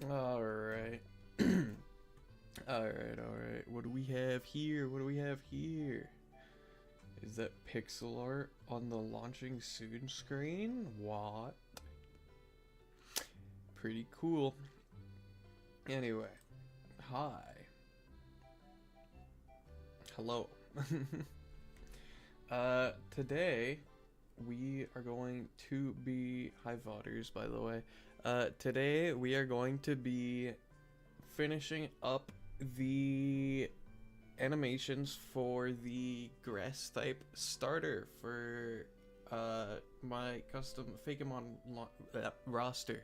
Alright. Alright. What do we have here? What do we have here? Is that pixel art on the launching soon screen? What? Pretty cool. Anyway. Hi. Hello. Today we are going to be... Hi Vodders, by the way. Today we are going to be finishing up the animations for the grass type starter for my custom Fakemon roster.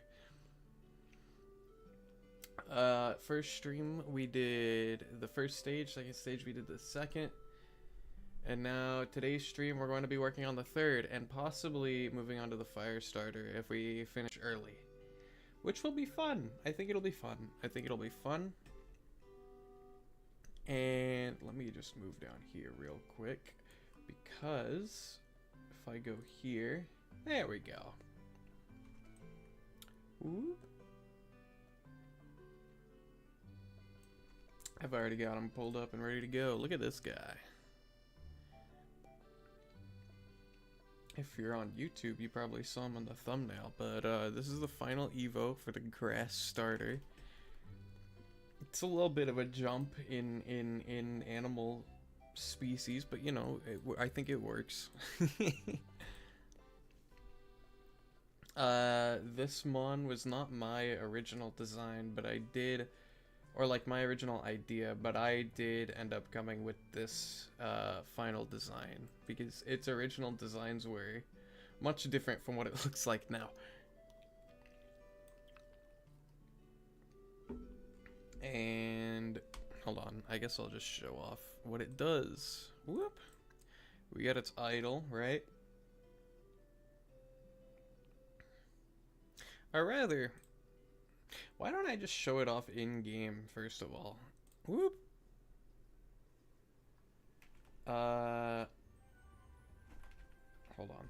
First stream we did the first stage, second stage we did the second, and now today's stream we're going to be working on the third and possibly moving on to the fire starter if we finish early, which will be fun. I think it'll be fun. And let me just move down here real quick, because if I go here, there we go. Whoop. I've already got him pulled up and ready to go. Look at this guy. If you're on YouTube, you probably saw him on the thumbnail, but this is the final Evo for the grass starter. It's a little bit of a jump in animal species, but you know, I think it works. This mon was not my original design, but I did, or like my original idea, but I did end up coming with this final design because its original designs were much different from what it looks like now. And hold on, I guess I'll just show off what it does. Whoop. We got its idle, right? Or rather, why don't I just show it off in game first of all? Whoop. Hold on.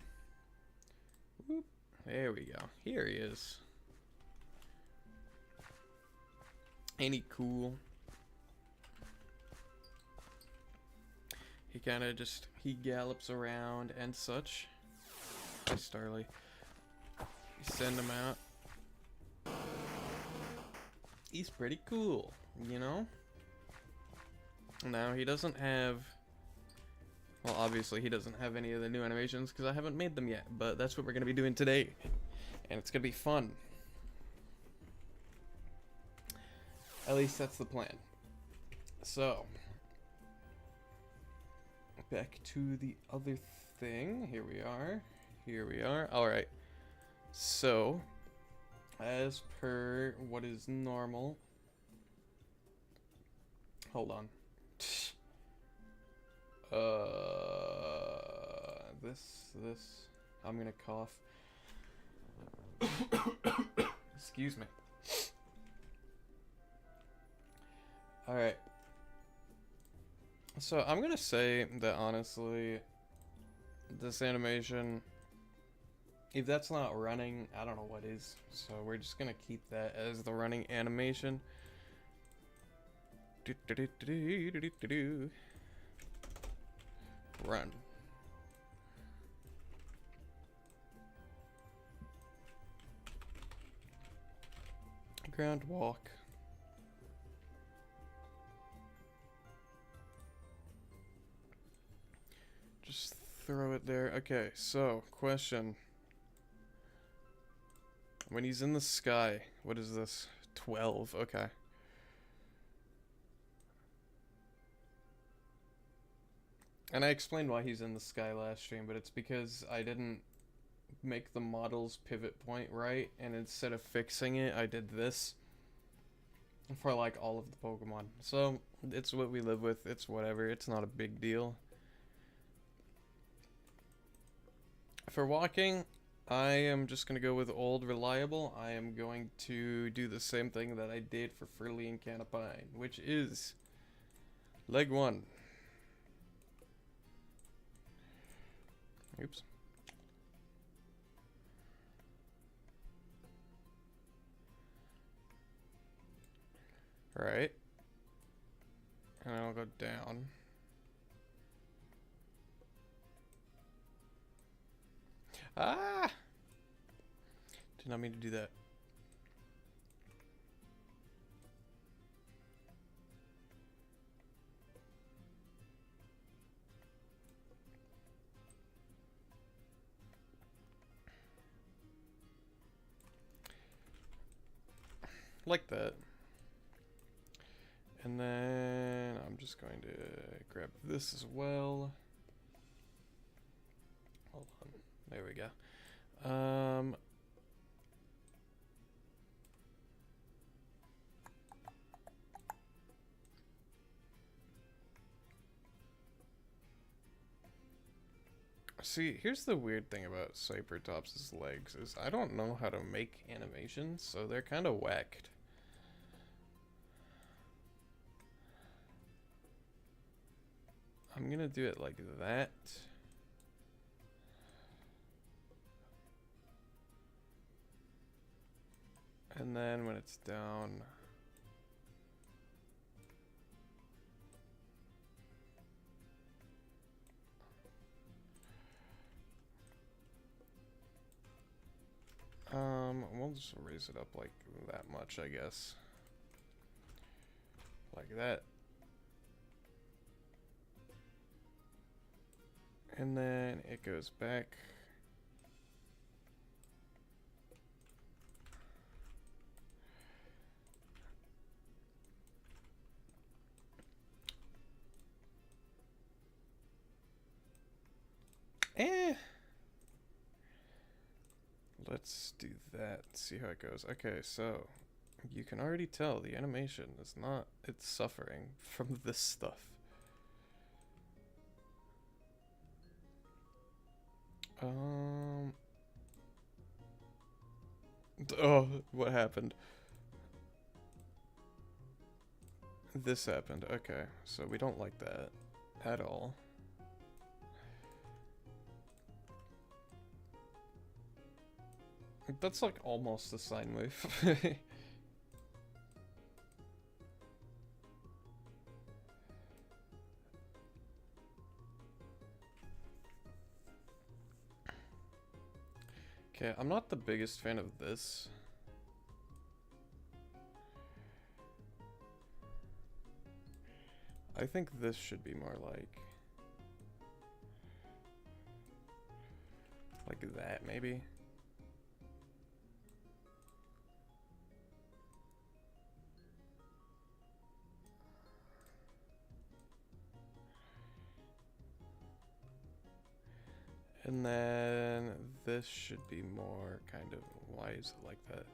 Whoop. There we go. Here he is. Ain't he cool? He kind of just, he gallops around and such. Hi, Starly. You send him out. He's pretty cool, you know? Now, he doesn't have... Well, obviously, he doesn't have any of the new animations because I haven't made them yet, but that's what we're going to be doing today. And it's going to be fun. At least that's the plan. So, back to the other thing. Here we are. Alright. So, as per what is normal. Hold on. This. I'm gonna cough. Excuse me. Alright. So, I'm gonna say that honestly, this animation, if that's not running, I don't know what is. So, we're just gonna keep that as the running animation. Run. Ground walk. Just throw it there. Okay, so, question. When he's in the sky, what is this? 12, okay. And I explained why he's in the sky last stream, but it's because I didn't make the model's pivot point right, and instead of fixing it, I did this for like all of the Pokemon. So, it's what we live with, it's whatever, it's not a big deal. For walking, I am just going to go with old reliable. I am going to do the same thing that I did for Furley and Canopine, which is leg 1. Oops. Right. And I'll go down. Ah! Did not mean to do that. Like that. And then I'm just going to grab this as well. Hold on. There we go. See, here's the weird thing about Cybertops' legs is I don't know how to make animations, so they're kind of whacked. I'm gonna do it like that. And then when it's down, we'll just raise it up like that much, I guess. Like that. And then it goes back. Let's do that, see how it goes. Okay, so you can already tell the animation is not, it's suffering from this stuff. Oh, what happened? This happened, okay, so we don't like that at all. That's like almost a sine wave. Okay, I'm not the biggest fan of this. I think this should be more like that, maybe. And then this should be more kind of, why is it like that?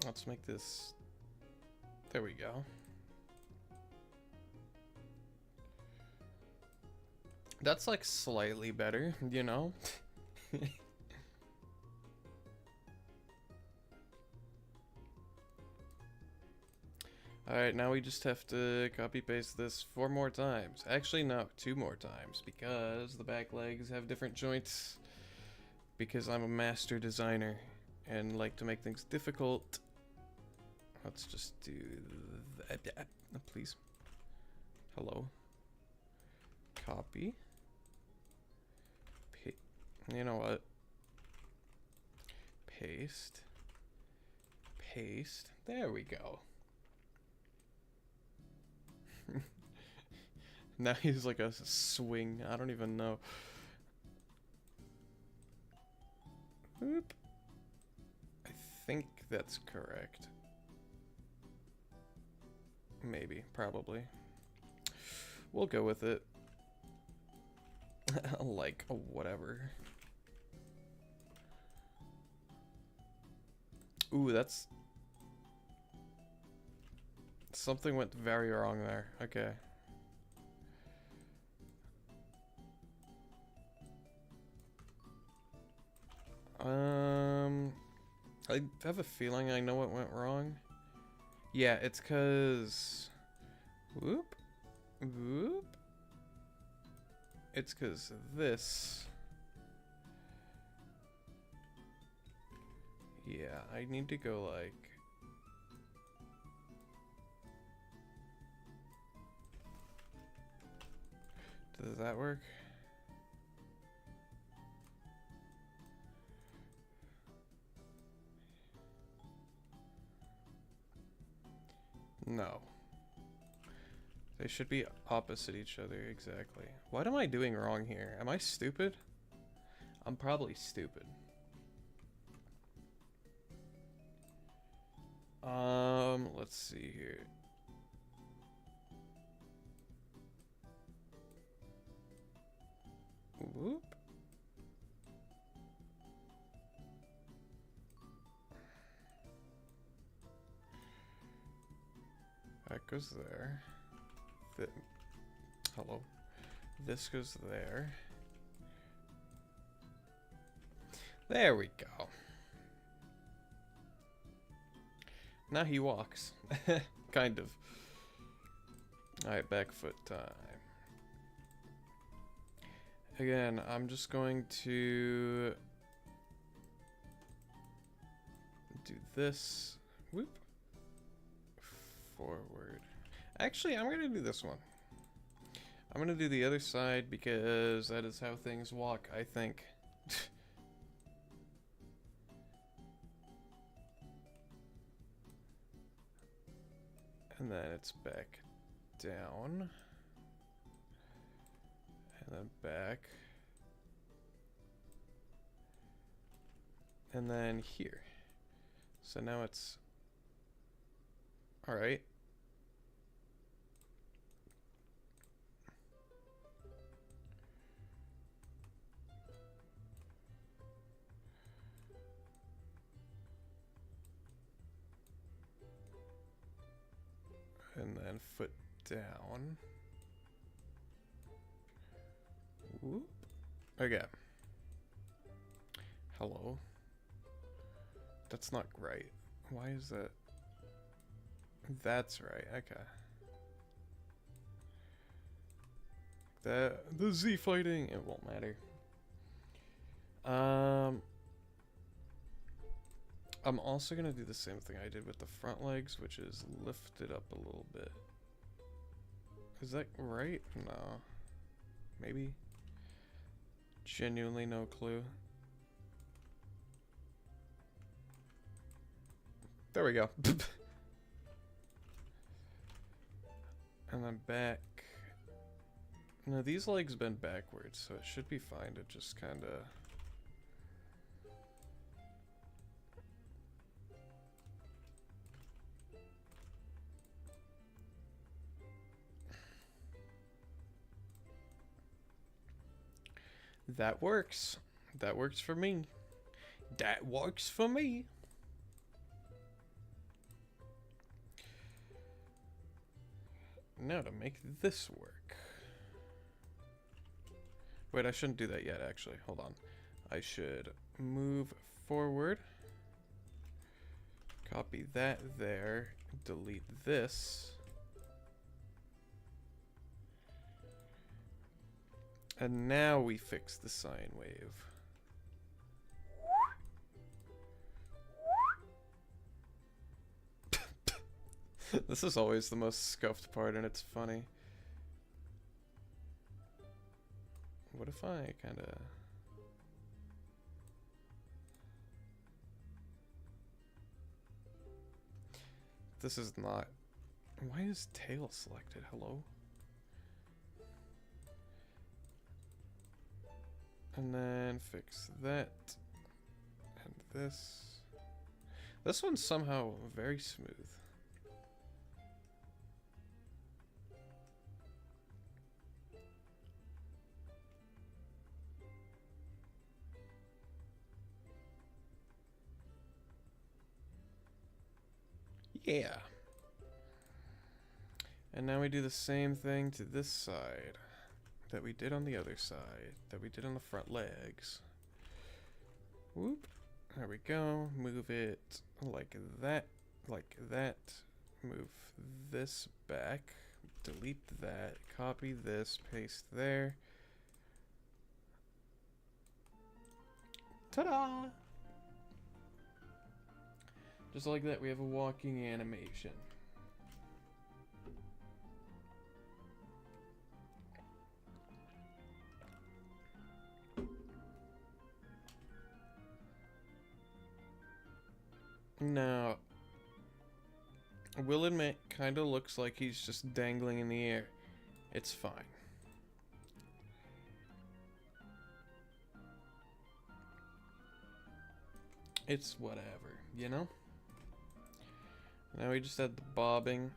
Let's make this, there we go. That's like slightly better, you know? Alright, now we just have to copy paste this 4 more times. Actually, no, 2 more times, because the back legs have different joints. Because I'm a master designer and like to make things difficult. Let's just do that, please. Hello. Copy. You know what? Paste. Paste. There we go. Now he's like a swing. I don't even know. Oop. I think that's correct. Maybe. Probably. We'll go with it. Like, whatever. Ooh, that's... Something went very wrong there. Okay. I have a feeling I know what went wrong. Yeah, it's 'cause... Whoop. Whoop. It's 'cause this... Yeah, I need to go like... Does that work? No. They should be opposite each other, exactly. What am I doing wrong here? Am I stupid? I'm probably stupid. Let's see here. Whoop. That goes there. Hello. This goes there. There we go. Now he walks. Kind of. Alright, back foot time. Again, I'm just going to do this. Whoop. Forward. Actually, I'm going to do this one. I'm going to do the other side because that is how things walk, I think. And then it's back down. And then back. And then here. So now it's... Alright. And then foot down. Whoop. Okay. Hello. That's not right. Why is that? That's right. Okay. The Z fighting. It won't matter. I'm also gonna do the same thing I did with the front legs, which is lift it up a little bit. Is that right? No. Maybe? Genuinely no clue. There we go. And then back. No, these legs bend backwards, so it should be fine to just kind of... That works. That works for me. That works for me. Now to make this work. Wait, I shouldn't do that yet, actually. Hold on. I should move forward. Copy that there. Delete this. And now we fix the sine wave. This is always the most scuffed part, and it's funny. What if I kind of... This is not... Why is tail selected? Hello? And then fix that. And this. This one's somehow very smooth. Yeah. And now we do the same thing to this side that we did on the other side, that we did on the front legs. Whoop. There we go. Move it like that, like that. Move this back. Delete that. Copy this. Paste there. Ta-da! Just like that, we have a walking animation. Now, I will admit, kind of looks like he's just dangling in the air. It's fine. It's whatever, you know? Now we just had the bobbing.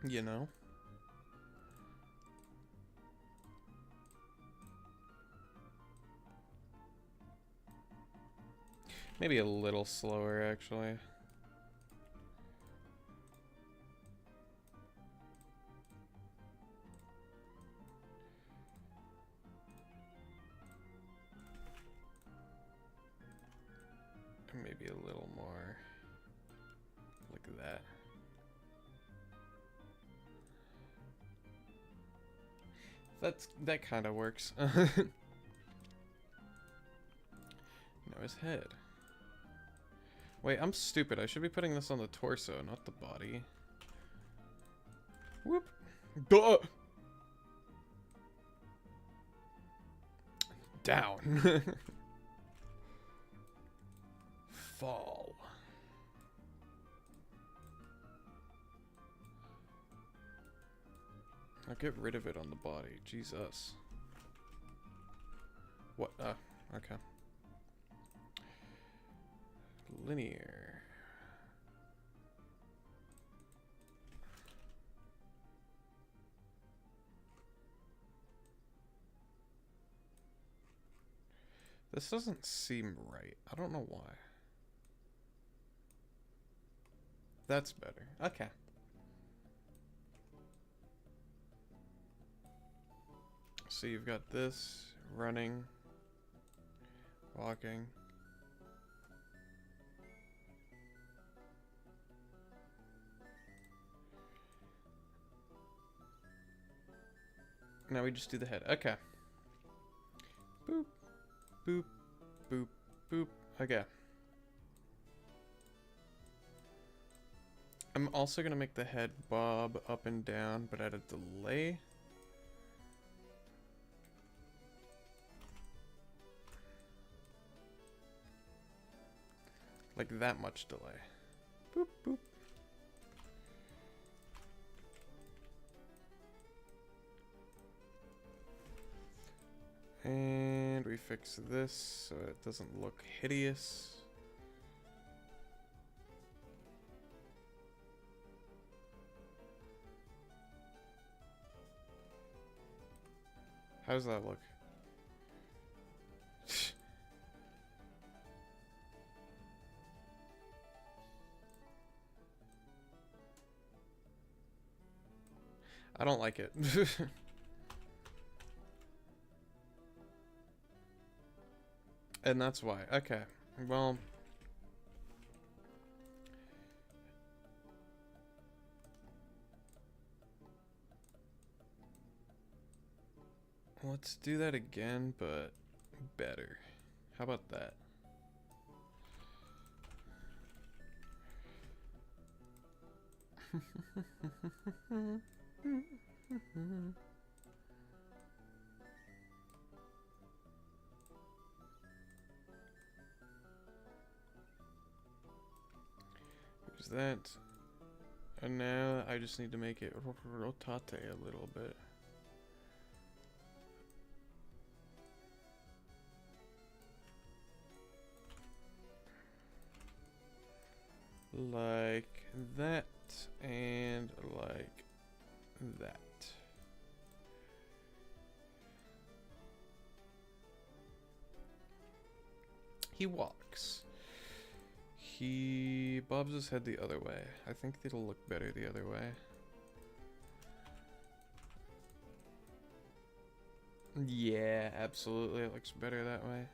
You know? Maybe a little slower, actually. Maybe a little more like that. That kind of works. Now his head. Wait, I'm stupid. I should be putting this on the torso, not the body. Whoop. Duh. Down. Fall. I'll get rid of it on the body. Jesus. What? Okay. Linear. This doesn't seem right. I don't know why. That's better. Okay. So you've got this, running, walking. Now we just do the head. Okay. Boop, boop, boop, boop. Okay. I'm also gonna make the head bob up and down, but at a delay. Like that much delay. Boop, boop. And we fix this so it doesn't look hideous. How does that look? I don't like it. And that's why. Okay. Well. Let's do that again, but better. How about that? There's that. And now I just need to make it rotate a little bit. Like that, and like that. He walks. He bobs his head the other way. I think it'll look better the other way. Yeah, absolutely. It looks better that way.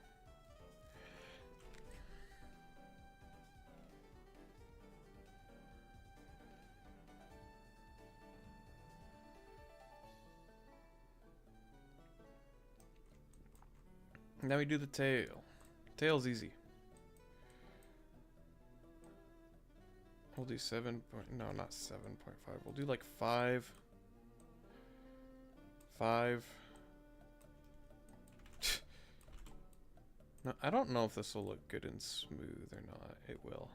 Now we do the tail. Tail's easy. We'll do 7 point, no, not 7.5. We'll do like 5. 5. No, I don't know if this will look good and smooth or not. It will.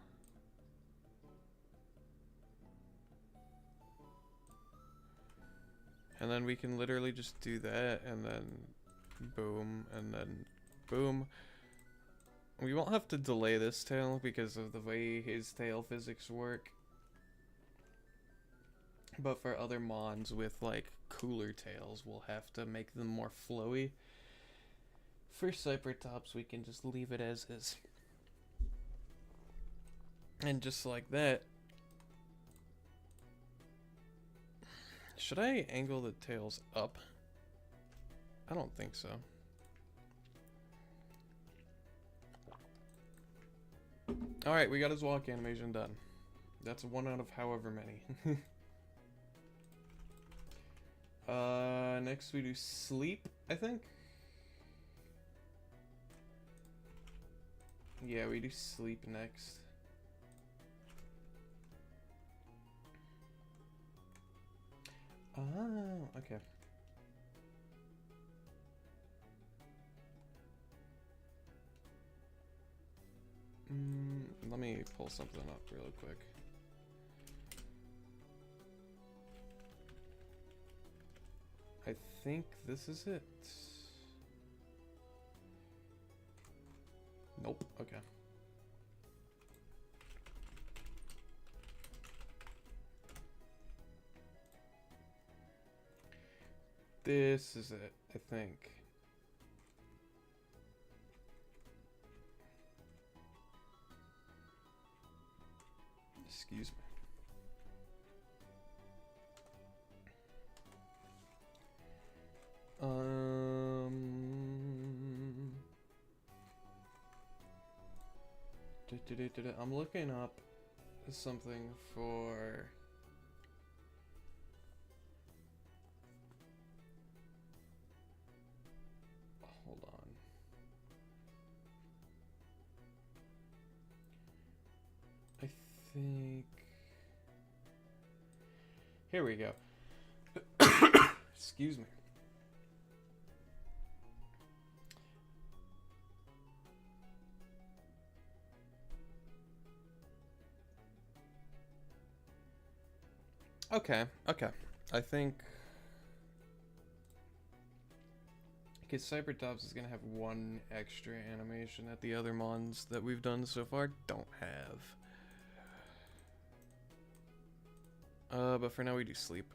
And then we can literally just do that, and then boom, and then boom. We won't have to delay this tail because of the way his tail physics work. But for other mons with like cooler tails, we'll have to make them more flowy. For Cybertops, we can just leave it as is. And just like that. Should I angle the tails up? I don't think so. Alright, we got his walk animation done. That's 1 out of however many. Next we do sleep, I think. Yeah, we do sleep next. Oh, okay. Let me pull something up real quick. I think this is it. Nope, okay. This is it, I think. Excuse me. I'm looking up something for hold on. I think here we go. Excuse me. Okay, okay. I think because Cybertops is gonna have 1 extra animation that the other mons that we've done so far don't have. But for now we do sleep.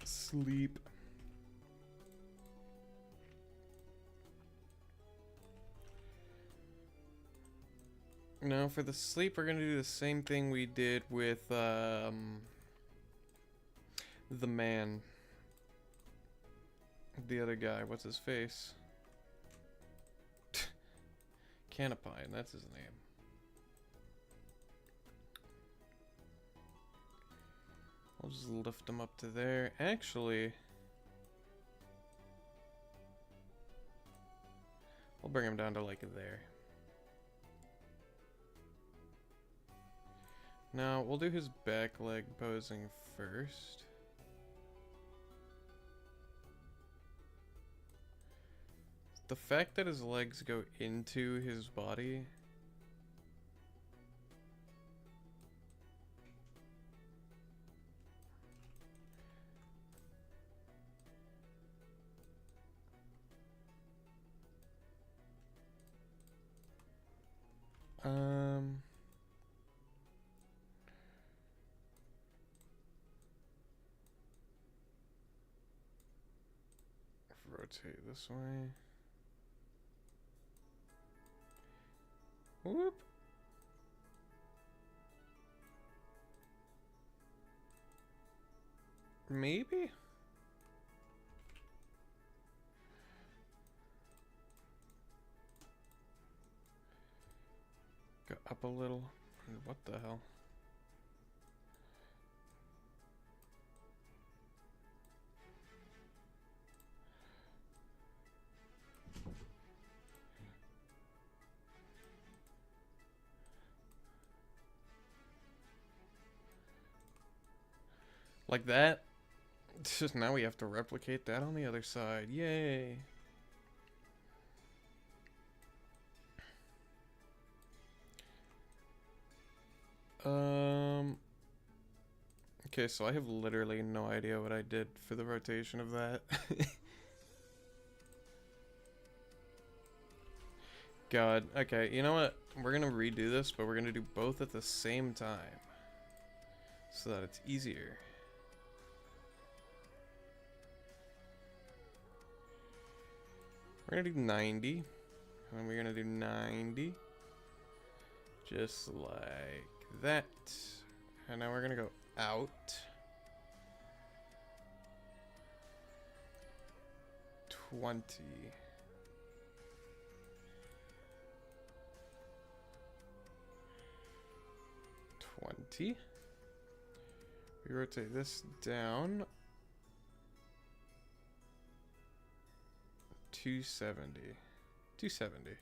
Sleep. Now for the sleep, we're gonna do the same thing we did with the man. The other guy, what's his face? Canopine, that's his name. I'll just lift him up to there. Actually, I'll bring him down to like there. Now, we'll do his back leg posing first. The fact that his legs go into his body rotate this way. Whoop. Maybe? Go up a little. What the hell? Like that. It's just now we have to replicate that on the other side. Yay. Okay, so I have literally no idea what I did for the rotation of that. God. Okay, you know what? We're gonna redo this, but we're gonna do both at the same time. So that it's easier. We're gonna do 90. And then we're gonna do 90. Just like that. And now we're gonna go out. 20. 20. We rotate this down. 270. 270.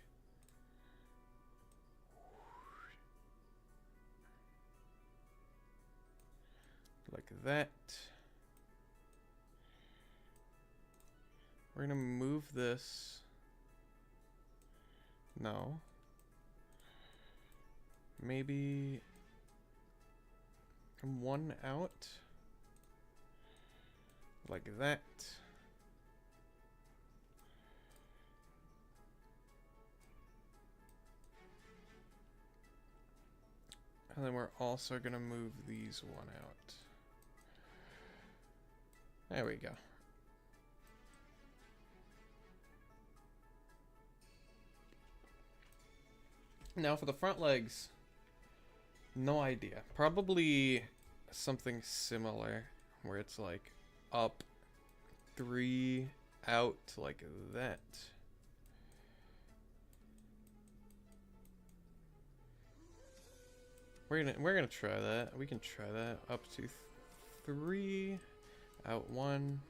Like that. We're gonna move this. No. Maybe one out. Like that. And then we're also gonna move these one out. There we go. Now for the front legs. No idea. Probably something similar where it's like up 3 out like that. We're gonna try that. We can try that. Up to 3 out 1.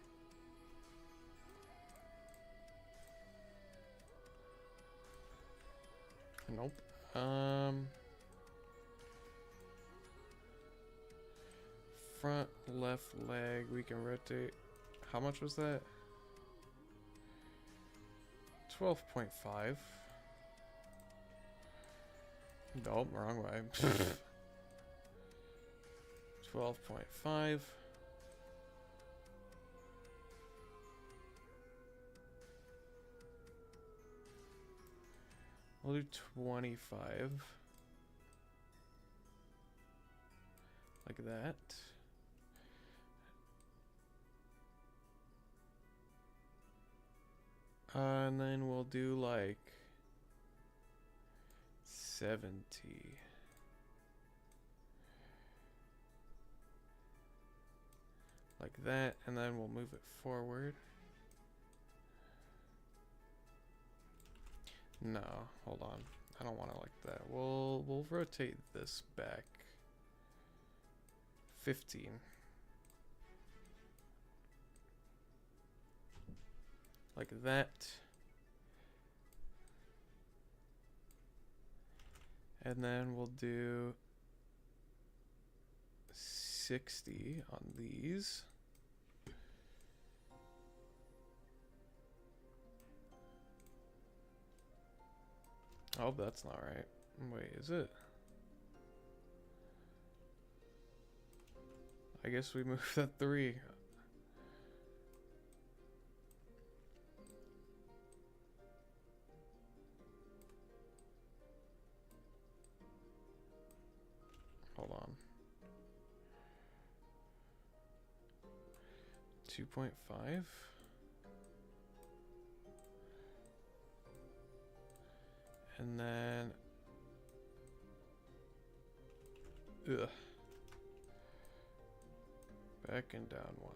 Nope. Front left leg, we can rotate. How much was that? 12.5. Nope, wrong way. 12.5. We'll do 25. Like that. And then we'll do like 70. Like that, and then we'll move it forward. No, hold on. I don't want it like that. We'll rotate this back 15. Like that. And then we'll do 60 on these. Oh, that's not right. Wait, is it? I guess we moved that 3. Hold on. 2.5. And then back and down 1.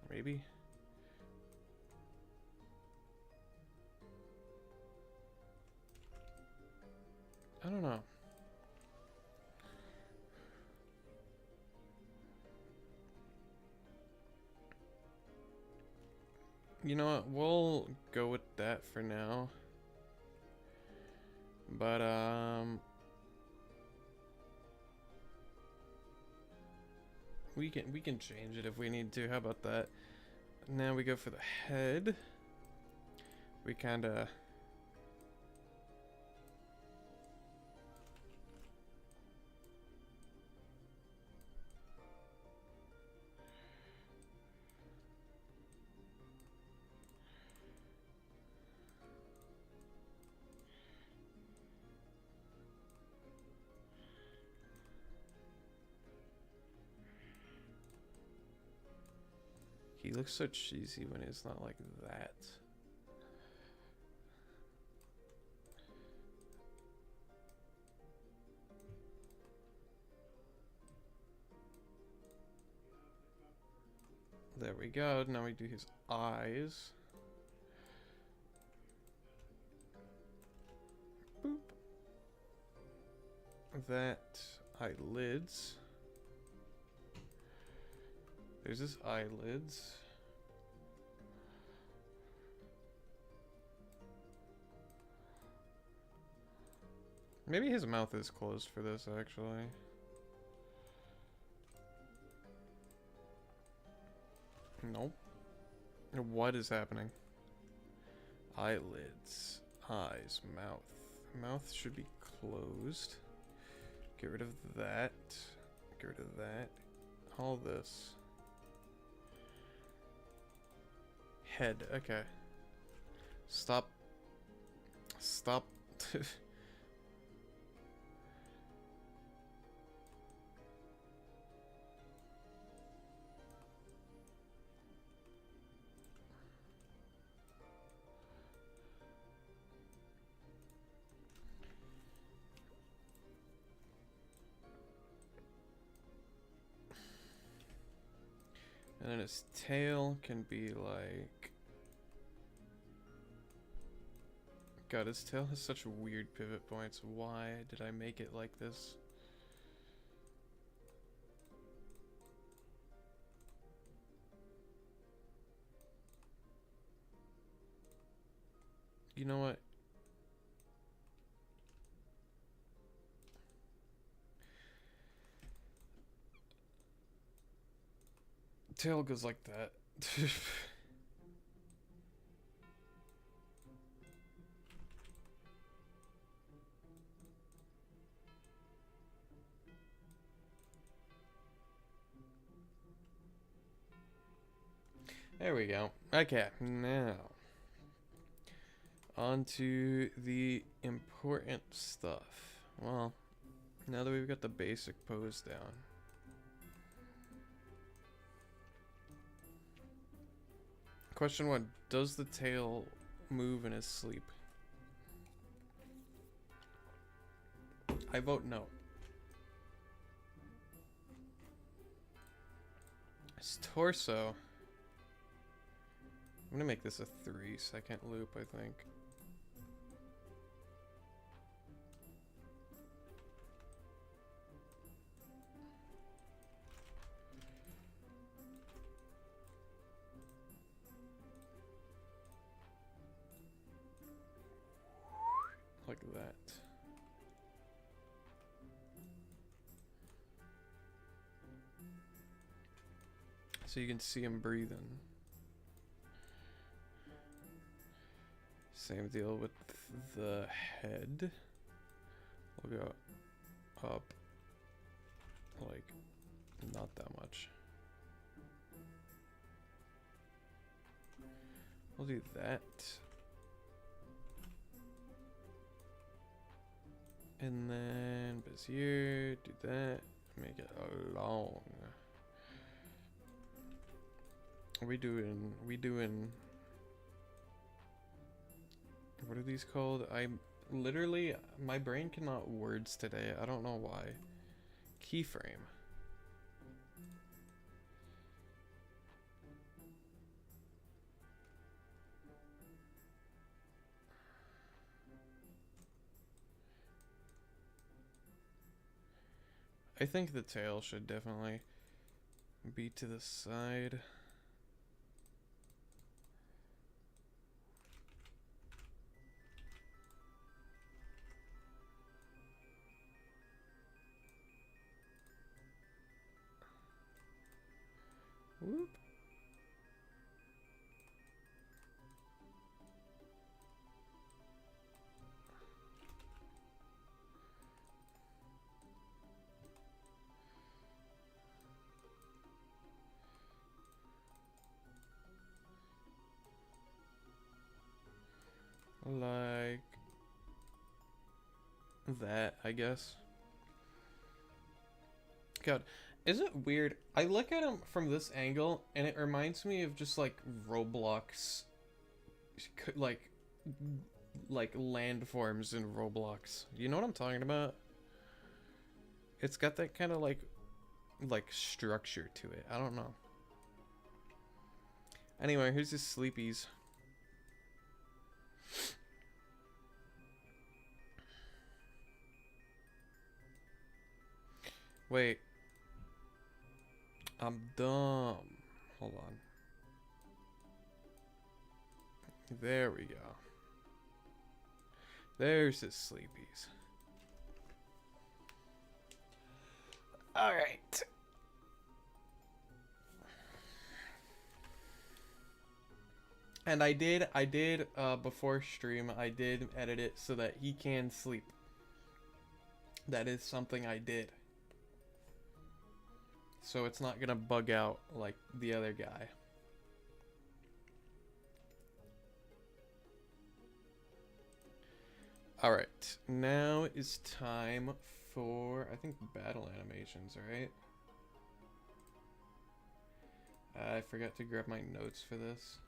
Maybe. I don't know. You know what? We'll go with that for now. But We can change it if we need to. How about that? Now we go for the head. We kind of he looks so cheesy when it's not like that. There we go. Now we do his eyes. Boop. That eyelids. There's his eyelids. Maybe his mouth is closed for this, actually. Nope. What is happening? Eyelids, eyes, mouth. Mouth should be closed. Get rid of that. Get rid of that. All this. Head, okay. Stop. Stop. And then his tail can be like... God, his tail has such weird pivot points. Why did I make it like this? You know what? Tail goes like that. There we go. Okay, now on to the important stuff. Well, now that we've got the basic pose down. Question 1, does the tail move in his sleep? I vote no. His torso. I'm gonna make this a 3-second loop, I think. Like that. So you can see him breathing. Same deal with the head. We'll go up, like, not that much. We'll do that. And then Bezier, do that, make it long. We doing, what are these called? Literally, my brain cannot words today. I don't know why. Keyframe. I think the tail should definitely be to the side. like that, I guess. God, is it weird? I look at him from this angle and it reminds me of just like Roblox, like landforms in Roblox. You know what I'm talking about? It's got that kind of like structure to it. I don't know. Anyway, here's his sleepies. Wait. I'm dumb. Hold on. There we go. There's his sleepies. Alright. And I did, before stream, I did edit it so that he can sleep. That is something I did. So it's not gonna bug out like the other guy. Alright, now is time for, I think, battle animations, right? I forgot to grab my notes for this.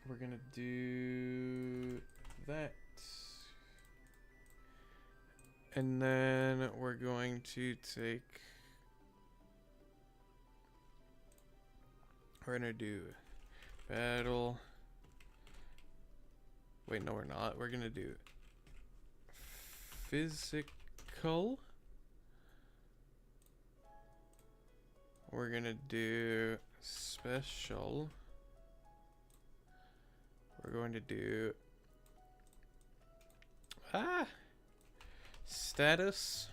We're gonna do that. And then we're going to take... We're gonna do battle... Wait, no we're not. We're gonna do physical. We're gonna do special. We're going to do status.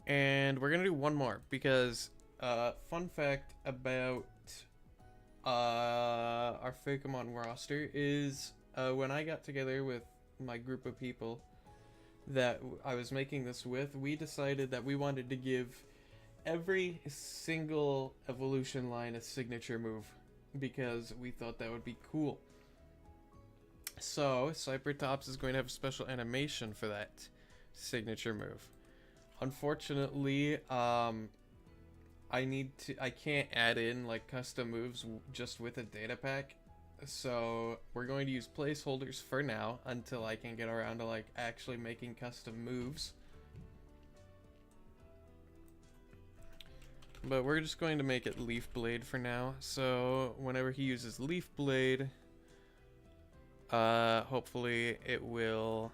And we're gonna do one more because fun fact about our Fakemon roster is when I got together with my group of people that I was making this with, we decided that we wanted to give every single evolution line a signature move because we thought that would be cool. So Cybertops is going to have a special animation for that signature move. Unfortunately, I can't add in like custom moves just with a data pack. So we're going to use placeholders for now until I can get around to like actually making custom moves. But we're just going to make it Leaf Blade for now. So whenever he uses Leaf Blade, hopefully it will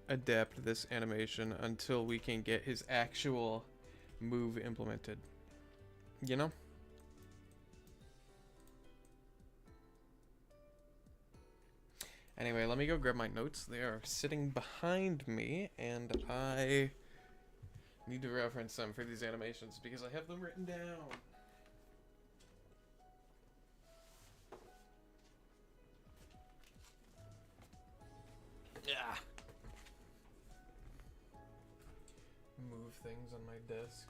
adapt this animation until we can get his actual move implemented. You know? Anyway, let me go grab my notes. They are sitting behind me, and I need to reference them for these animations because I have them written down. Yeah. Move things on my desk.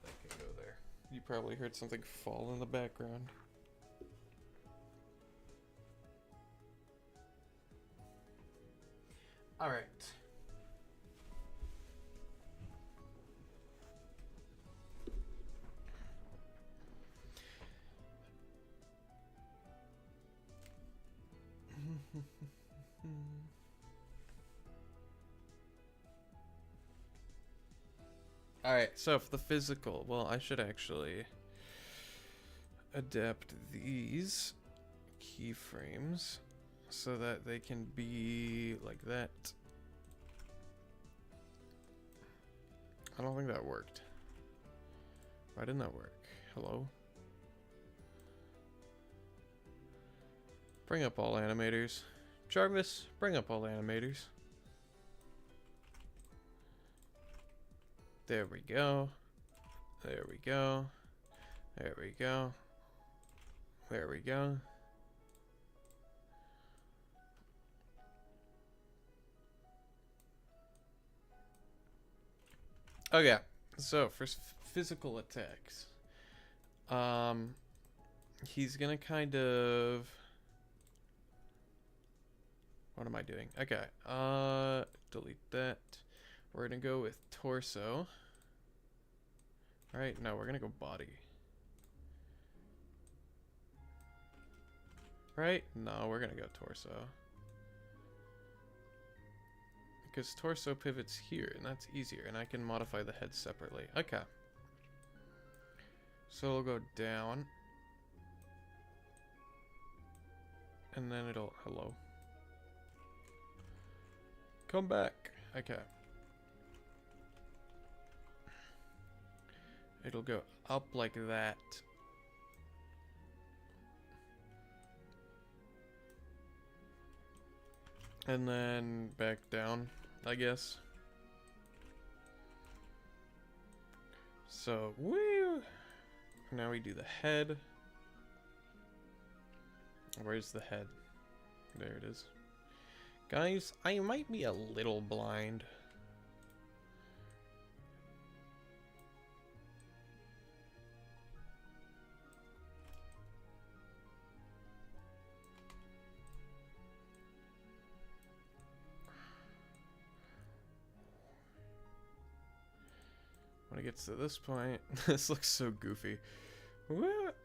That can go there. You probably heard something fall in the background. All right. Alright, so for the physical, well, I should actually adapt these keyframes so that they can be like that. I don't think that worked. Why didn't that work? Hello? Bring up all animators. Jarvis, bring up all animators. There we go. There we go. There we go. There we go. Okay, So for physical attacks, he's gonna kind of. What am I doing? Okay. Delete that. We're gonna go with torso. All right. No, we're gonna go body. Right? No, we're gonna go torso. Because torso pivots here, and that's easier, and I can modify the head separately. Okay. So it'll go down. And then it'll... Hello. Come back. Okay. It'll go up like that. And then back down, I guess. So, woo! Now we do the head. Where's the head? There it is. Guys, I might be a little blind. When it gets to this point, this looks so goofy. What?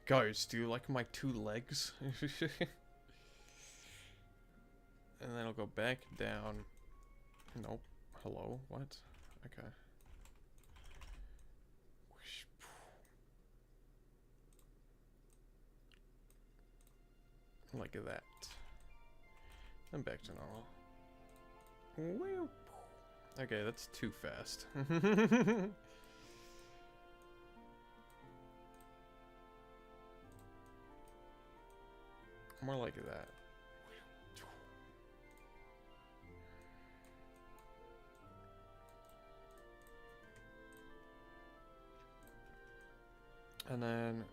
Guys, do you like my two legs? And then I'll go back down. Nope. Hello? What? Okay. Like that. And back to normal. Okay, that's too fast. More like that. And then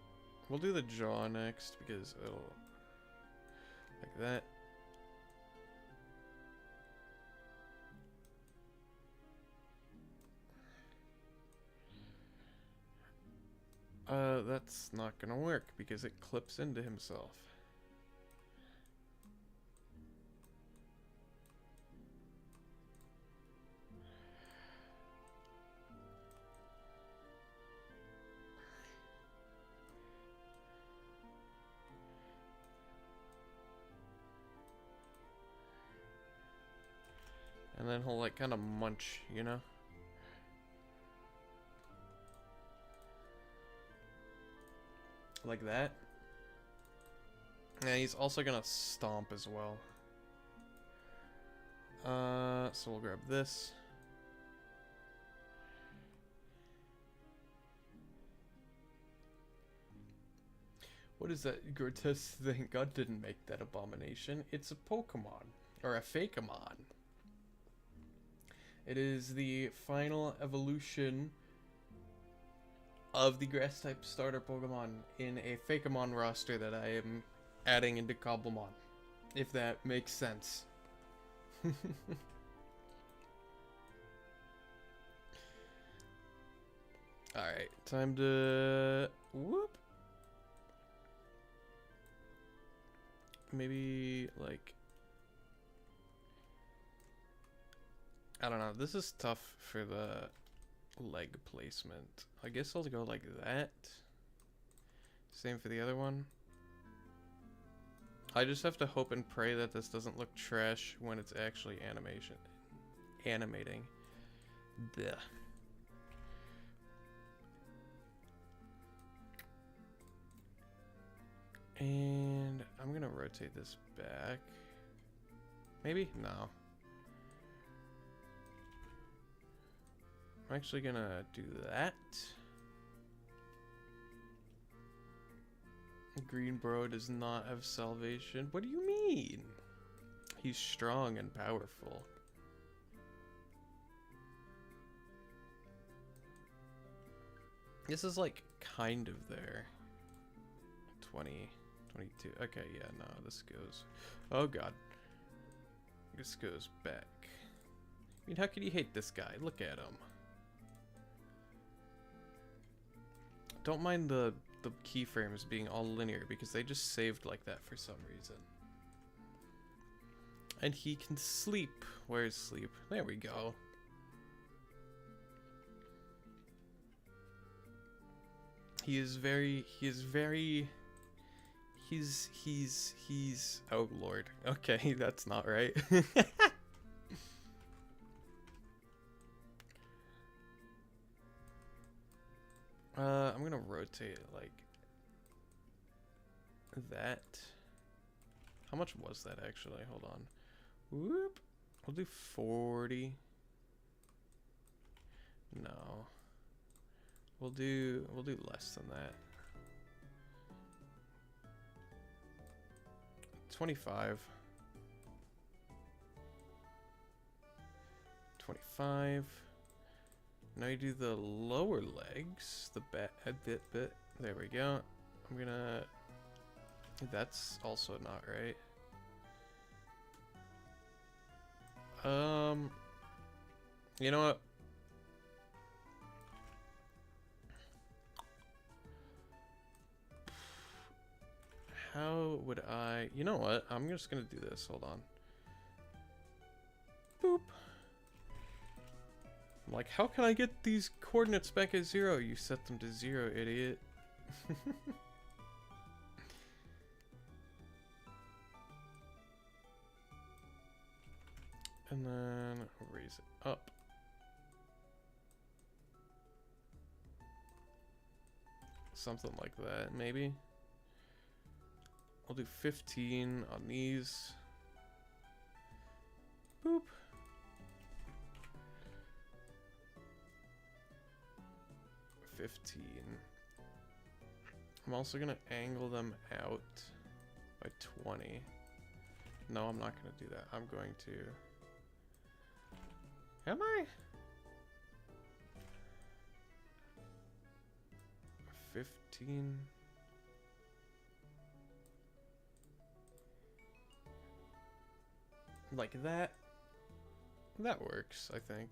we'll do the jaw next because it'll like that. That's not gonna work because it clips into himself. And then he'll like kind of munch, you know? Like that. Yeah, he's also gonna stomp as well. So we'll grab this. What is that grotesque thing? God didn't make that abomination. It's a Pokemon. Or a Fakemon. It is the final evolution of the grass type starter Pokemon in a Fakemon roster that I am adding into Cobblemon, if that makes sense. Alright, time to whoop. Maybe like I don't know, this is tough for the leg placement. I guess I'll go like that. Same for the other one. I just have to hope and pray that this doesn't look trash when it's actually animating. Blech. And I'm gonna rotate this back. Maybe? No. I'm actually gonna do that. Green Bro does not have salvation. What do you mean? He's strong and powerful. This is like kind of there. 20, 22. Okay, yeah, no, this goes. Oh god. This goes back. I mean, how can you hate this guy? Look at him. Don't mind the keyframes being all linear because they just saved like that for some reason. And he can sleep. Where's sleep? There we go. He's oh lord. Okay, that's not right. I'm gonna rotate it like that. How much was that actually? Hold on. Whoop. We'll do 40. No. We'll do less than that. 25. 25. Now you do the lower legs, the bit. There we go. I'm gonna. That's also not right. You know what? How would I? You know what? I'm just gonna do this. Hold on. Boop. I'm like, how can I get these coordinates back at 0? You set them to 0, idiot. And then raise it up. Something like that, maybe. I'll do 15 on these. Boop. I'm also gonna angle them out by 20. No, I'm not gonna do that. I'm going to. Am I? 15. Like that. That works, I think.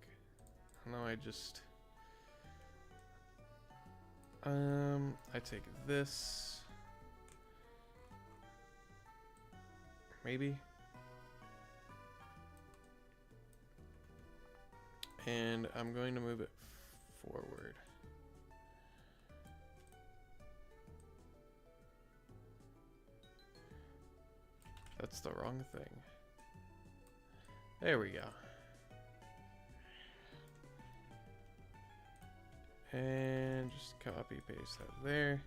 No, I just. I take this. Maybe. And I'm going to move it forward. That's the wrong thing. There we go. And just copy paste that there.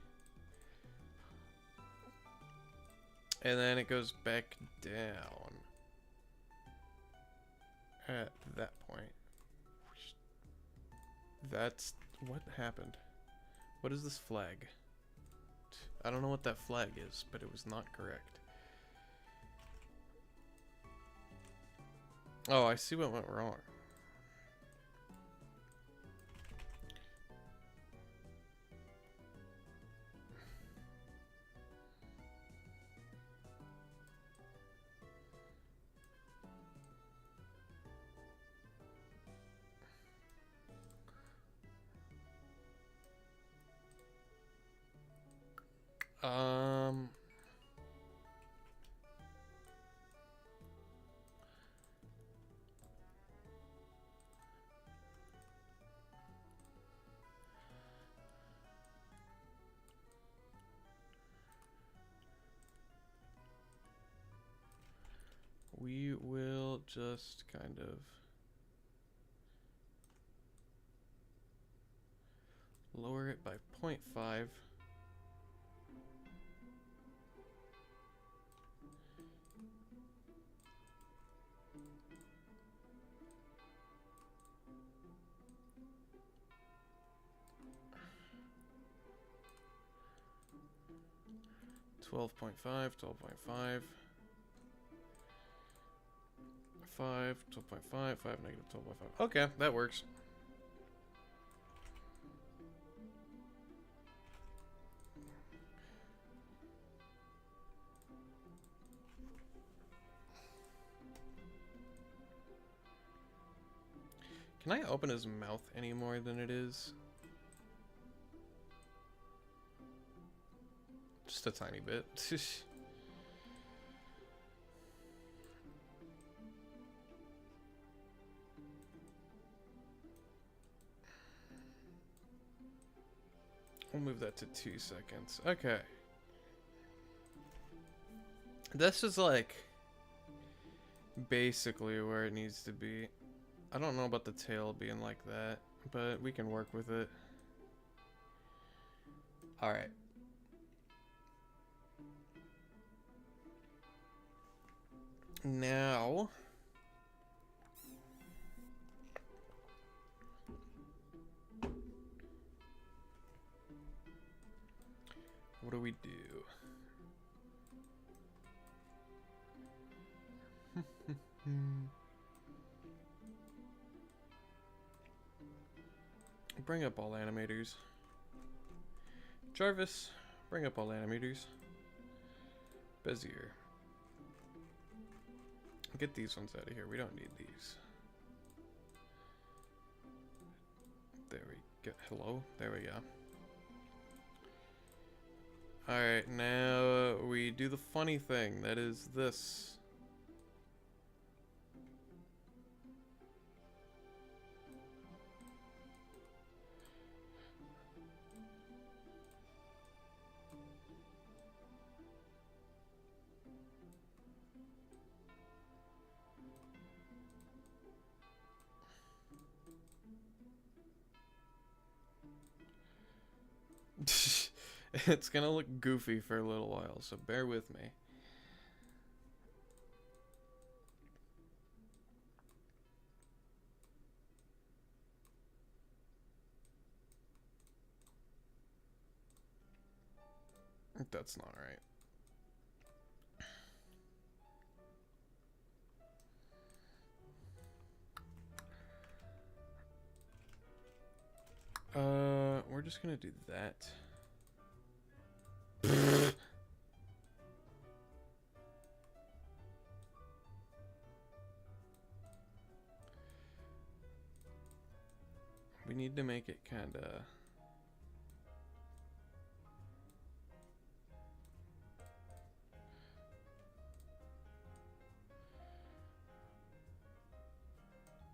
And then it goes back down at that point. That's what happened. What is this flag? I don't know what that flag is, but it was not correct. Oh, I see what went wrong. We will just kind of lower it by 0.5. $12.5, 12.5, 5, 12.5, 5, negative 12.5. Okay, that works. Can I open his mouth any more than it is? Just a tiny bit. We'll move that to 2 seconds. Okay. This is like basically where it needs to be. I don't know about the tail being like that, but we can work with it. Alright. Now what do we do? Bring up all animators. Jarvis, bring up all animators. Bezier. Get these ones out of here. We don't need these. There we go. Hello? There we go. Alright, now we do the funny thing. That is this. It's gonna look goofy for a little while, so bear with me. That's not right. We're just gonna do that. We need to make it kinda...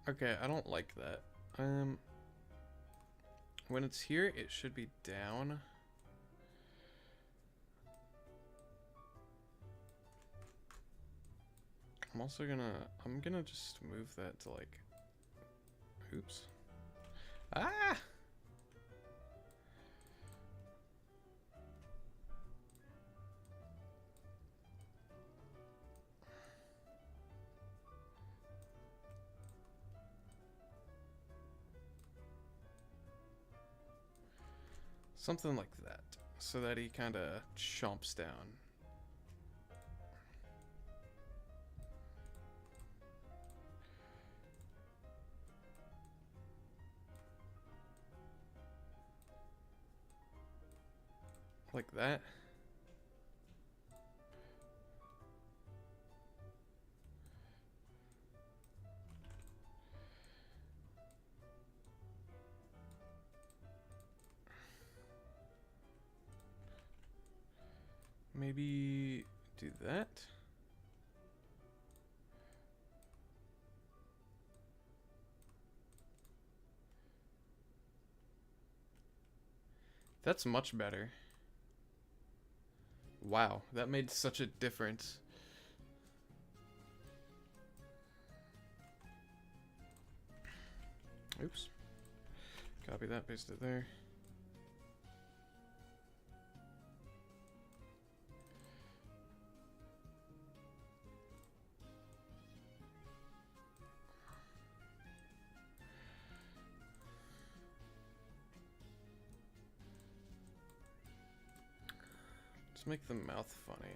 Okay, I don't like that. When it's here, it should be down. I'm gonna just move that to like, oops. Ah! Something like that, so that he kind of chomps down. Like that. Maybe do that. That's much better. Wow, that made such a difference. Oops. Copy that, paste it there. Just make the mouth funny.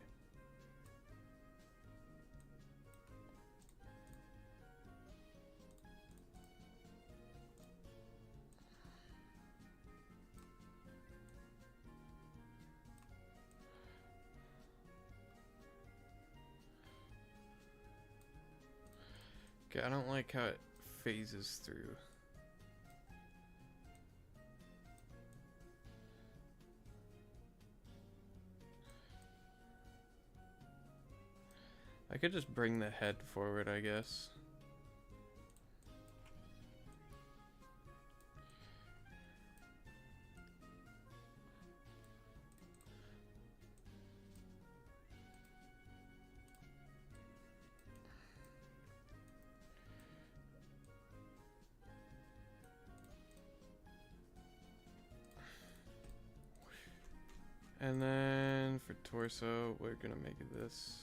Okay, I don't like how it phases through. I could just bring the head forward, I guess. And then for torso, we're gonna make this.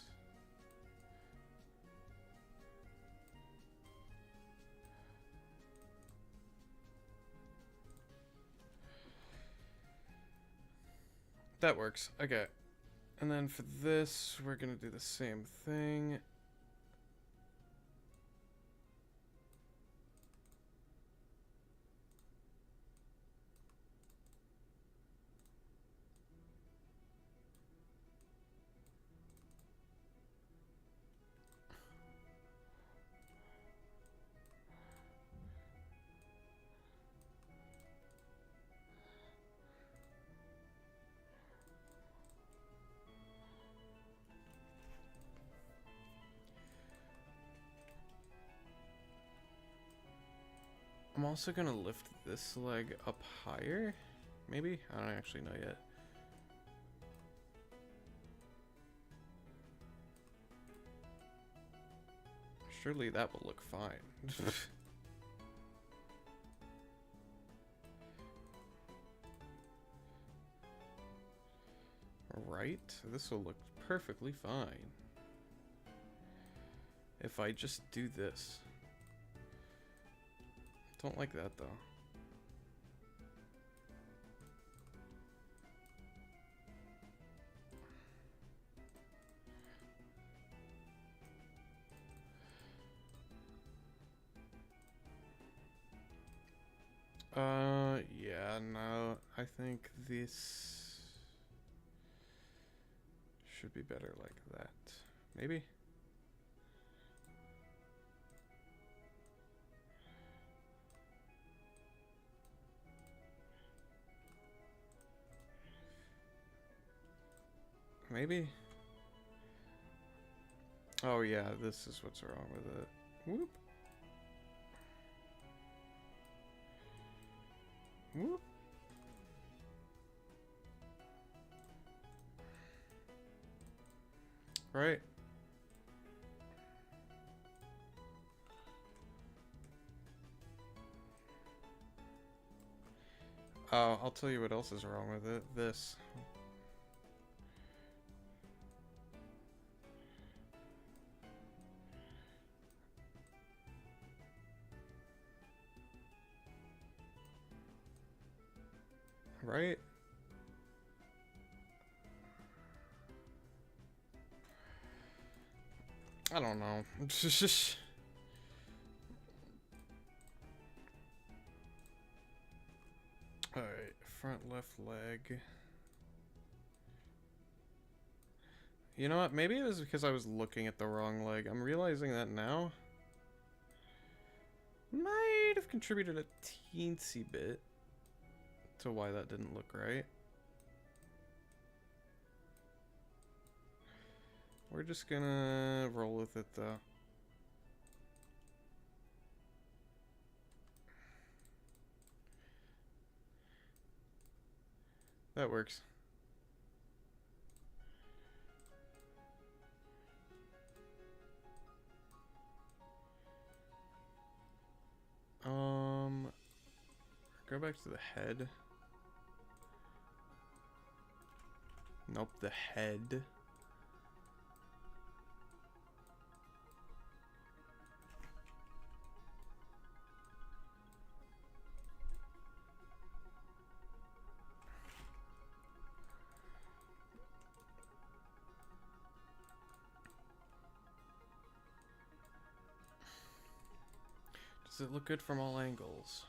That works. Okay. And then for this, we're gonna do the same thing. I'm also gonna lift this leg up higher. Maybe? I don't actually know yet. Surely that will look fine. Right? This will look perfectly fine. If I just do this. Don't like that though. Yeah, no, I think this should be better like that. Maybe? Maybe? Oh yeah, this is what's wrong with it. Whoop. Whoop. Right. I'll tell you what else is wrong with it. This. Right? I don't know. Alright, front left leg. You know what? Maybe it was because I was looking at the wrong leg. I'm realizing that now. Might have contributed a teensy bit to why that didn't look right. We're just gonna roll with it though. That works. Go back to the head. Nope, the head. Does it look good from all angles?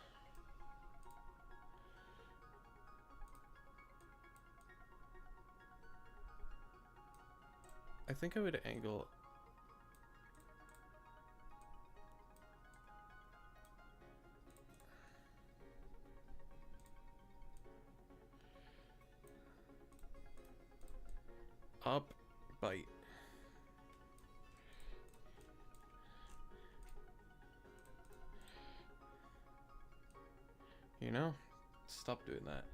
I think I would angle up, bite. You know? Stop doing that.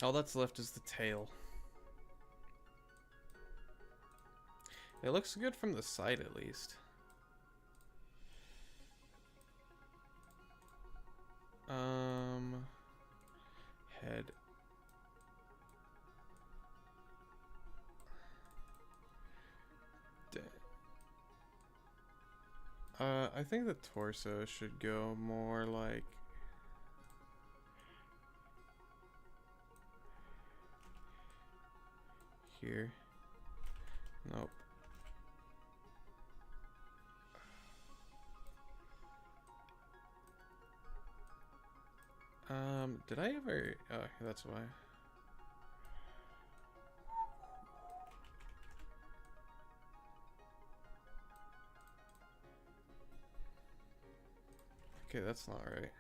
All that's left is the tail. It looks good from the side, at least. Head. I think the torso should go more like here. Nope. Did I ever? Oh, that's why. Okay, that's not right.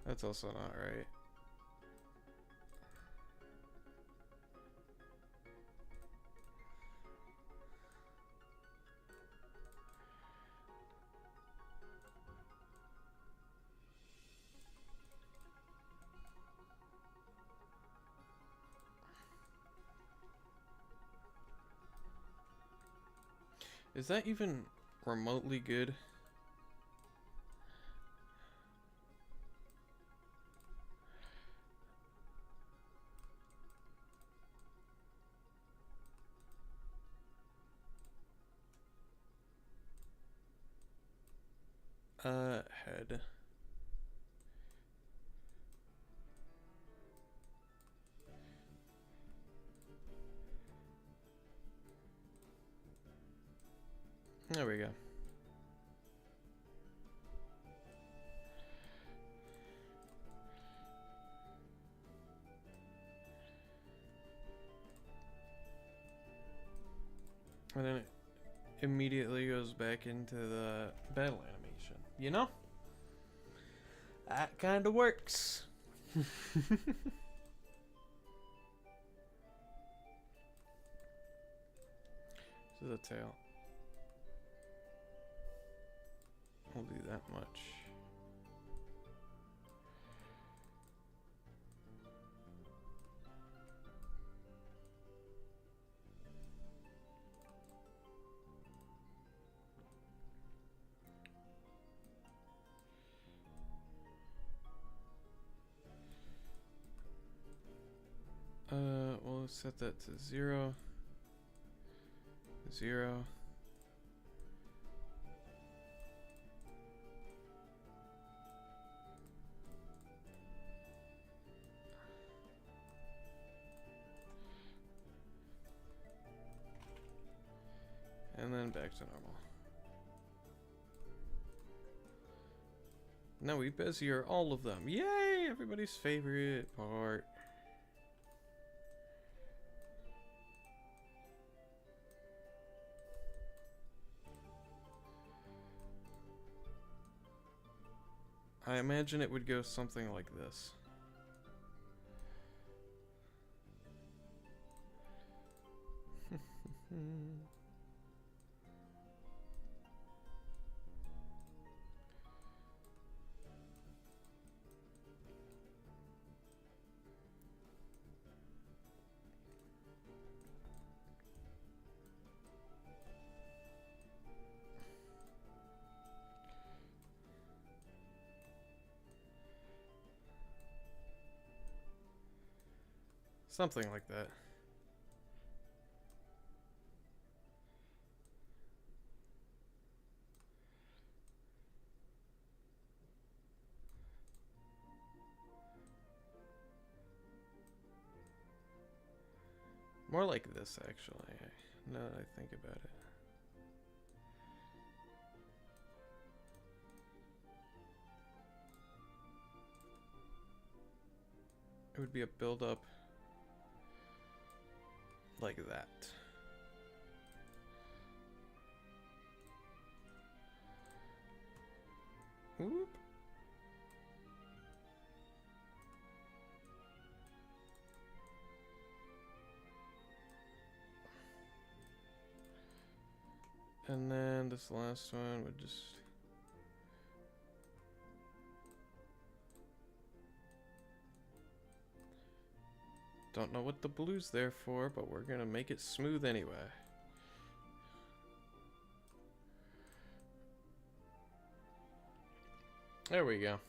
That's also not right. Is that even remotely good? Head. There we go. And then it immediately goes back into the battle animation. You know? That kind of works. This is a tail. I'll do that much. We'll set that to 0. 0. And then back to normal. Now we Bezier all of them. Yay! Everybody's favorite part. I imagine it would go something like this. Something like that. More like this, actually, now that I think about it. It would be a build-up like that. Whoop. And then this last one would just... Don't know what the blue's there for, but we're gonna make it smooth anyway. There we go.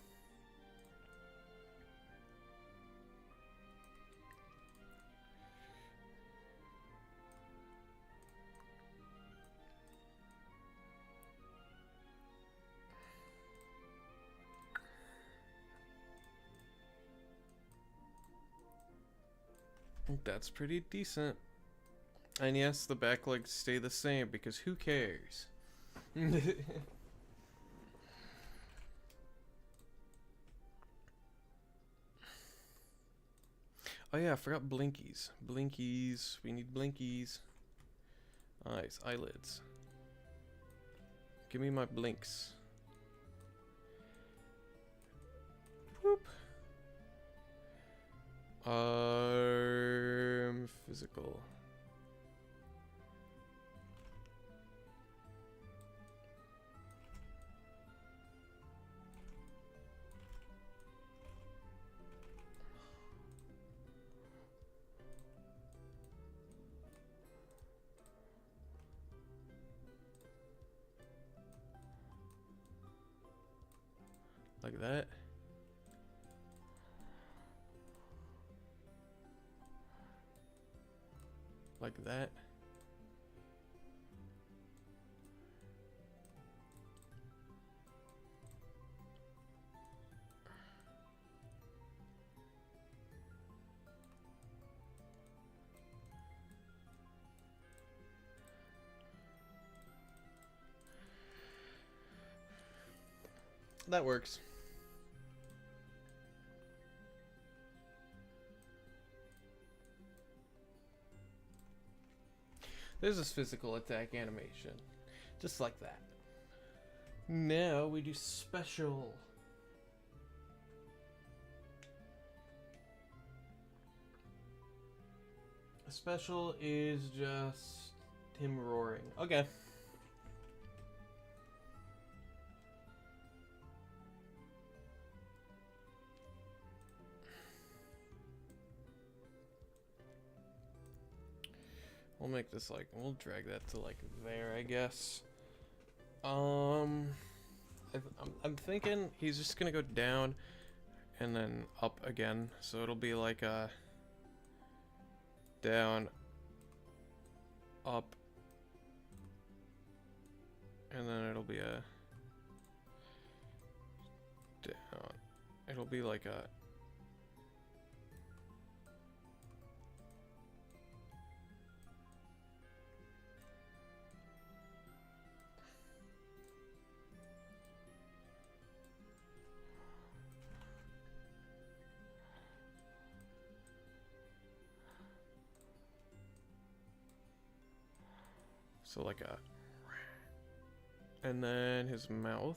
That's pretty decent. And yes, the back legs stay the same because who cares? Oh yeah, I forgot blinkies. Blinkies. We need blinkies. Eyes, eyelids. Give me my blinks. Whoop. Physical. Like that. Like that. That works. There's this physical attack animation. Just like that. Now we do special. A special is just him roaring. Okay. We'll make this like, we'll drag that to like there, I guess. I'm thinking he's just gonna go down and then up again. So it'll be like a down, up, and then it'll be a down. It'll be like a so like a, and then his mouth.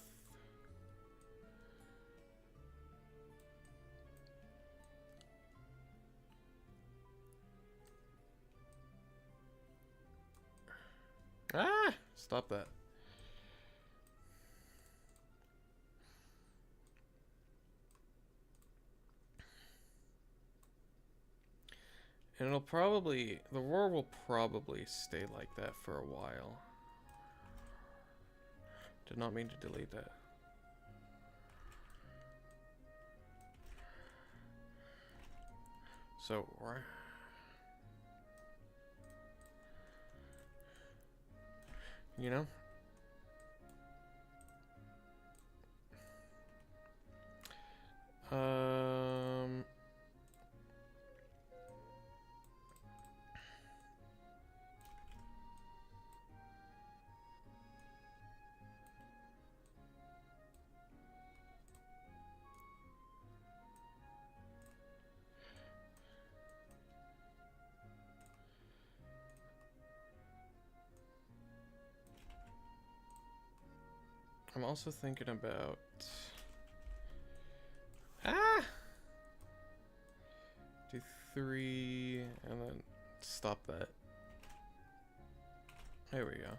Ah! Stop that. And it'll probably, the roar will probably stay like that for a while. Did not mean to delete that. So, you know? I'm also thinking about... Ah! Do 3, and then stop that. There we go.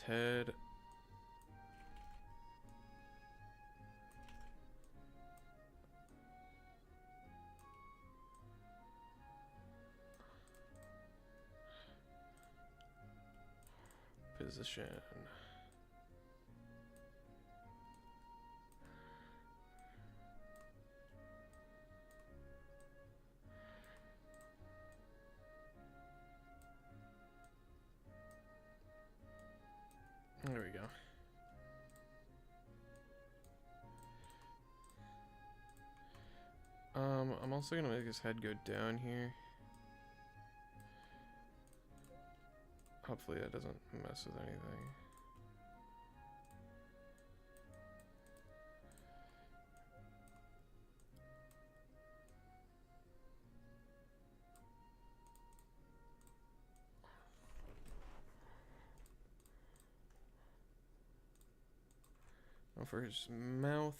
head. Position. There we go. I'm also gonna make his head go down here. Hopefully that doesn't mess with anything. Now for his mouth.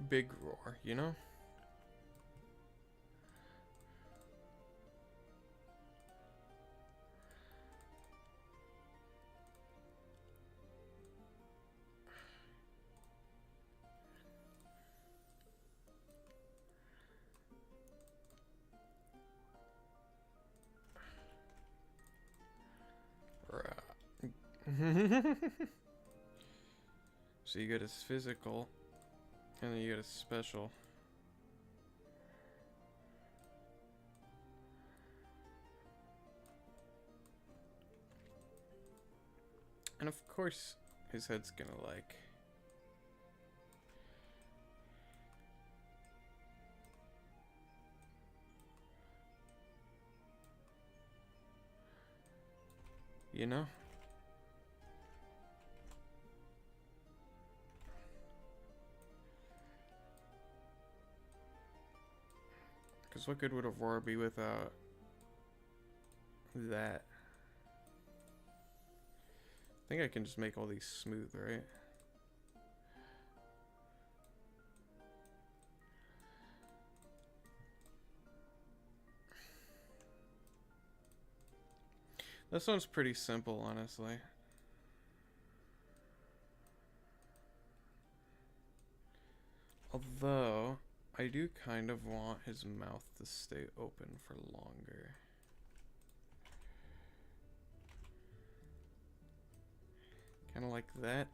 Big roar, you know? So you get his physical, and then you get his special. And of course, his head's gonna like... You know? Because what good would Aurora be without that? I think I can just make all these smooth, right? This one's pretty simple, honestly. Although, I do kind of want his mouth to stay open for longer. Kind of like that.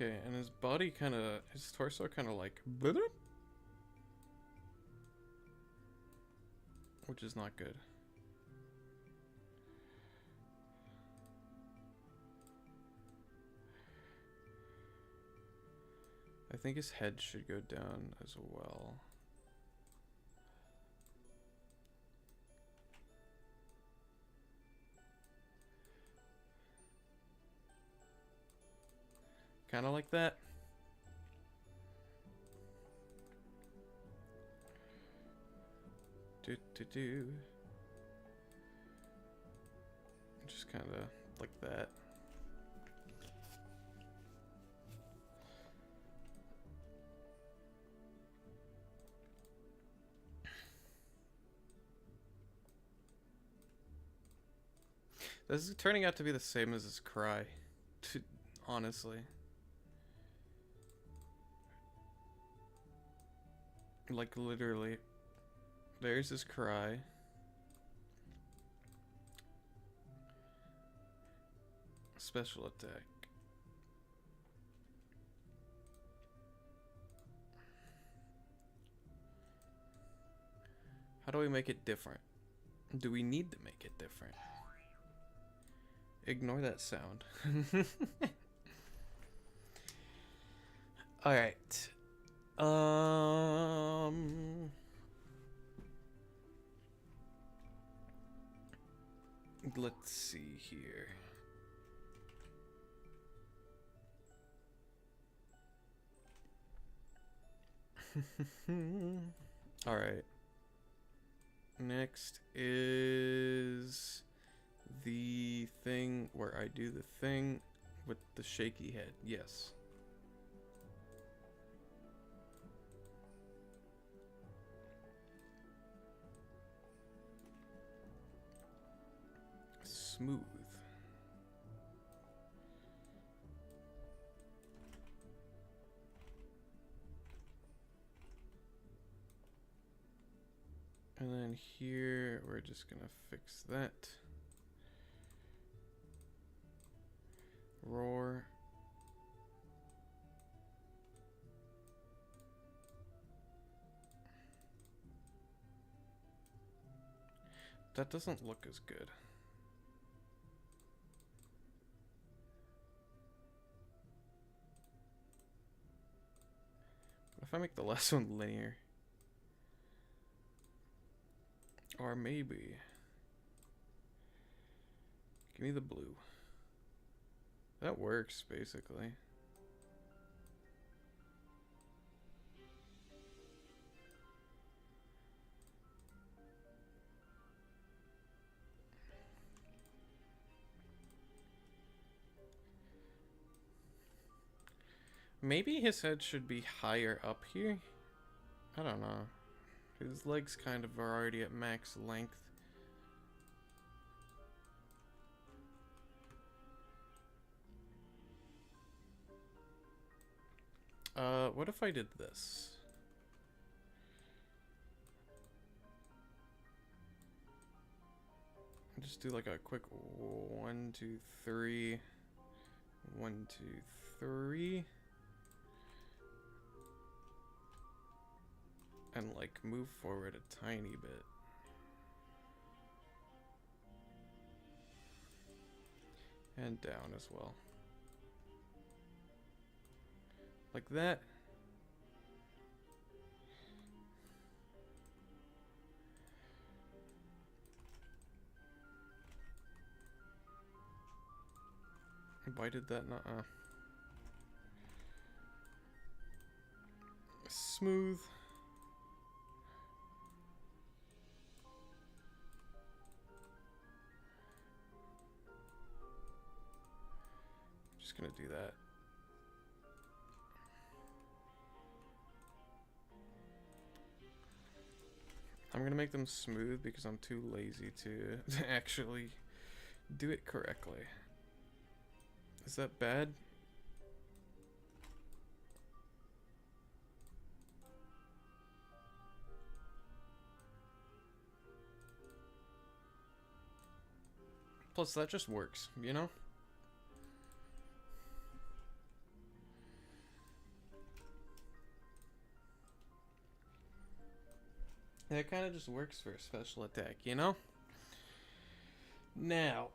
Okay, and his body kind of, his torso kind of like, which is not good. I think his head should go down as well. Kind of like that. Just kind of like that. This is turning out to be the same as his cry, honestly. Like, literally. There's his cry. special attack. How do we make it different? Do we need to make it different? Ignore that sound. Alright. Let's see here. Alright. Next is the thing where I do the thing with the shaky head. Yes. Smooth. And then here, we're just gonna fix that. Roar. That doesn't look as good. What if I make the last one linear? Or maybe... Give me the blue. That works, basically. Maybe his head should be higher up here? I don't know. His legs kind of are already at max length. What if I did this? Just do like a quick 1, 2, 3. 1, 2, 3. And like move forward a tiny bit. And down as well. Like that. Why did that not? Smooth. Just gonna do that. I'm gonna make them smooth because I'm too lazy to actually do it correctly. Is that bad? Plus, that just works, you know? That kind of just works for a special attack, you know? Now,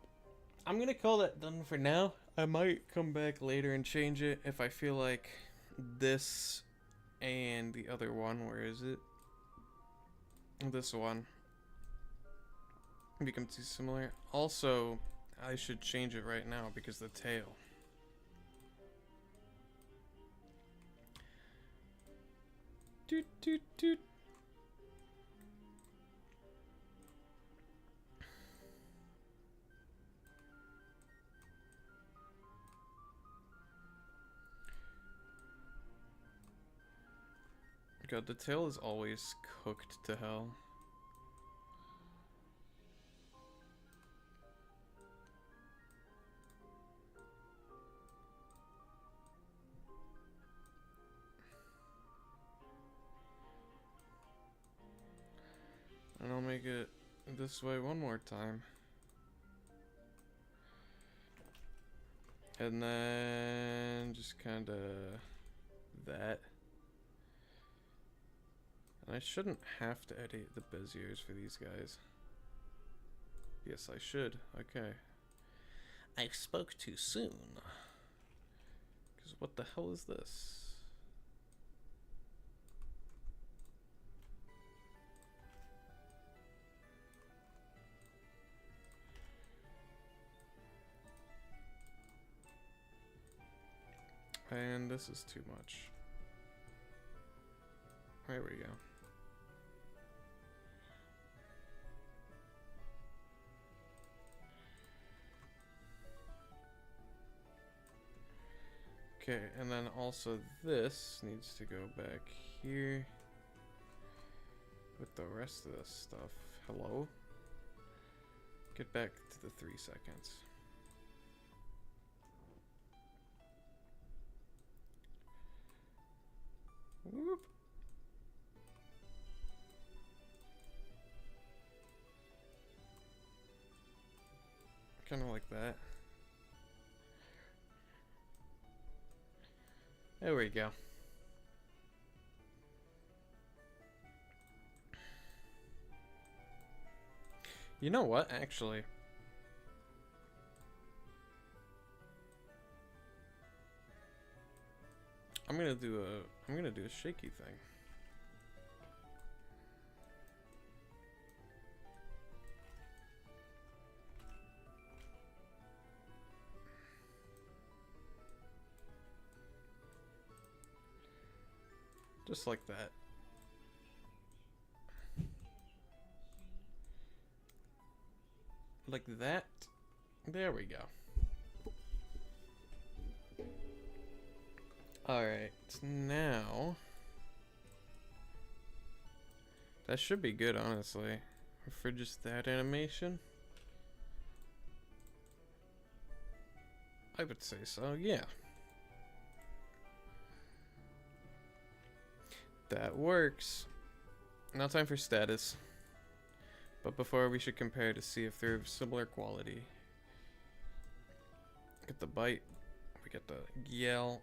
I'm gonna call that done for now. I might come back later and change it if I feel like this and the other one, where is it? This one become too similar. Also, I should change it right now because the tail. Doot doot doot. God, the tail is always cooked to hell. And I'll make it this way one more time. And then just kind of that. And I shouldn't have to edit the Beziers for these guys. Yes, I should. Okay. I spoke too soon. Because what the hell is this? And this is too much. There we go. Okay, and then also this needs to go back here with the rest of this stuff. Hello? Get back to the 3 seconds. Whoop. Kind of like that. There we go. You know what, actually? I'm gonna do a shaky thing. Just like that. Like that. There we go. Alright, now... That should be good, honestly. For just that animation. I would say so, yeah. That works. Now time for status. But before, we should compare to see if they're of similar quality. Get the bite. We get the yell.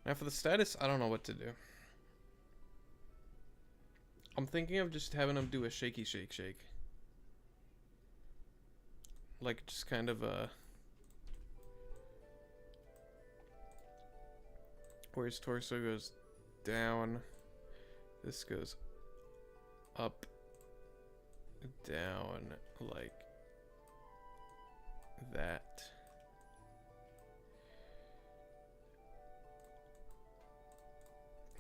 Now for the status, I don't know what to do. I'm thinking of just having them do a shaky shake shake. Like just kind of a... Where his torso goes down. This goes up, down, like that.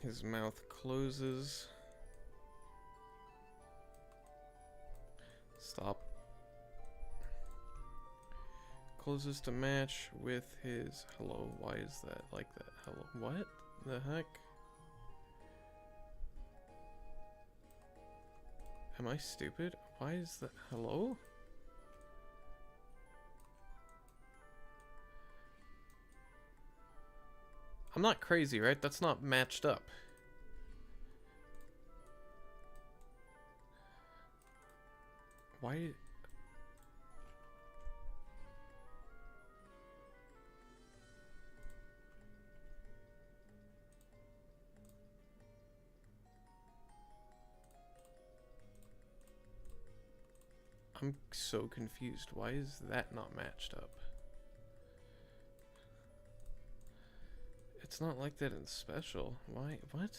His mouth closes. Stop. Closes to match with his... Hello, why is that like that? Hello, what the heck? Am I stupid? Why is that? Hello? I'm not crazy, right? That's not matched up. Why? I'm so confused. Why is that not matched up? It's not like that in special. Why? What?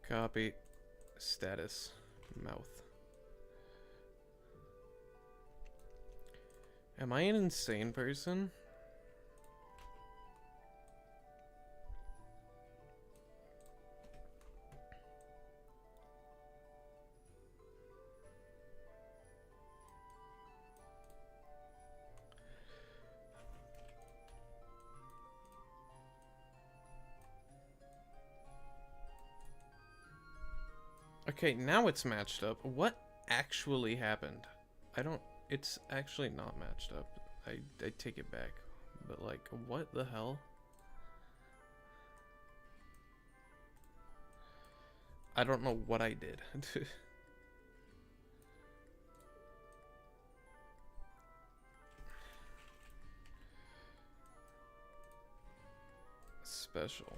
Copy. Status. Mouth. Am I an insane person? Okay, now it's matched up. What actually happened? I don't... It's actually not matched up. I take it back. But, like, what the hell? I don't know what I did. special.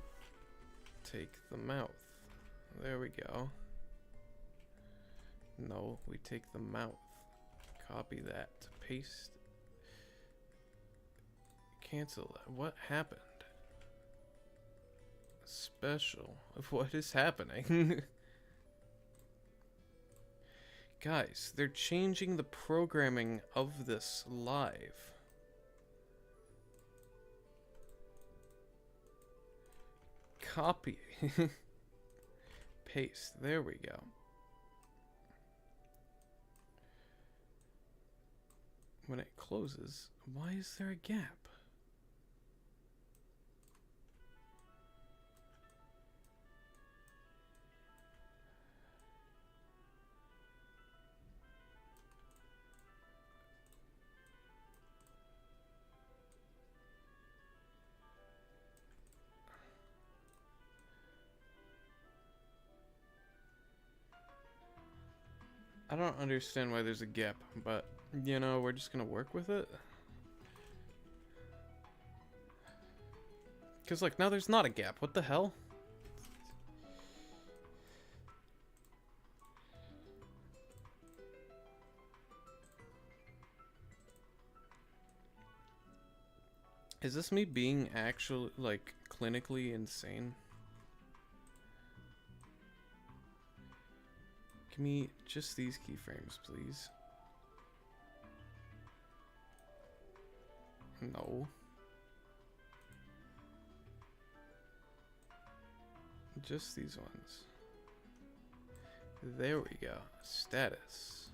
Take the mouth. There we go. No, we take the mouth. Copy that. Paste. Cancel that. What happened? Special. What is happening? Guys, they're changing the programming of this live. Copy. Paste. There we go. When it closes, why is there a gap? I don't understand why there's a gap, but, you know, we're just gonna work with it. Because, like, now there's not a gap. What the hell? Is this me being actually, like, clinically insane? Give me just these keyframes, please. No. Just these ones. There we go. Status.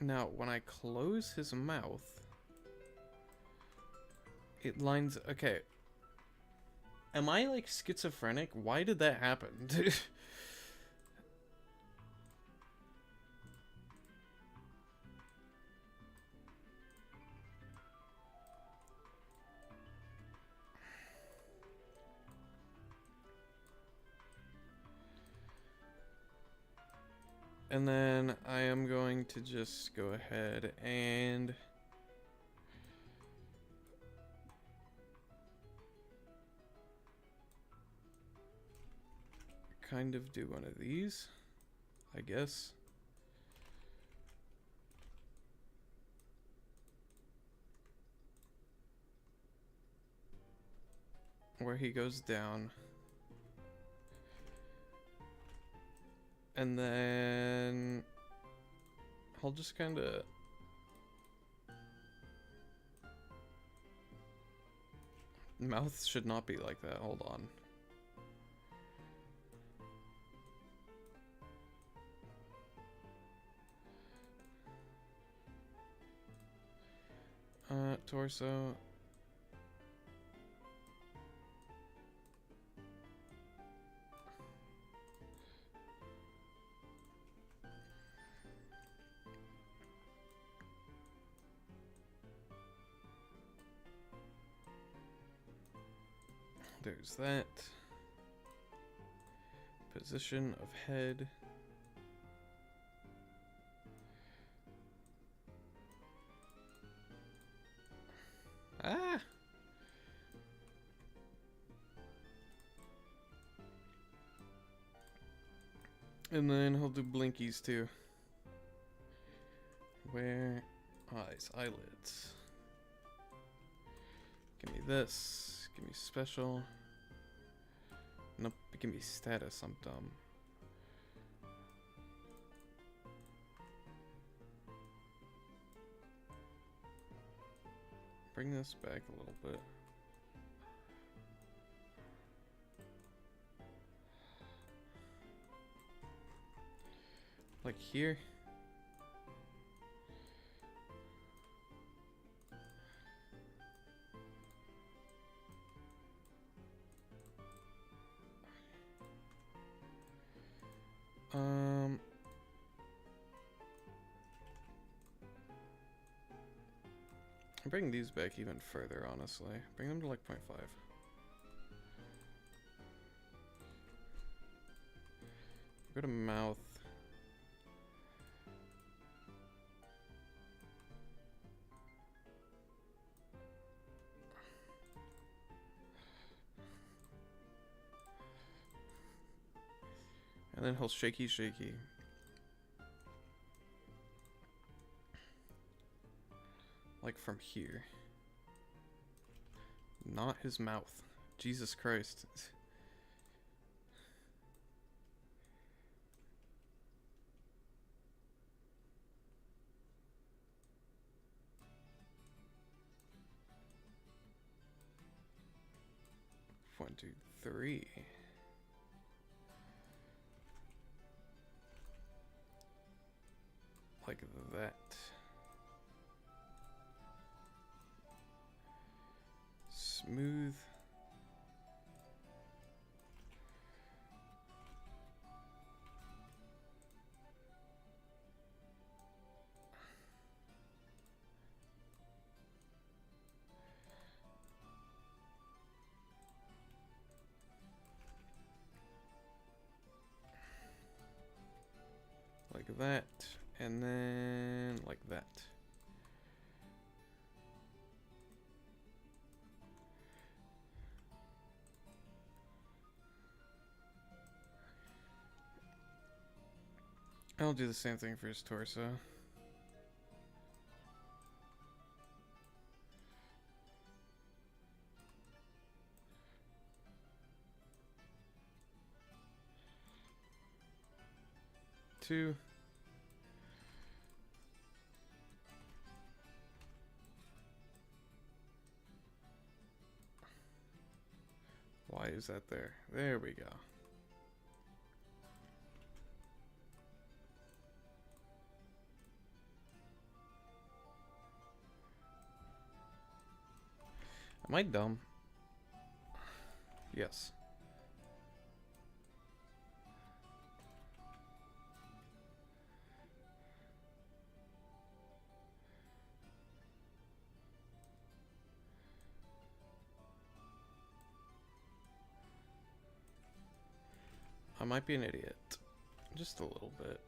Now, when I close his mouth, it lines... Okay. Am I, like, schizophrenic? Why did that happen? And then I am going to just go ahead and... kind of do one of these, I guess. Where he goes down. And then I'll just kind of... Mouth should not be like that. Hold on. Torso. There's that. Position of head. Ah! And then he'll do blinkies too. Where? Eyes, eyelids. Give me this. Give me special. Nope, give me status. I'm dumb. Bring this back a little bit. Like here. Bring these back even further, honestly. Bring them to like 0.5. Go to mouth. And then he'll shaky shaky. Like from here. Not his mouth. Jesus Christ. One, two, three. Like that. Smooth. Like that, and then like that. I'll do the same thing for his torso. Two. Why is that there? There we go. Am I dumb? Yes. I might be an idiot. Just a little bit.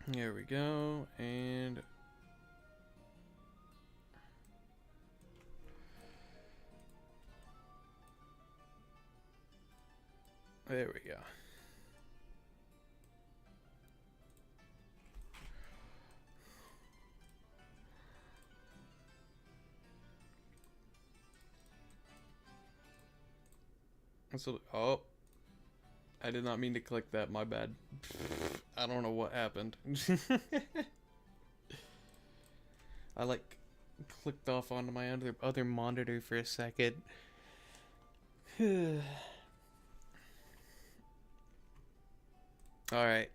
There we go, and there we go. So, oh, I did not mean to click that, my bad. I don't know what happened. I like clicked off onto my other monitor for a second. Alright.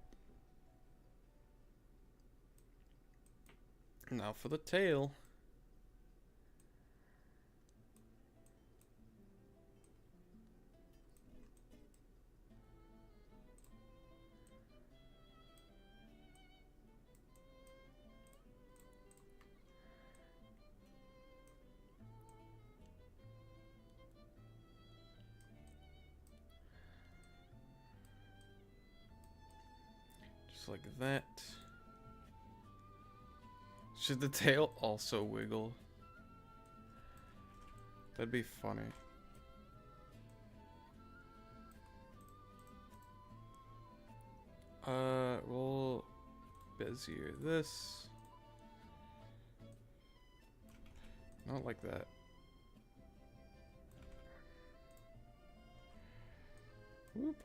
Now for the tail. Just like that. Should the tail also wiggle? That'd be funny. We'll Bezier this. Not like that. Whoop.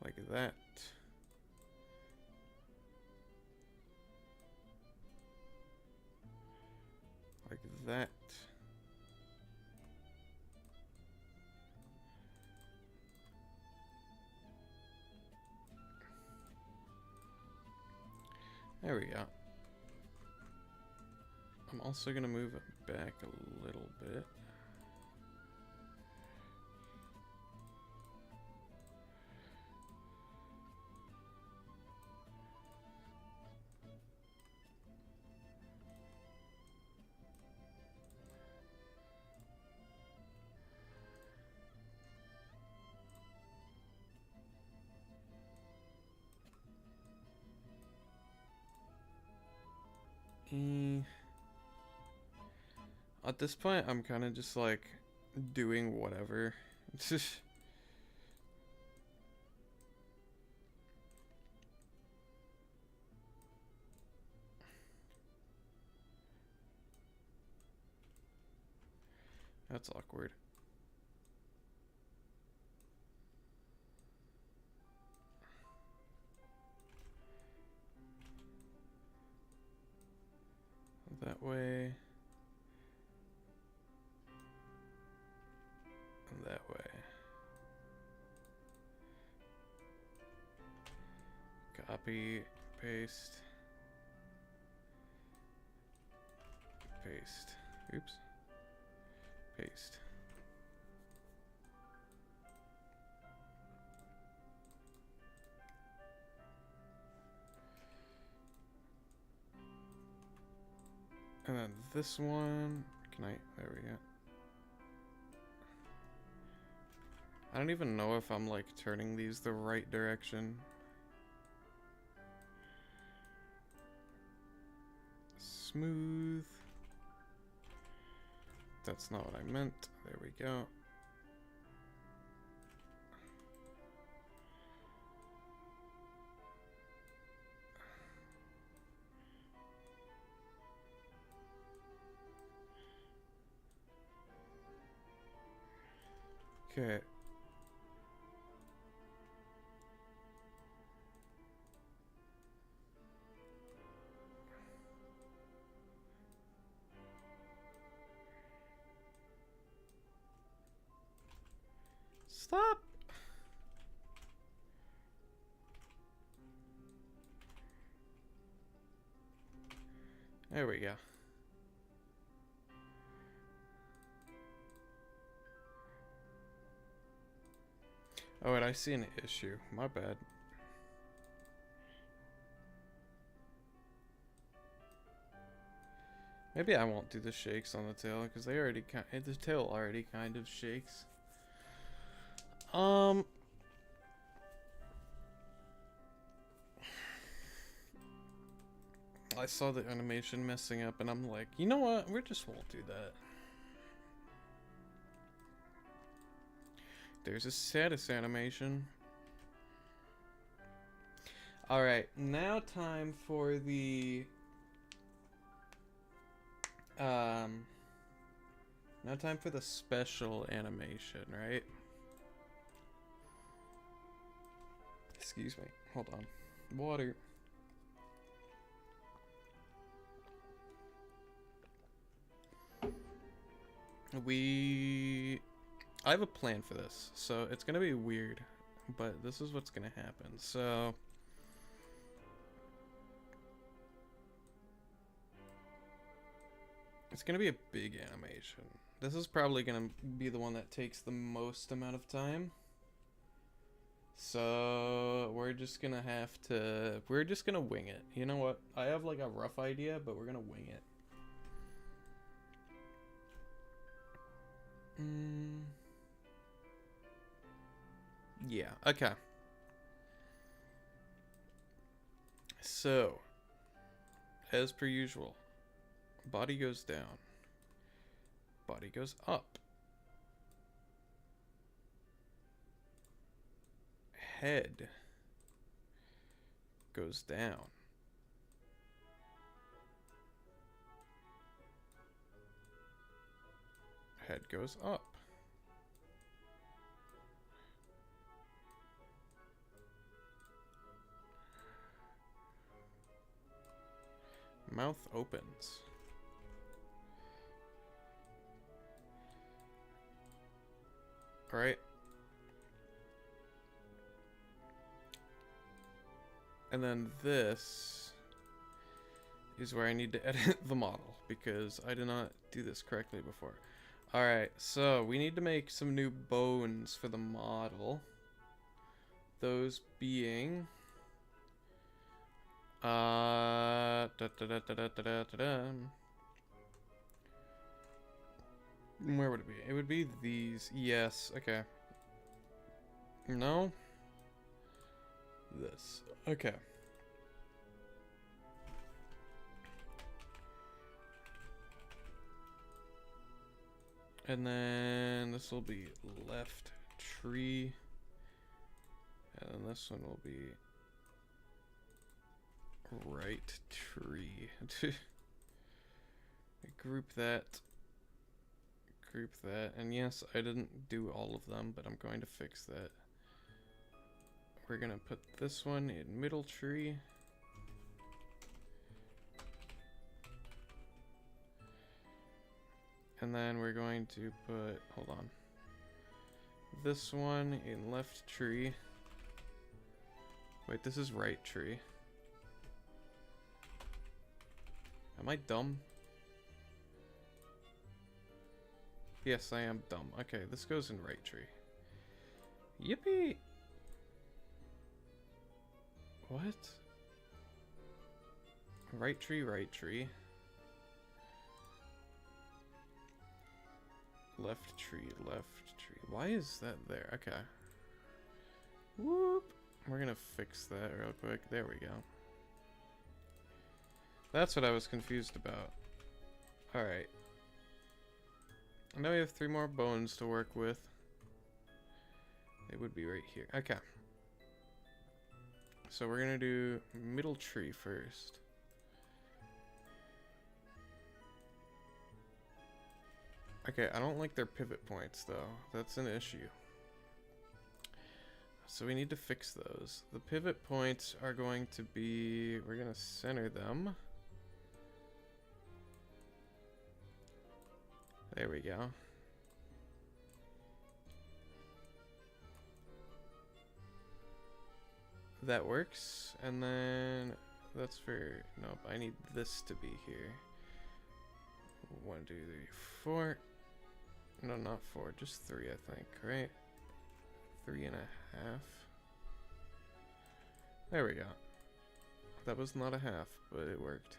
Like that. Like that. There we go. I'm also gonna move it back a little bit. At this point, I'm kind of just like doing whatever. That's awkward. That way. And that way. Copy, paste. Paste. Oops. Paste. And then this one, there we go. I don't even know if I'm like turning these the right direction. Smooth. That's not what I meant. There we go. Okay. Stop. There we go. Oh, and I see an issue. My bad. Maybe I won't do the shakes on the tail because they already the tail already kind of shakes. I saw the animation messing up and I'm like, you know what? We just won't do that. There's a status animation. Alright, now time for the now time for the special animation, right? Excuse me. Hold on. Water. I have a plan for this, so it's gonna be weird, but this is what's gonna happen. So it's gonna be a big animation. This is probably gonna be the one that takes the most amount of time. So we're just gonna wing it. You know what? I have like a rough idea, but we're gonna wing it. Yeah, okay. So, as per usual, body goes down, body goes up, head goes down, head goes up. Mouth opens. All right. And then this is where I need to edit the model because I did not do this correctly before. All right, so we need to make some new bones for the model. Those being where would it be? It would be these. Yes, okay. No. This. Okay. And then this will be left tree. And then this one will be right tree. Group that. Group that. And yes, I didn't do all of them, but I'm going to fix that. We're gonna put this one in middle tree. And then we're going to put, hold on, this one in left tree. Wait, this is right tree. Am I dumb? Yes, I am dumb. Okay, this goes in right tree. Yippee! What? Right tree, right tree. Left tree, left tree. Why is that there? Okay. Whoop. We're gonna fix that real quick. There we go. That's what I was confused about. Alright. Now we have 3 more bones to work with. They would be right here. Okay. So we're gonna do middle tree first. Okay, I don't like their pivot points though. That's an issue. So we need to fix those. The pivot points are going to be, we're gonna center them. There we go. That works. And then that's for, nope, I need this to be here. 1, 2, 3, 4. No, not 4, just 3, I think, right? 3.5. There we go. That was not a half, but it worked.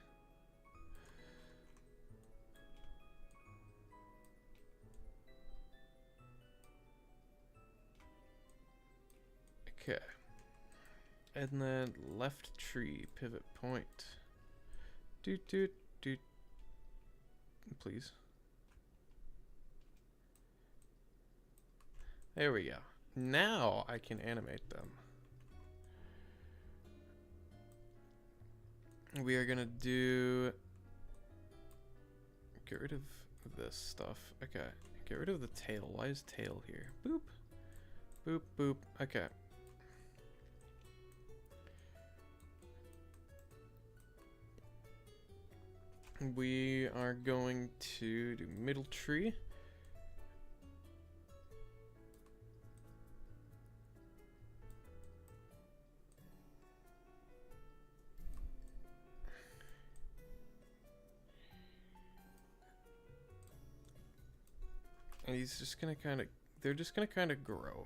Okay. And then left tree pivot point. Doot doot doot. Please. There we go. Now I can animate them. We are gonna do... Get rid of this stuff. Okay. Get rid of the tail. Why is tail here? Boop. Boop, boop. Okay. We are going to do middle tree. And he's just gonna kind of, they're just gonna kind of grow.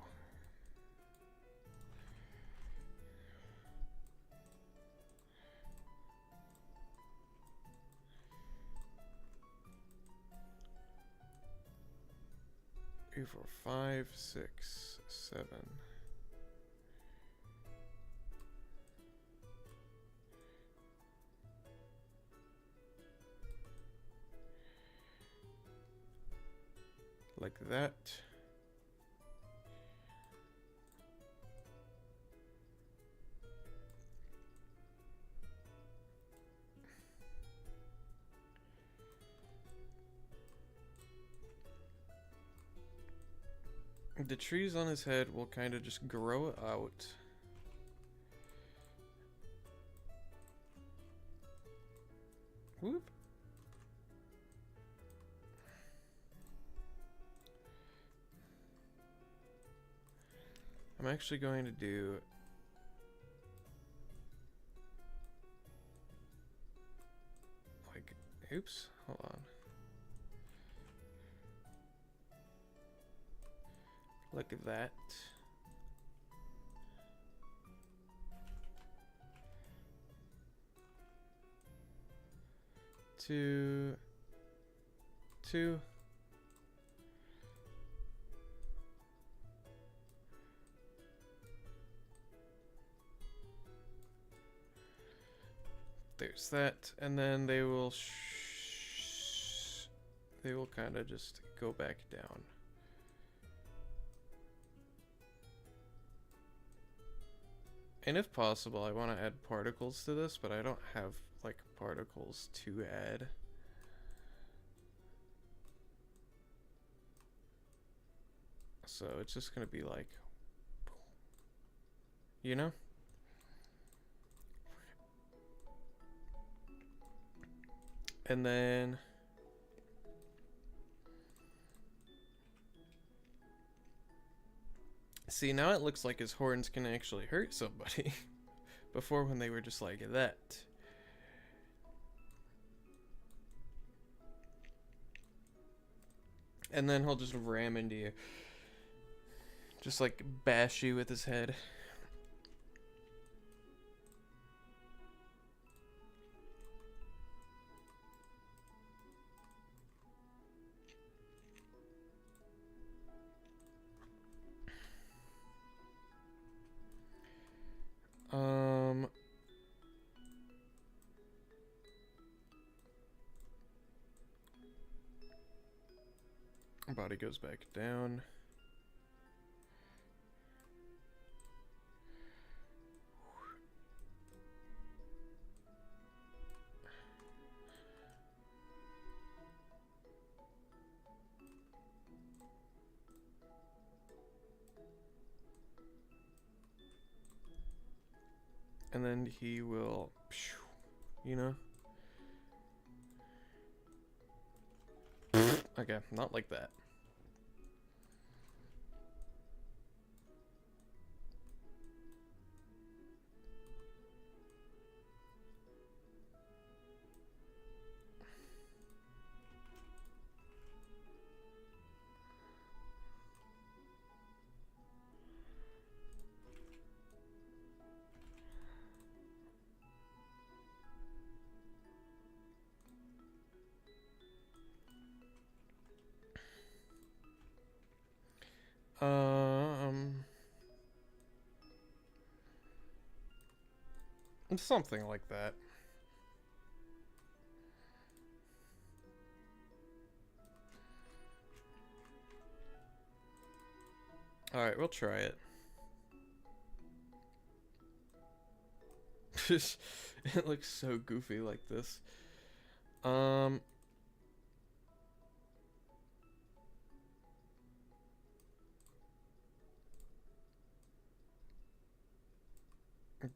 Three, 4, 5, 6, 7. Like that. The trees on his head will kind of just grow out. Whoop. I'm actually going to do like, oops, hold on. Look at that. Two. There's that, and then they will they will kind of just go back down. And if possible, I want to add particles to this, but I don't have like particles to add. So it's just gonna be like, you know? And then see, now it looks like his horns can actually hurt somebody. Before, when they were just like that. And then he'll just ram into you. Just like bash you with his head. Body goes back down. And then he will, you know? Okay, not like that. Something like that. Alright, we'll try it. It looks so goofy like this.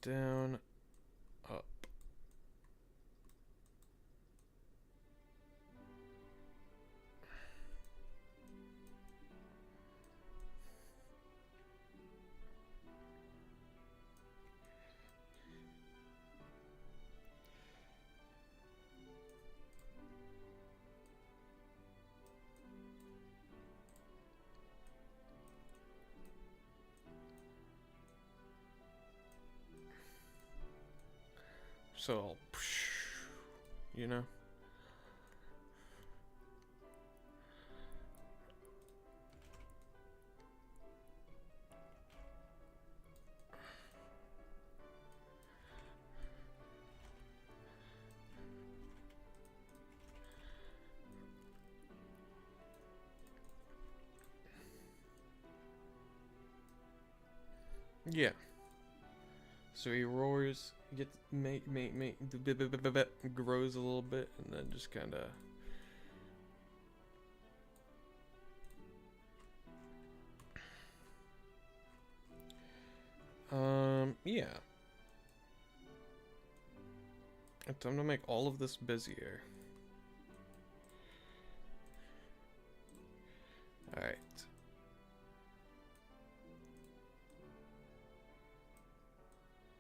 Down, up. So I'll, you know? Yeah. So he roars, gets grows a little bit, and then just kind of. Yeah. It's time to make all of this busier. Alright.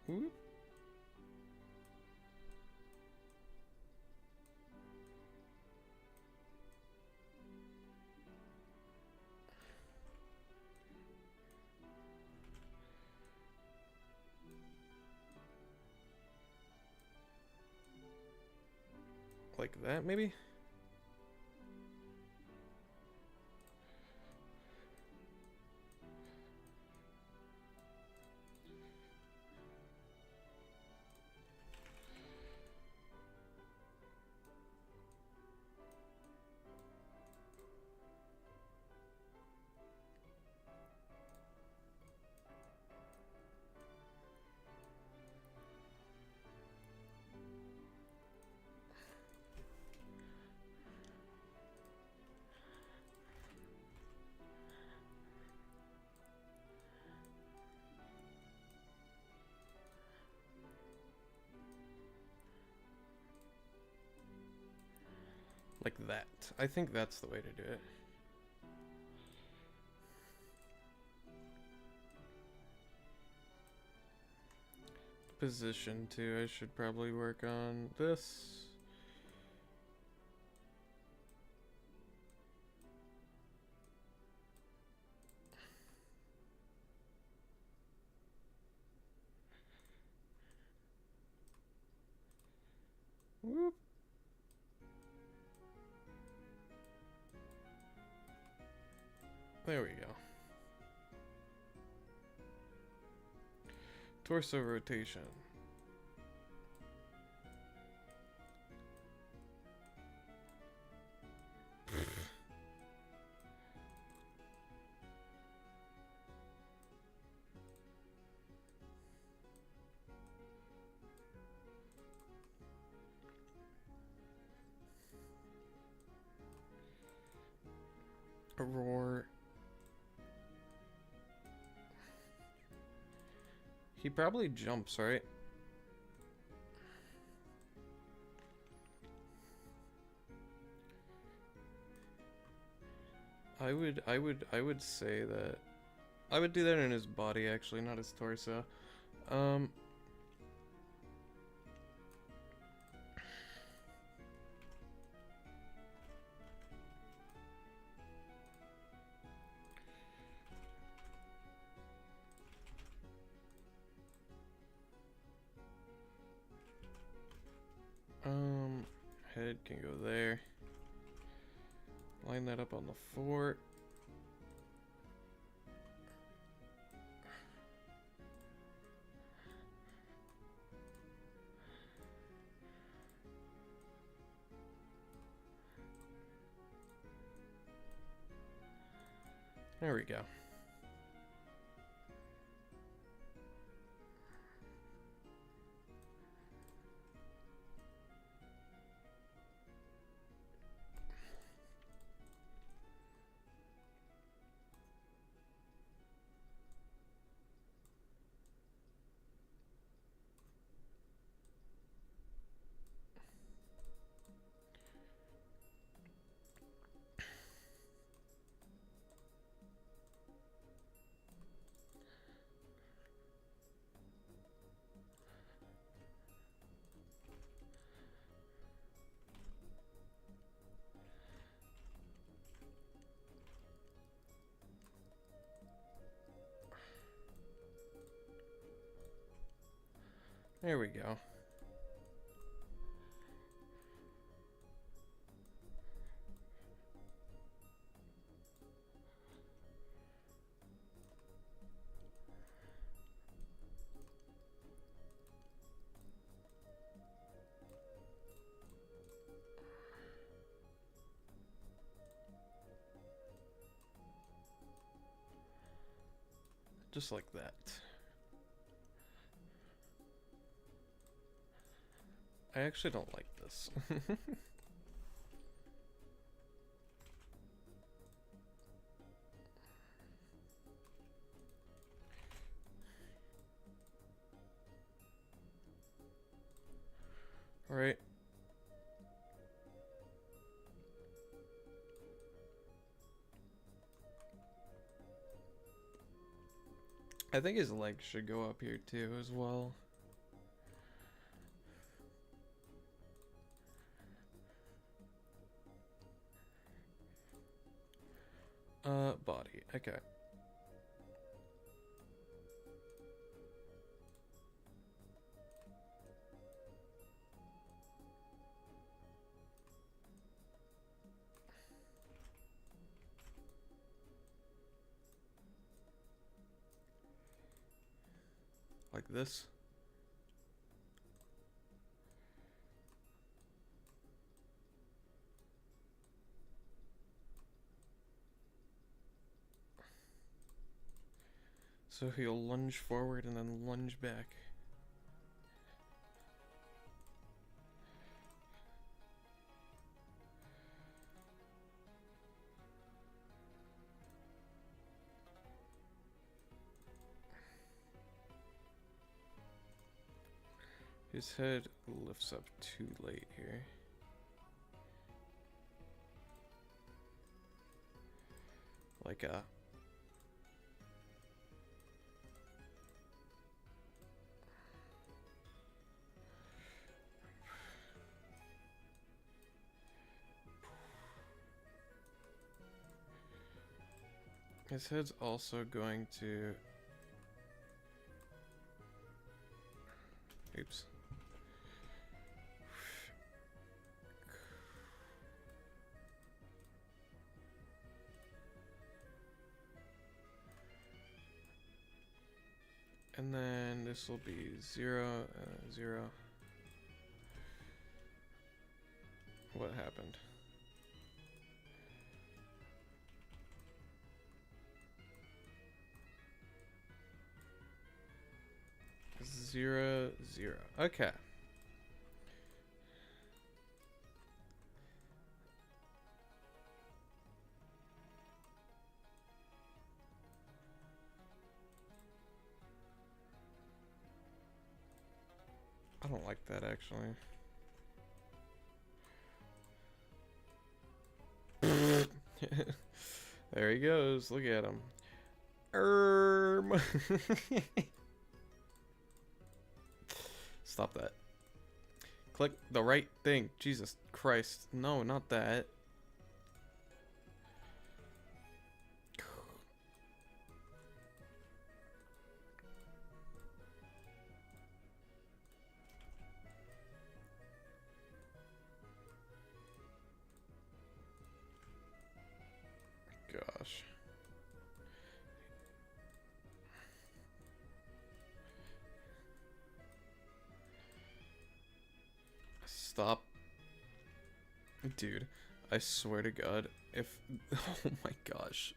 Whoop. Like that, maybe? Like that. I think that's the way to do it. Position too. I should probably work on this. Whoop. There we go. Torso rotation. A roar. He probably jumps, right? I would say that I would do that in his body actually, not his torso. Head can go there. Line that up on the fort. There we go. There we go. Just like that. I actually don't like this. All right. I think his legs should go up here too as well. Body. Okay. Like this. So he'll lunge forward and then lunge back. His head lifts up too late here. like a his head's also going to oops. And then this will be 0, 0. What happened? Zero, 0. Okay. I don't like that actually. There he goes. Look at him. Stop that. Click the right thing. Jesus Christ. No, not that. Gosh. Stop. Dude, I swear to God, if... Oh my gosh.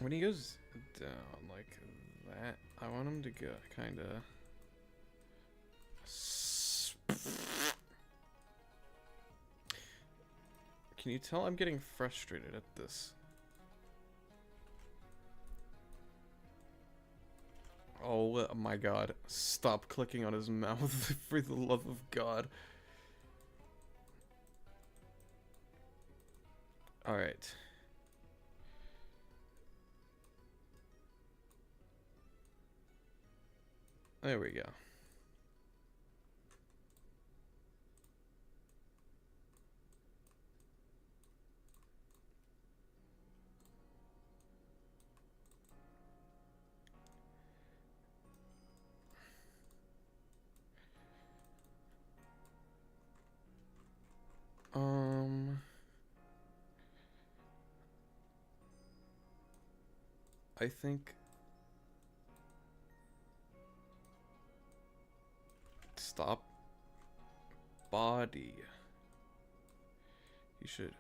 When he goes down like that, I want him to go kind of... Can you tell I'm getting frustrated at this? Oh my God. Stop clicking on his mouth for the love of God. Alright. There we go. I think stop body. You should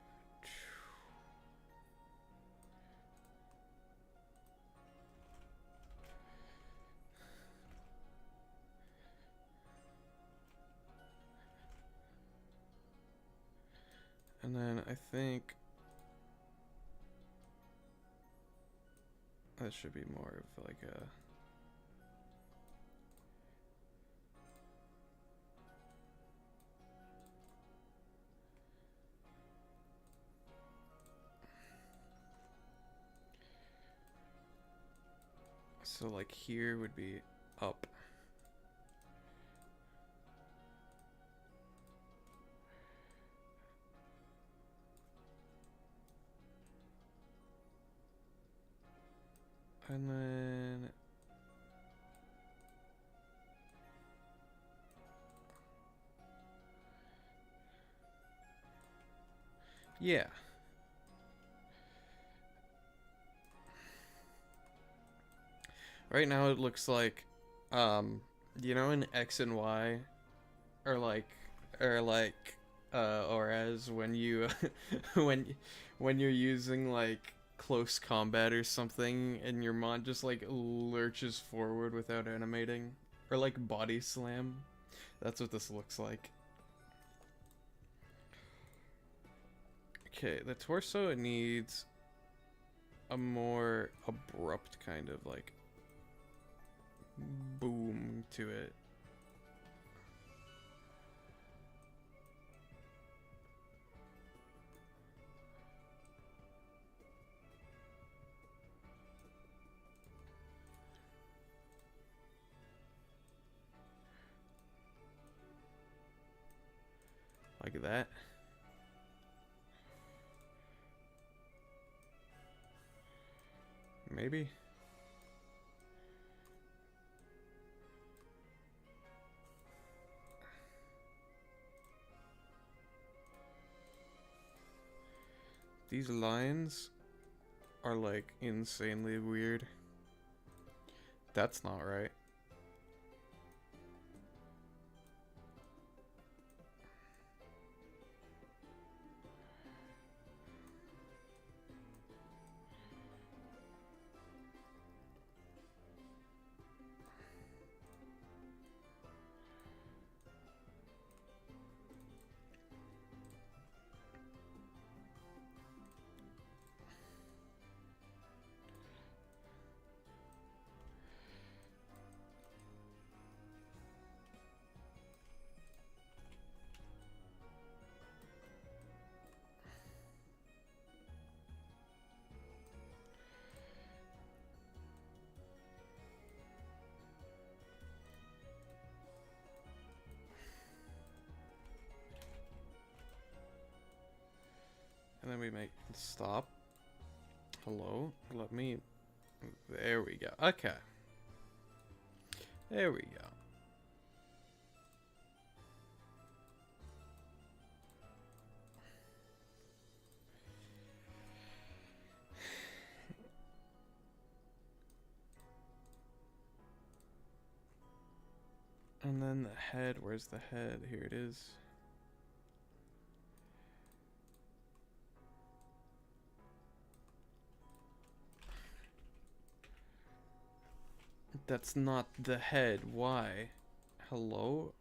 and then I think that should be more of like a so like here would be up. And then yeah. Right now it looks like you know in X and Y or like or as when you when you're using like close combat or something and your mon just like lurches forward without animating or like body slam. That's what this looks like. Okay, the torso needs a more abrupt kind of like boom to it. Like that. Maybe. These lines are like insanely weird. That's not right. And then we make stop. Hello? Let me... There we go. Okay. There we go. And then the head. Where's the head? Here it is. That's not the head. Why? Hello?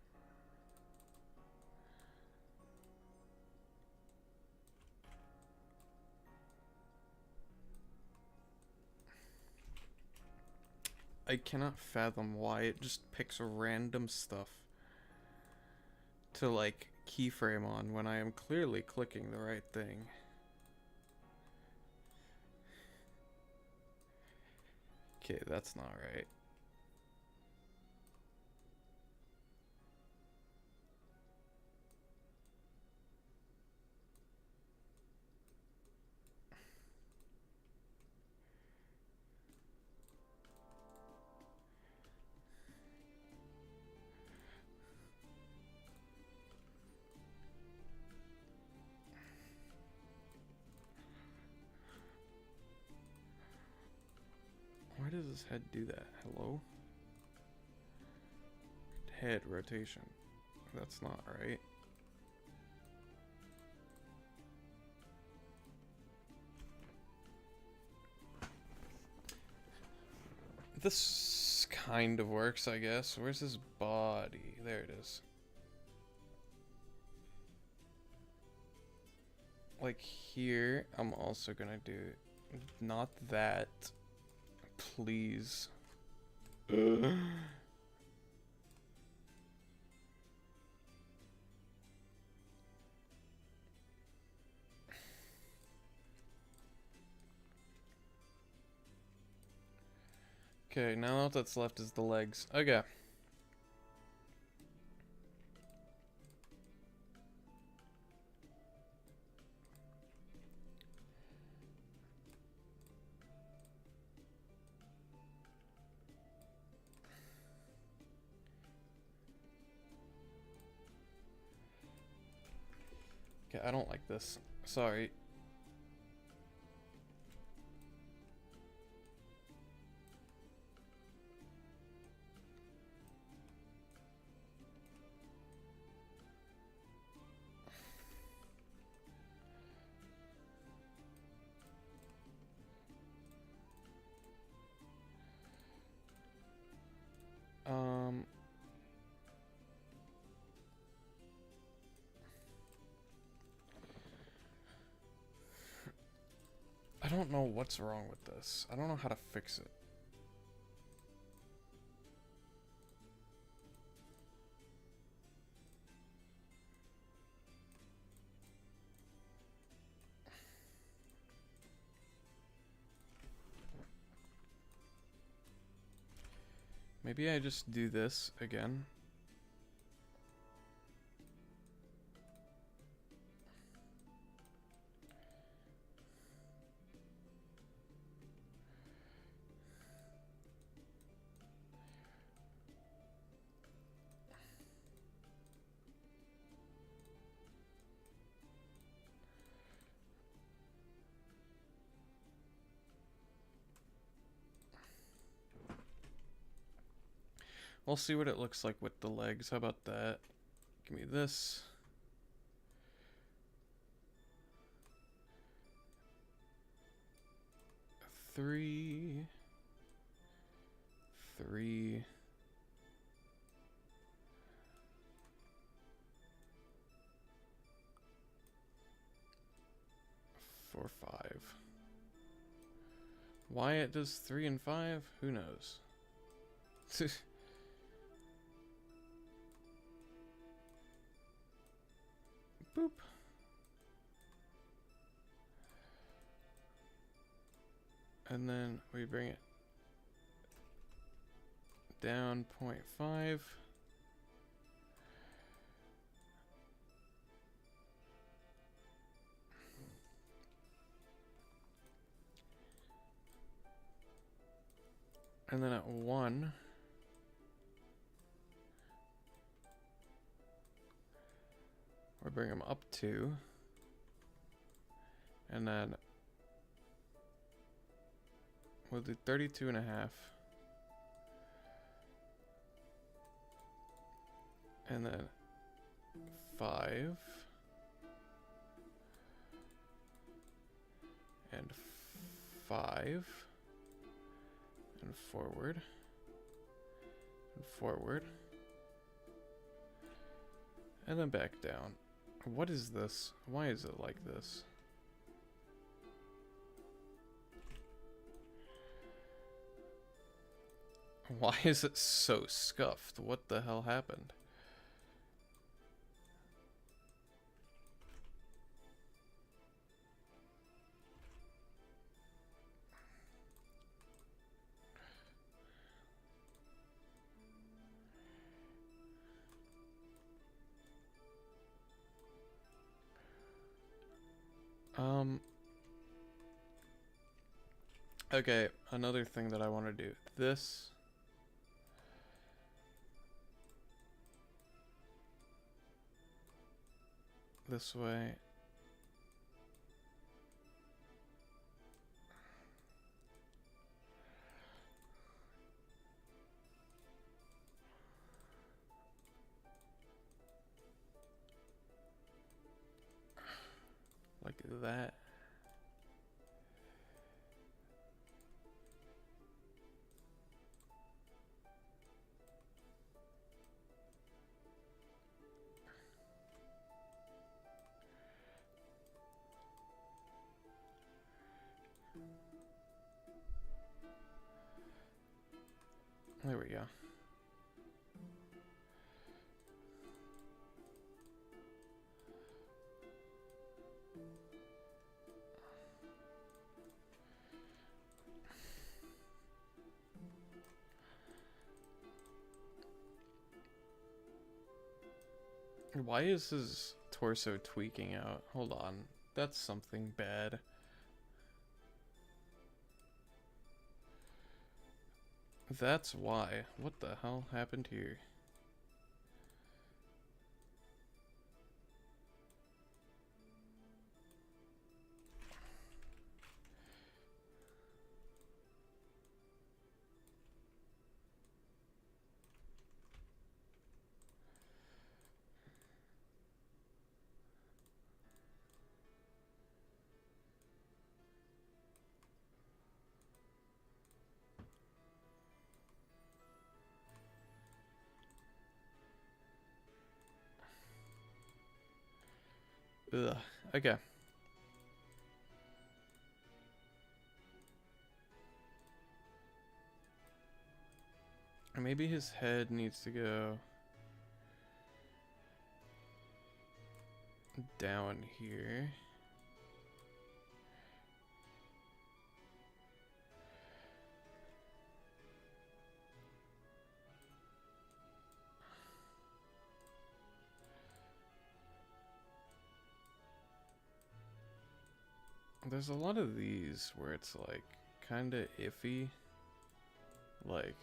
I cannot fathom why it just picks random stuff to like keyframe on when I am clearly clicking the right thing. Okay, that's not right. Why does his head do that? Hello? Head rotation. That's not right. This kind of works, I guess. Where's his body? There it is. Like here, I'm also gonna do not that. Please. Okay, now all that's left is the legs. Okay. Okay, I don't like this. Sorry. I don't know what's wrong with this. I don't know how to fix it. Maybe I just do this again. We'll see what it looks like with the legs. How about that? Give me this. Three. 4, 5. Why it does 3 and 5? Who knows? Boop. And then we bring it down 0.5. And then at 1, we'll bring them up 2. And then we'll do 32 and a half. And then 5. And 5. And forward. And forward. And then back down. What is this? Why is it like this? Why is it so scuffed? What the hell happened? Okay, another thing that I want to do. This way. Like that. There we go. Why is his torso tweaking out? Hold on. That's something bad. That's why. What the hell happened here? Ugh. Okay. Maybe his head needs to go down here. There's a lot of these where it's like kind of iffy. Like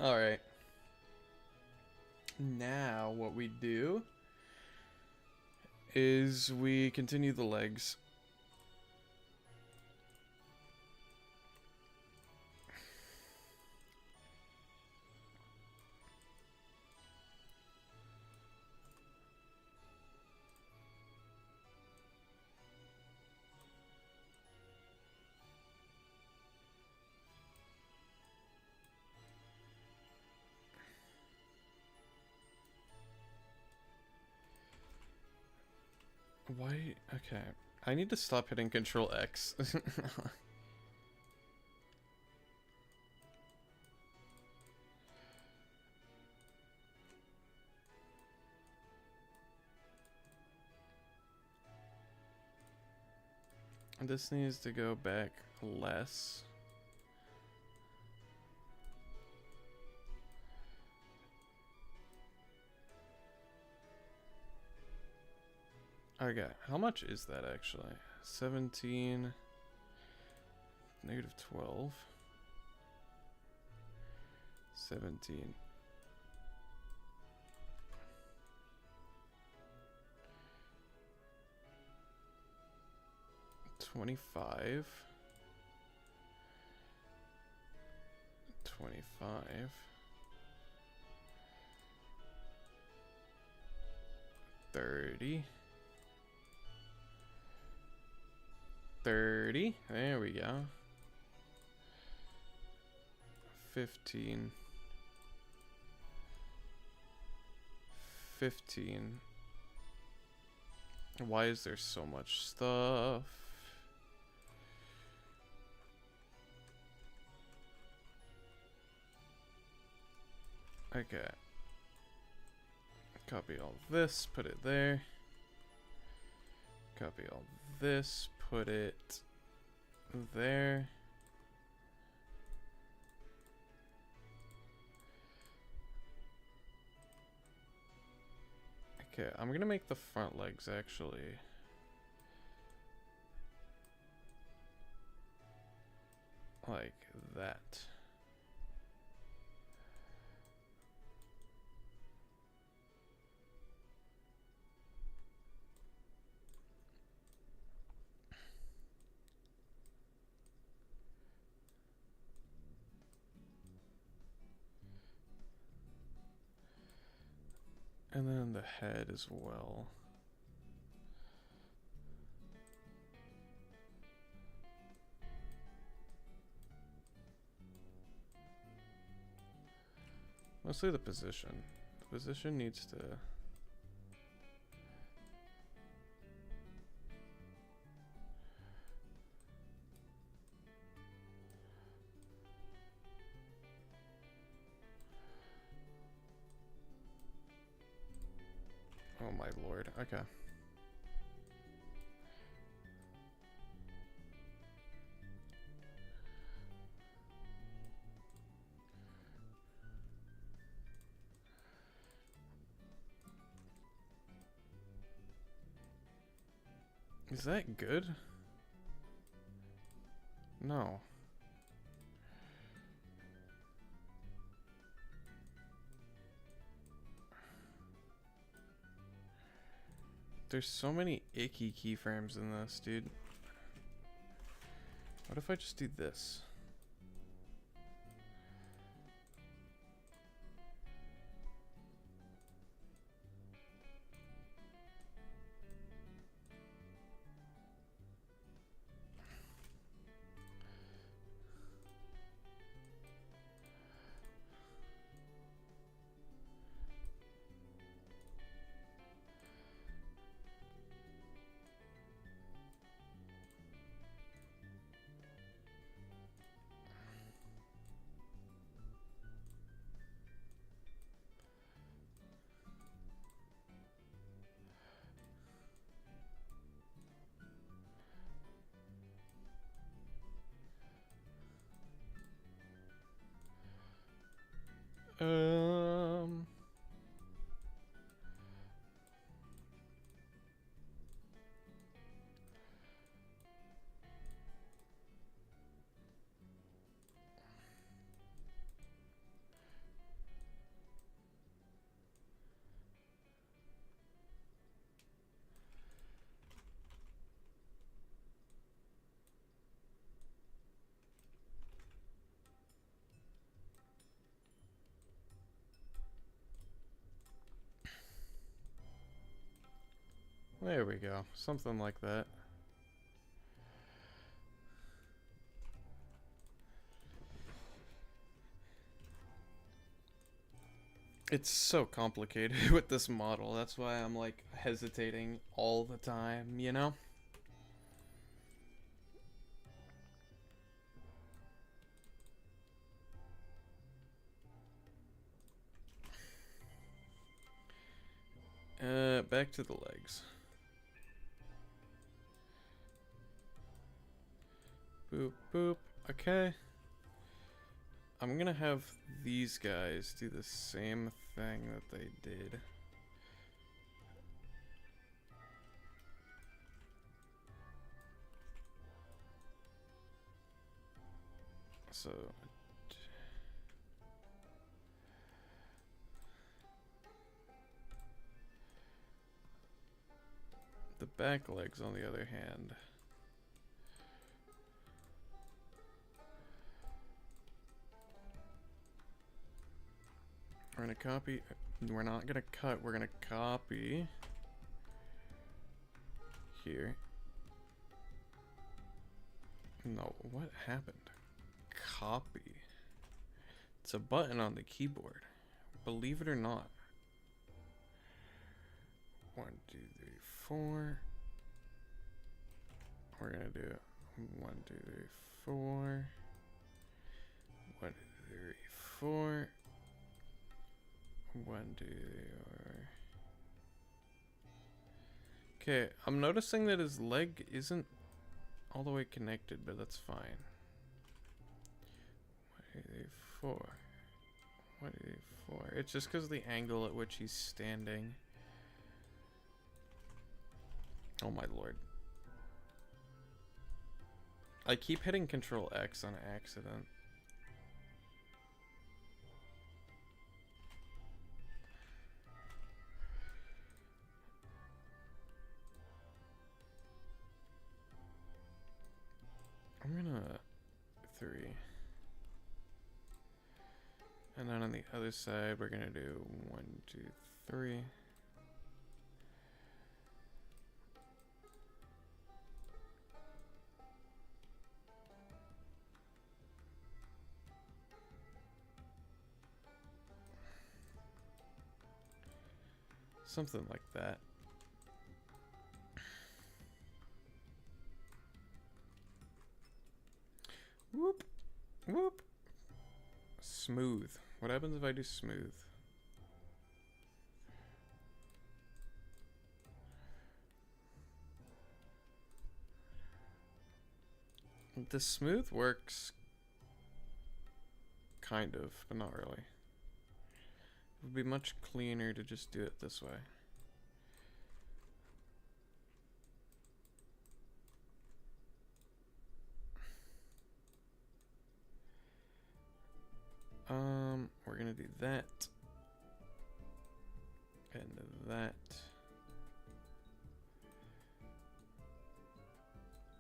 all right. Now what we do is we continue the legs. Why? Okay. I need to stop hitting Control X. This needs to go back less. Okay, how much is that actually? 17, negative 12, 17. $25, 25, 30, 30, there we go, 15, 15. Why is there so much stuff? Okay. Copy all this, put it there. Copy all this, put it there. Okay, I'm gonna make the front legs actually like that. And then the head as well. Mostly the position. The position needs to... Oh my lord, okay. Is that good? No. There's so many icky keyframes in this, dude. What if I just do this? Um... There we go. Something like that. It's so complicated with this model. That's why I'm like hesitating all the time, you know? Back to the legs. Boop, boop. Okay. I'm gonna have these guys do the same thing that they did. So... the back legs, on the other hand... we're gonna copy... we're not gonna cut, we're gonna copy... here. No, what happened? Copy. It's a button on the keyboard. Believe it or not. 1, 2, 3, 4. We're gonna do 1, 2, 3, 4. 1, 2, 3, 4. 1, 2, 3, 4. Okay, I'm noticing that his leg isn't all the way connected, but that's fine. 1, 2, 3, 4. 1, 2, 3, 4. It's just because of the angle at which he's standing. Oh my lord. I keep hitting Control X on accident. I'm gonna 3. And then on the other side, we're gonna do 1, 2, 3. Something like that. Whoop, whoop. Smooth. What happens if I do smooth? The smooth works kind of, but not really. It would be much cleaner to just do it this way. We're gonna do that. And that.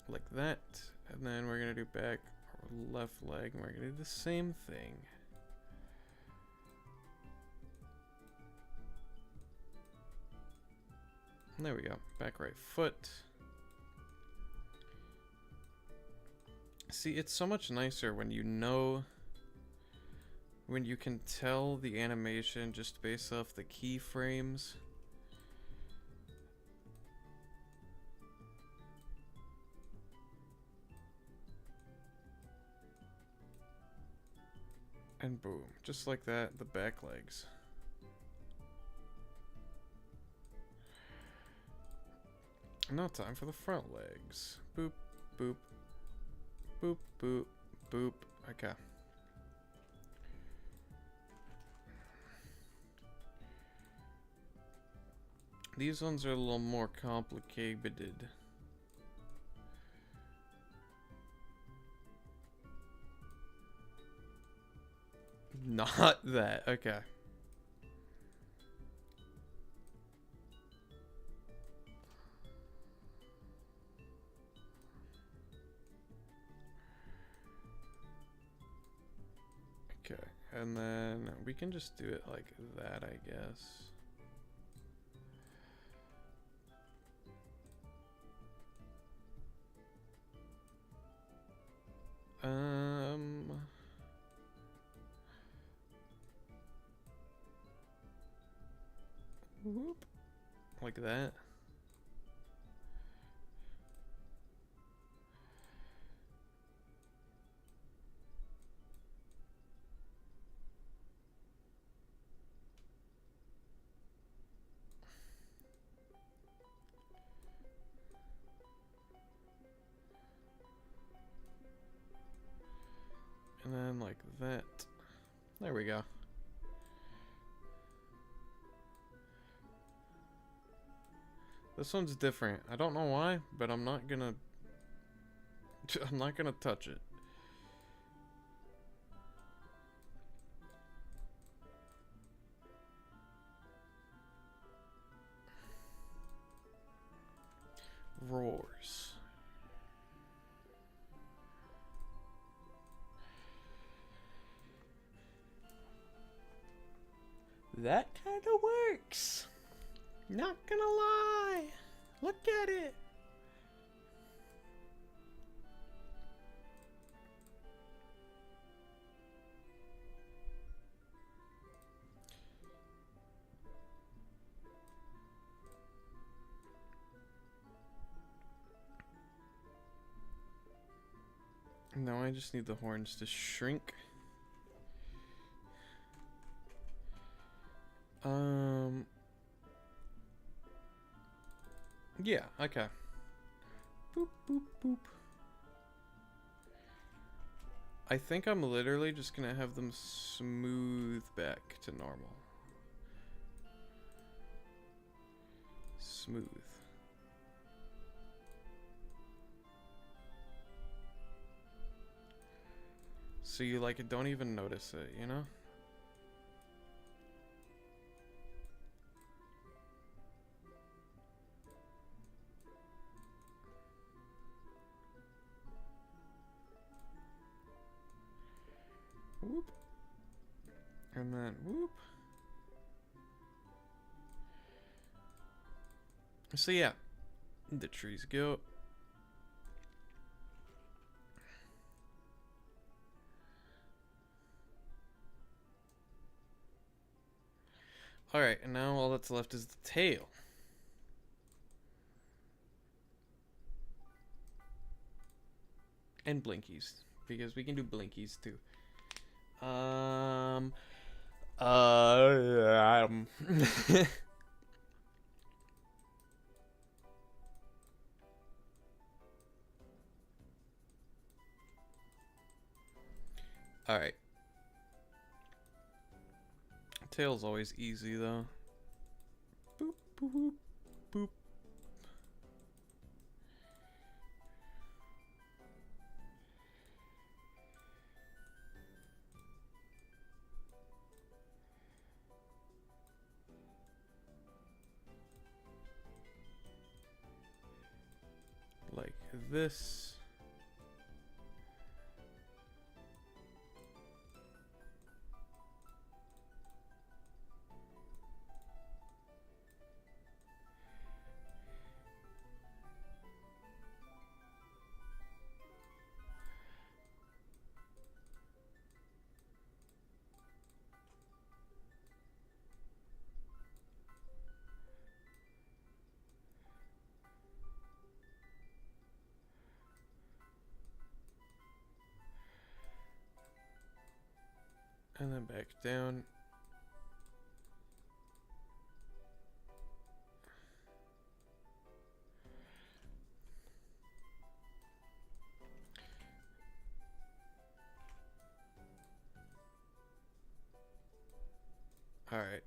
Like that. And then we're gonna do back our left leg, and we're gonna do the same thing. And there we go. Back right foot. See, it's so much nicer when you know, when you can tell the animation just based off the keyframes. And boom, just like that, the back legs. Now time for the front legs. Boop, boop, boop, boop, boop. Okay. These ones are a little more complicated. Not that. Okay. Okay. And then we can just do it like that, I guess. Um, whoop, like that. And then like that. There we go. This one's different. I don't know why, but I'm not gonna touch it. Roars. That kind of works. Not gonna lie. Look at it. Now I just need the horns to shrink. Yeah, okay. Boop, boop, boop. I think I'm literally just gonna have them smooth back to normal. Smooth. So you like don't even notice it, you know? Whoop. And then whoop. So yeah, the trees go. Alright, and now all that's left is the tail. And blinkies, because we can do blinkies too. Alright. Tail's always easy though. Boop, boop, boop, boop. Like this. And then back down. All right.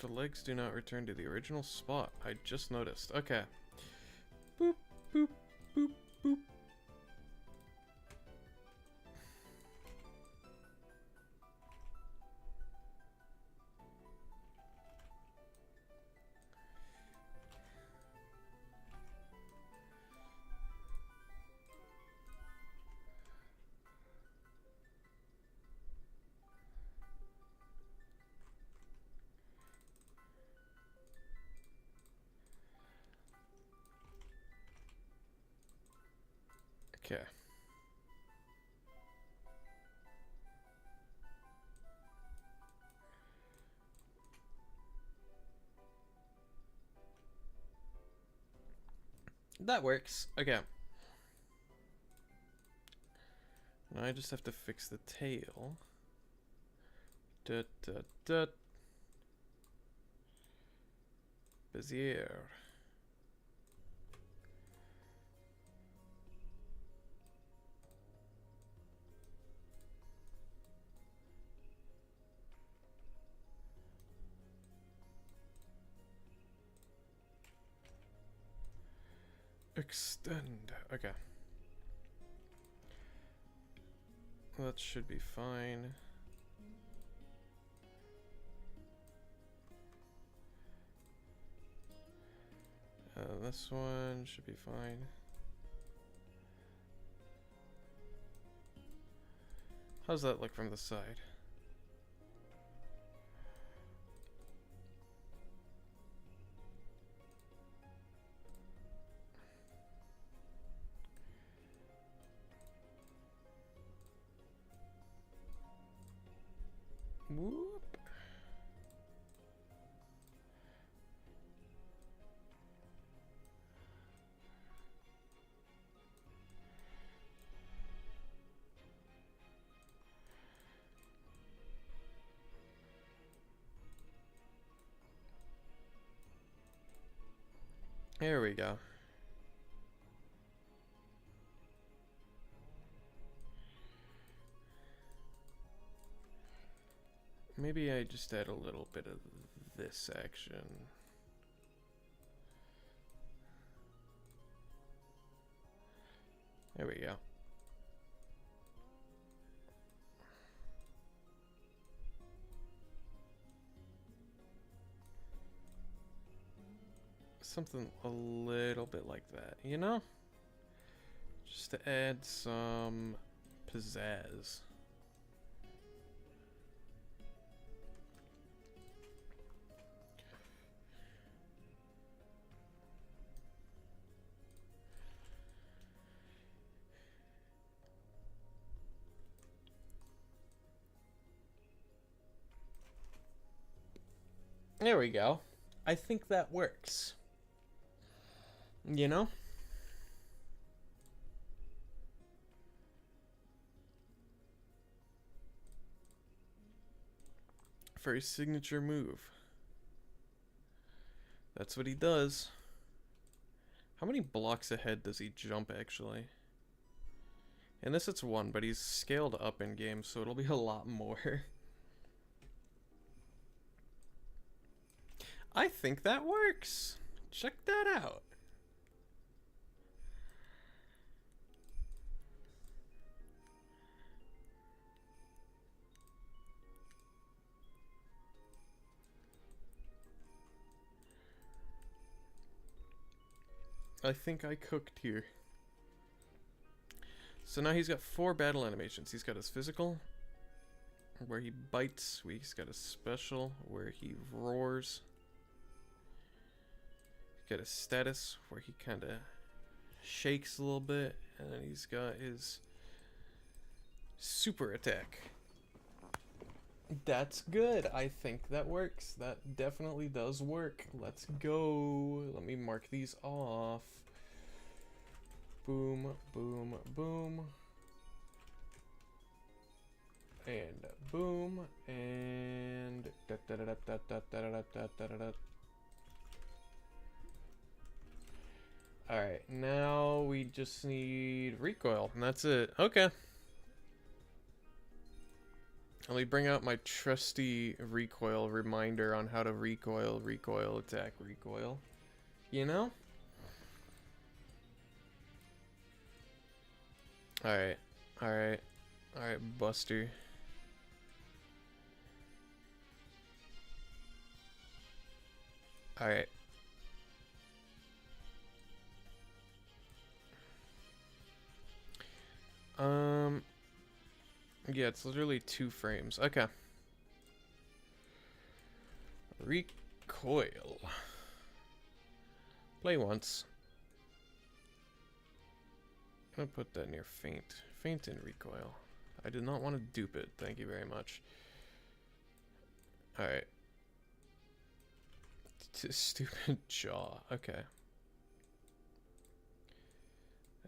The legs do not return to the original spot. I just noticed. Okay. Boop, boop, boop, boop. Okay. That works. Okay. Now I just have to fix the tail. Dut, dut, dut. Bezier. Extend. Okay. That should be fine. This one should be fine. How's that look from the side? Whoop. There we go. Maybe I just add a little bit of this action. There we go. Something a little bit like that, you know? Just to add some pizzazz. There we go. I think that works. You know? For his signature move. That's what he does. How many blocks ahead does he jump, actually? In this it's 1, but he's scaled up in game, so it'll be a lot more. I think that works. Check that out. I think I cooked here. So now he's got 4 battle animations. He's got his physical, where he bites. He's got a special, where he roars. He's got his status, where he kind of shakes a little bit. And then he's got his super attack. That's good. I think that works. That definitely does work. Let's go. Let me mark these off. Boom, boom, boom. And boom. And da da da da da da da da da da da. Alright, now we just need recoil, and that's it. Okay. Let me bring out my trusty recoil reminder on how to recoil, recoil, attack, recoil. You know? Alright. Alright. Alright, Buster. Alright. Yeah, it's literally 2 frames. Okay. Recoil. Play once. I'm gonna put that near faint. Faint and recoil. I did not want to dupe it. Thank you very much. Alright. Stupid jaw. Okay.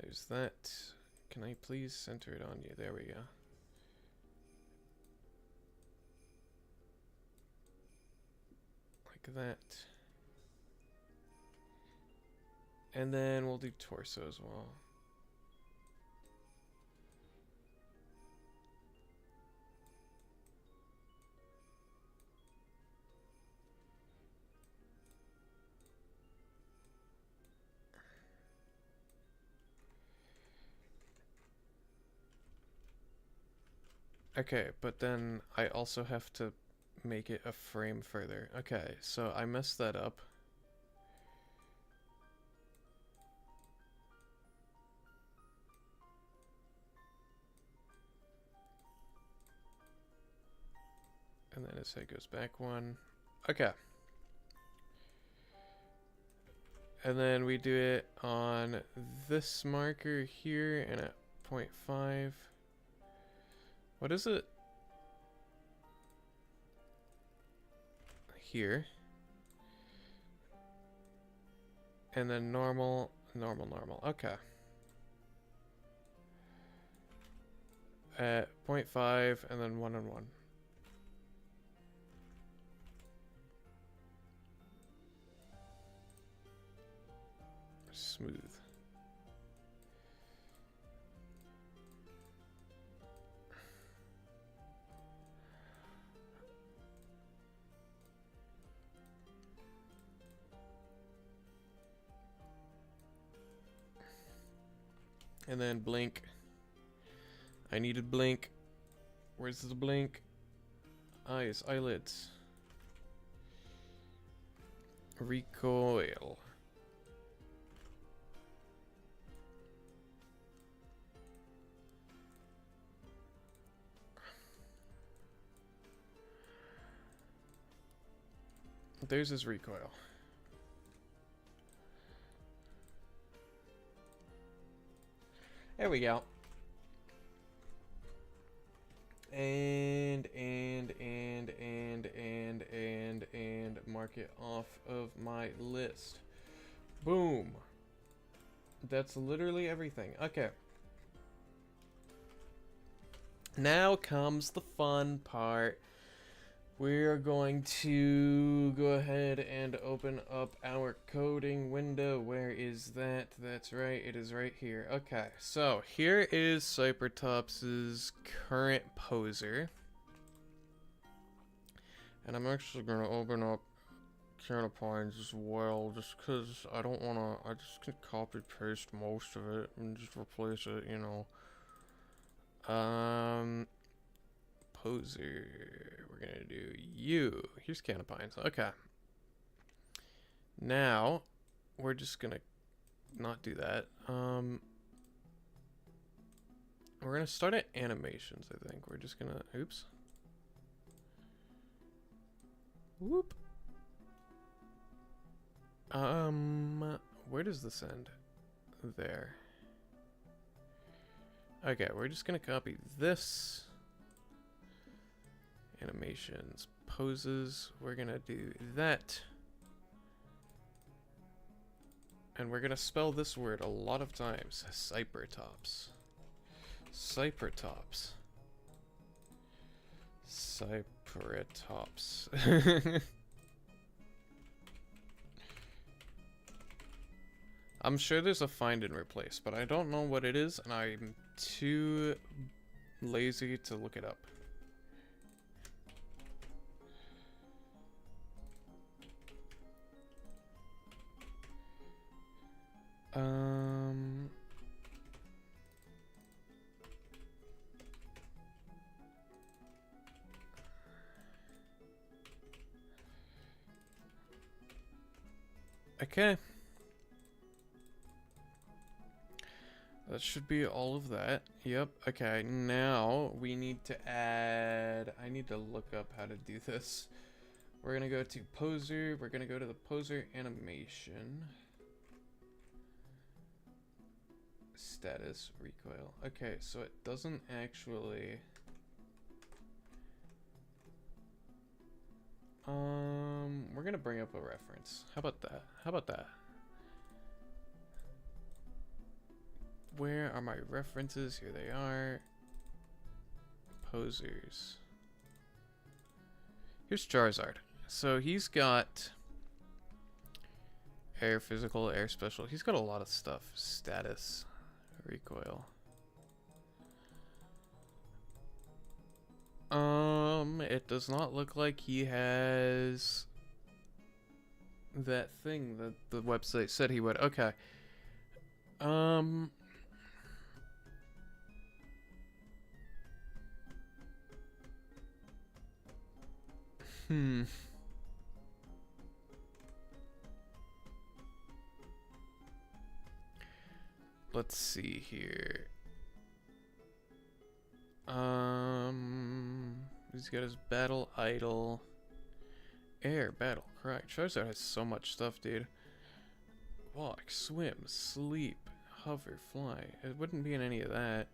There's that. Can I please center it on you? There we go. Like that. And then we'll do torso as well. Okay, but then I also have to make it a frame further. Okay, so I messed that up. And then his head goes back one. Okay. And then we do it on this marker here and at 0.5. What is it? Here. And then normal, normal, normal. Okay. At 0.5 and then 1 and 1. Smooth. And then blink. I needed blink. Where's the blink? Eyes, eyelids. Recoil. There's his recoil. There we go. And mark it off of my list. Boom. That's literally everything. Okay. Now comes the fun part. We're going to go ahead and open up our coding window. Where is that? That's right, it is right here. Okay, so here is Cybertops's current poser. And I'm actually going to open up Canapines as well, just because I don't want to, I just can copy paste most of it and just replace it, you know. Poser, we're gonna do you. Here's Canapines. Okay. Now, we're just gonna not do that. We're gonna start at animations, I think. We're just gonna, oops. Whoop. Where does this end? There. Okay, we're just gonna copy this. Animations, poses, we're gonna do that. And we're gonna spell this word a lot of times. Cybertops. Cybertops. Cybertops. I'm sure there's a find and replace, but I don't know what it is, and I'm too lazy to look it up. Okay. That should be all of that. Yep. Okay, now we need to add... I need to look up how to do this. We're gonna go to poser. We're gonna go to the poser animation. status recoil. Okay, so it doesn't actually. We're gonna bring up a reference. How about that? How about that? Where are my references? Here they are. Posers. Here's Charizard. So he's got air physical, air special. He's got a lot of stuff. Status, recoil. It does not look like he has that thing that the website said he would. Okay. Let's see here. He's got his battle idol. Air, battle, correct. Charizard has so much stuff, dude. Walk, swim, sleep, hover, fly. It wouldn't be in any of that.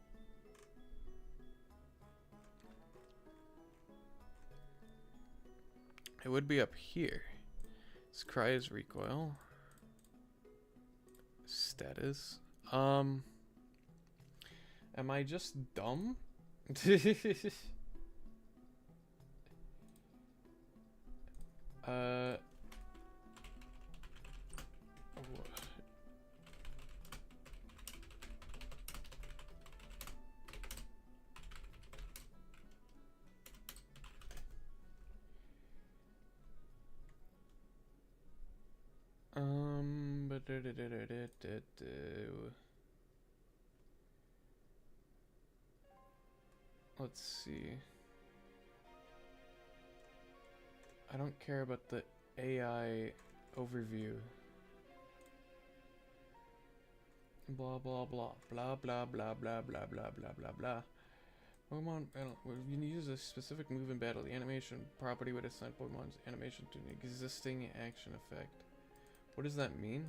It would be up here. His cry is recoil. Status. Am I just dumb? Let's see. I don't care about the AI overview. Blah blah blah blah blah blah blah blah blah blah blah blah. Pokemon battle. When you use a specific move in battle, the animation property would assign Pokemon's animation to an existing action effect. What does that mean?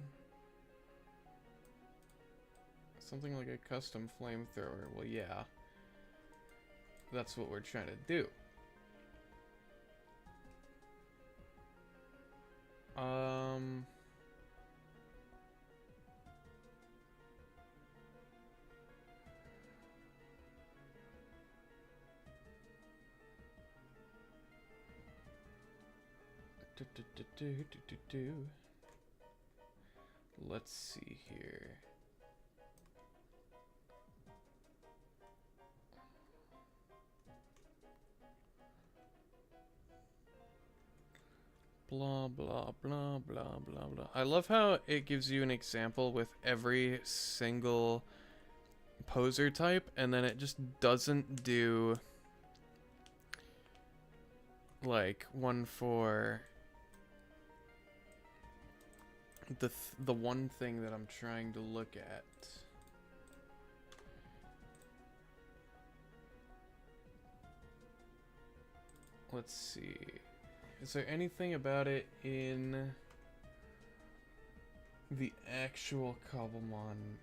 Something like a custom flamethrower. Well, yeah. That's what we're trying to do. Let's see here. Blah blah blah blah blah blah. I love how it gives you an example with every single poser type, and then it just doesn't do like one for the one thing that I'm trying to look at. Let's see. Is there anything about it in the actual Cobblemon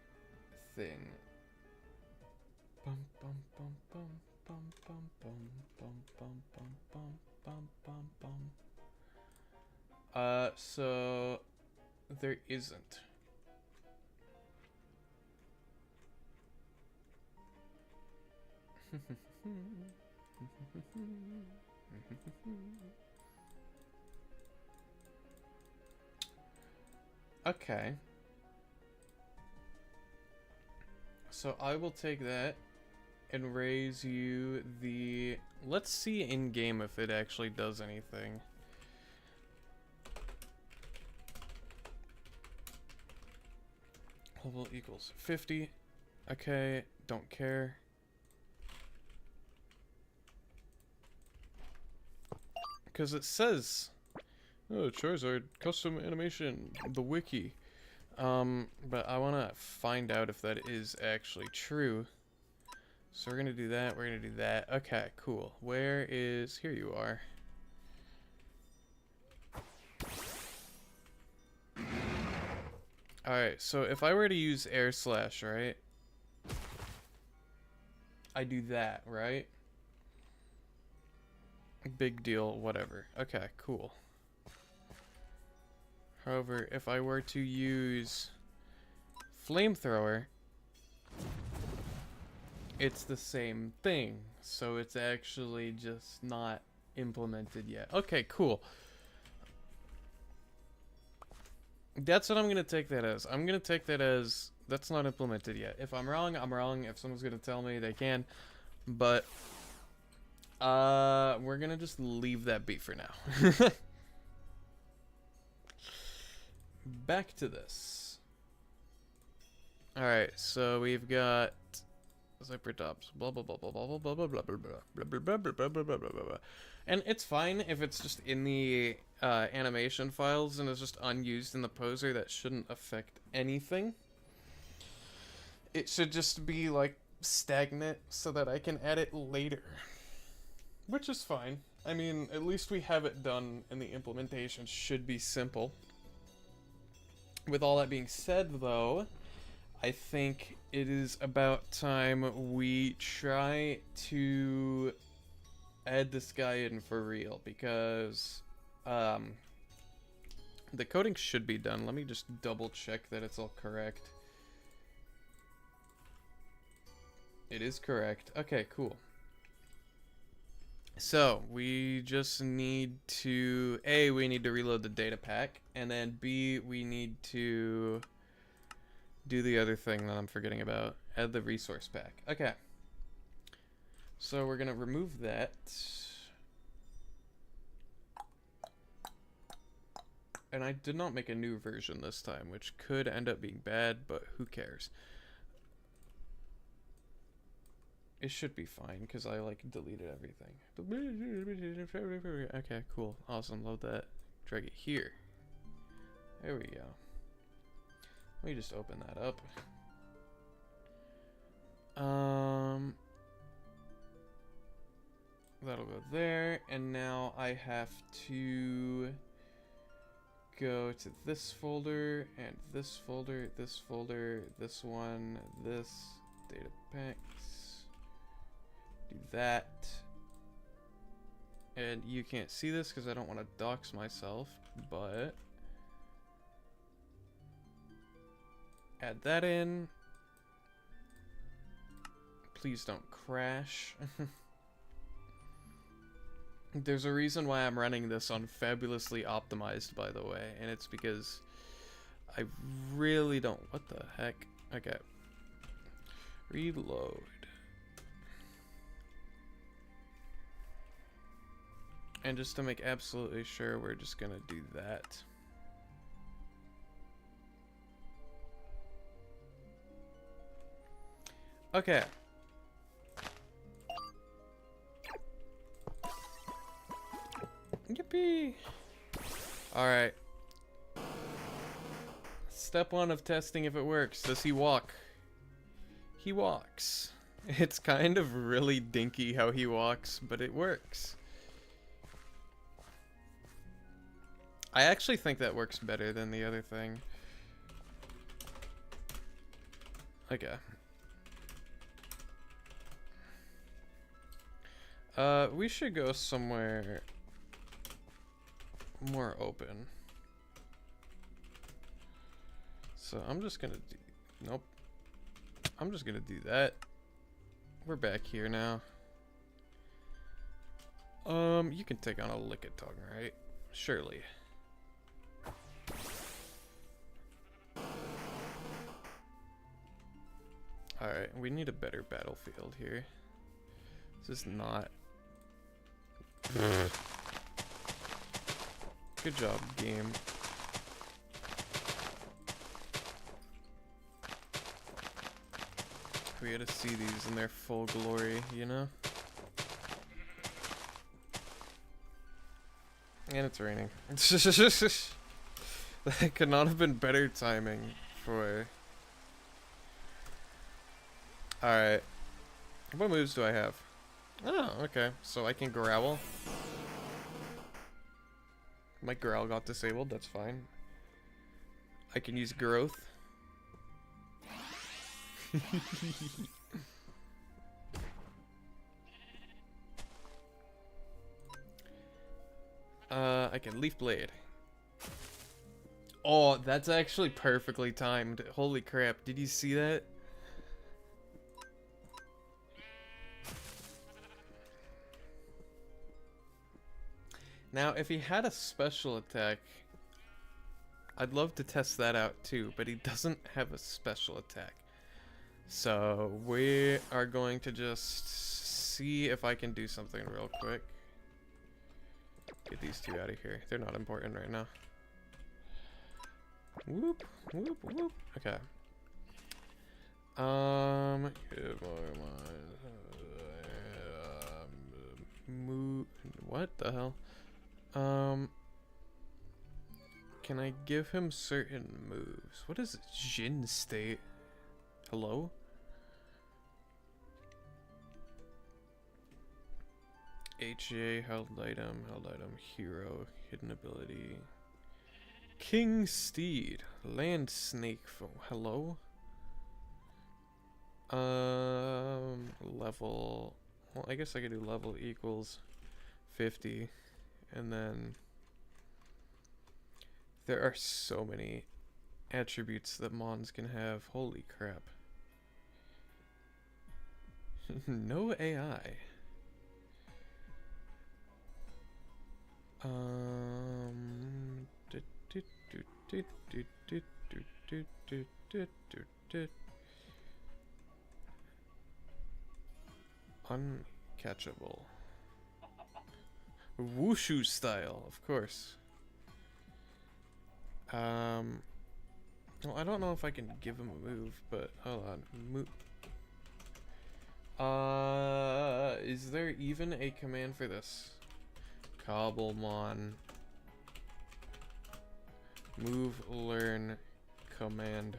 thing? Bum bum bum bum bum bum bum bum bum bum bum bum bum. So there isn't. Okay. So I will take that and raise you the... Let's see in game if it actually does anything. Level equals 50. Okay, don't care. Because it says, oh, Charizard, custom animation, the wiki. But I want to find out if that is actually true. So we're going to do that, we're going to do that. Okay, cool. Where is, here you are. Alright, so if I were to use Air Slash, right? I do that, right? Big deal, whatever. Okay, cool. However, if I were to use flamethrower, it's the same thing. So it's actually just not implemented yet. Okay, cool. That's what I'm going to take that as. I'm going to take that as that's not implemented yet. If I'm wrong, I'm wrong. If someone's going to tell me, they can. But we're going to just leave that be for now. Back to this. Alright, so we've got zipper tops, blah blah blah blah blah blah blah blah blah blah blah blah blah blah blah blah blah. And it's fine if it's just in the animation files and it's just unused in the poser. That shouldn't affect anything. It should just be like stagnant so that I can add it later, which is fine. I mean, at least we have it done, and the implementation should be simple. With all that being said, though, I think it is about time we try to add this guy in for real, because the coding should be done. Let me just double check that it's all correct. It is correct. Okay, cool. So, we just need to... A, we need to reload the data pack, and then B, we need to do the other thing that I'm forgetting about. Add the resource pack. Okay. So, we're going to remove that. And I did not make a new version this time, which could end up being bad, but who cares? It should be fine, because I, like, deleted everything. Okay, cool. Awesome. Load that. Drag it here. There we go. Let me just open that up. That'll go there. And now I have to go to this folder, and this folder, this folder, this one, this, data packs. Do that, and you can't see this because I don't want to dox myself, but add that in. Please don't crash. There's a reason why I'm running this on fabulously optimized, by the way, and it's because I really don't... What the heck? Okay. Reload. And just to make absolutely sure, we're just gonna do that. Okay. Yippee! Alright. Step one of testing if it works. Does he walk? He walks. It's kind of really dinky how he walks, but it works. I actually think that works better than the other thing. Okay. We should go somewhere more open. So I'm just gonna do... Nope. I'm just gonna do that. We're back here now. You can take on a Lickitung, right? Surely. Alright, we need a better battlefield here. This is not... Good job, game. We gotta see these in their full glory, you know? And it's raining. That could not have been better timing for... Alright. What moves do I have? Oh, okay. So I can growl. My growl got disabled, that's fine. I can use growth. I can Leaf Blade. Oh, that's actually perfectly timed. Holy crap, did you see that? Now, if he had a special attack, I'd love to test that out too, but he doesn't have a special attack. So, we are going to just see if I can do something real quick. Get these two out of here. They're not important right now. Whoop, whoop, whoop. Okay. Move. What the hell? Can I give him certain moves? What is Jin state? Hello? HA, held item, hero, hidden ability. King Steed, land snake, hello? Level, well, I guess I could do level equals 50, and then there are so many attributes that Mons can have. Holy crap. No AI. Uncatchable. Wushu style, of course. Well, I don't know if I can give him a move, but hold on. Is there even a command for this? Cobblemon. Move, learn, command.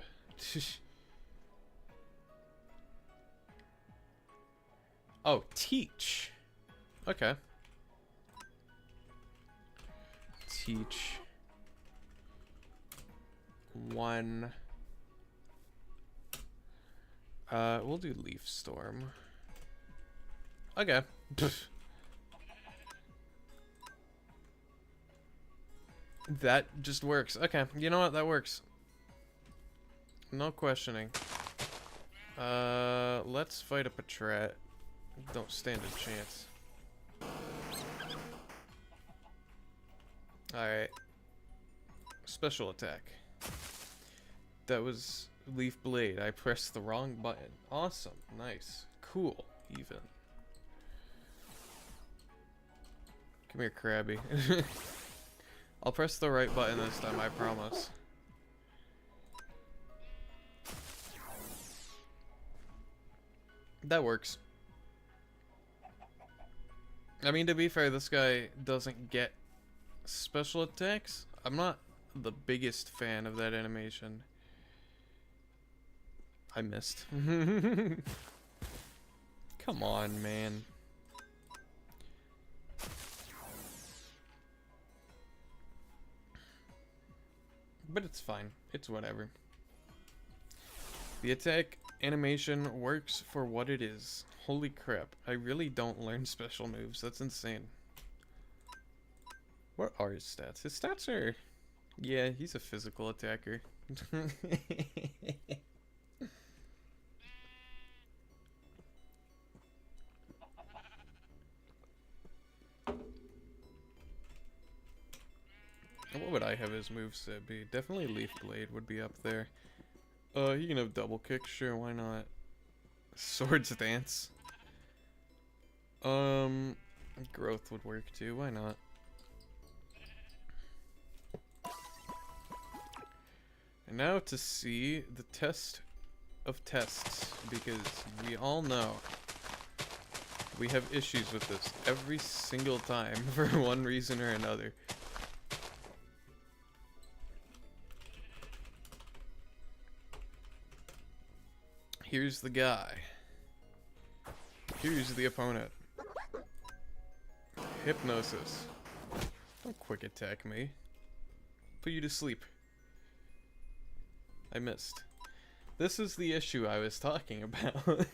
Oh, teach. Okay. Teach. One. We'll do Leaf Storm. Okay. That just works. Okay, you know what? That works. No questioning. Let's fight a Patrat. Don't stand a chance. Alright. Special attack. That was Leaf Blade. I pressed the wrong button. Awesome. Nice. Cool. Even. Come here, Krabby. I'll press the right button this time, I promise. That works. I mean, to be fair, this guy doesn't get special attacks. I'm not the biggest fan of that animation. I missed. Come on, man. But it's fine. It's whatever. The attack animation works for what it is. Holy crap. I really don't learn special moves. That's insane. What are his stats? His stats are... Yeah, he's a physical attacker. What would I have his moveset be? Definitely Leaf Blade would be up there. He can have double kick, sure, why not? Swords Dance. Growth would work too, why not? And now to see the test of tests, because we all know we have issues with this every single time for one reason or another. Here's the guy. Here's the opponent. Hypnosis. Don't quick attack me. Put you to sleep. I missed. This is the issue I was talking about.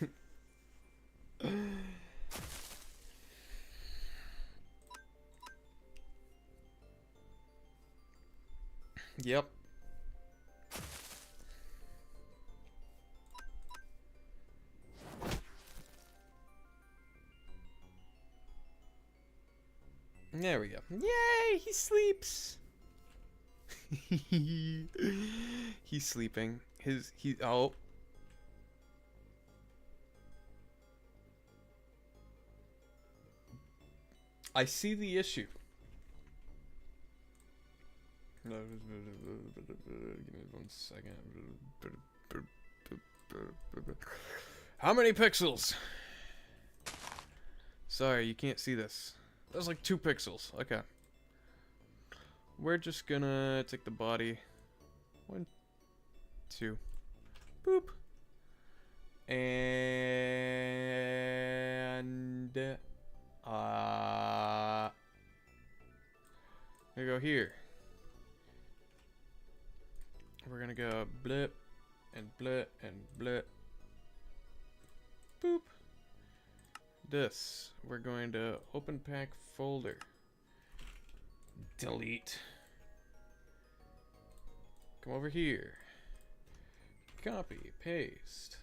Yep. There we go. Yay! He sleeps. He's sleeping. Oh. I see the issue. Give me 1 second. How many pixels? Sorry, you can't see this. That's like 2 pixels. Okay. We're just gonna take the body. 1, 2. Boop. And we go here. We're gonna go blip and blip and blip. Boop. This. We're going to open pack folder. Delete. Come over here. Copy, paste.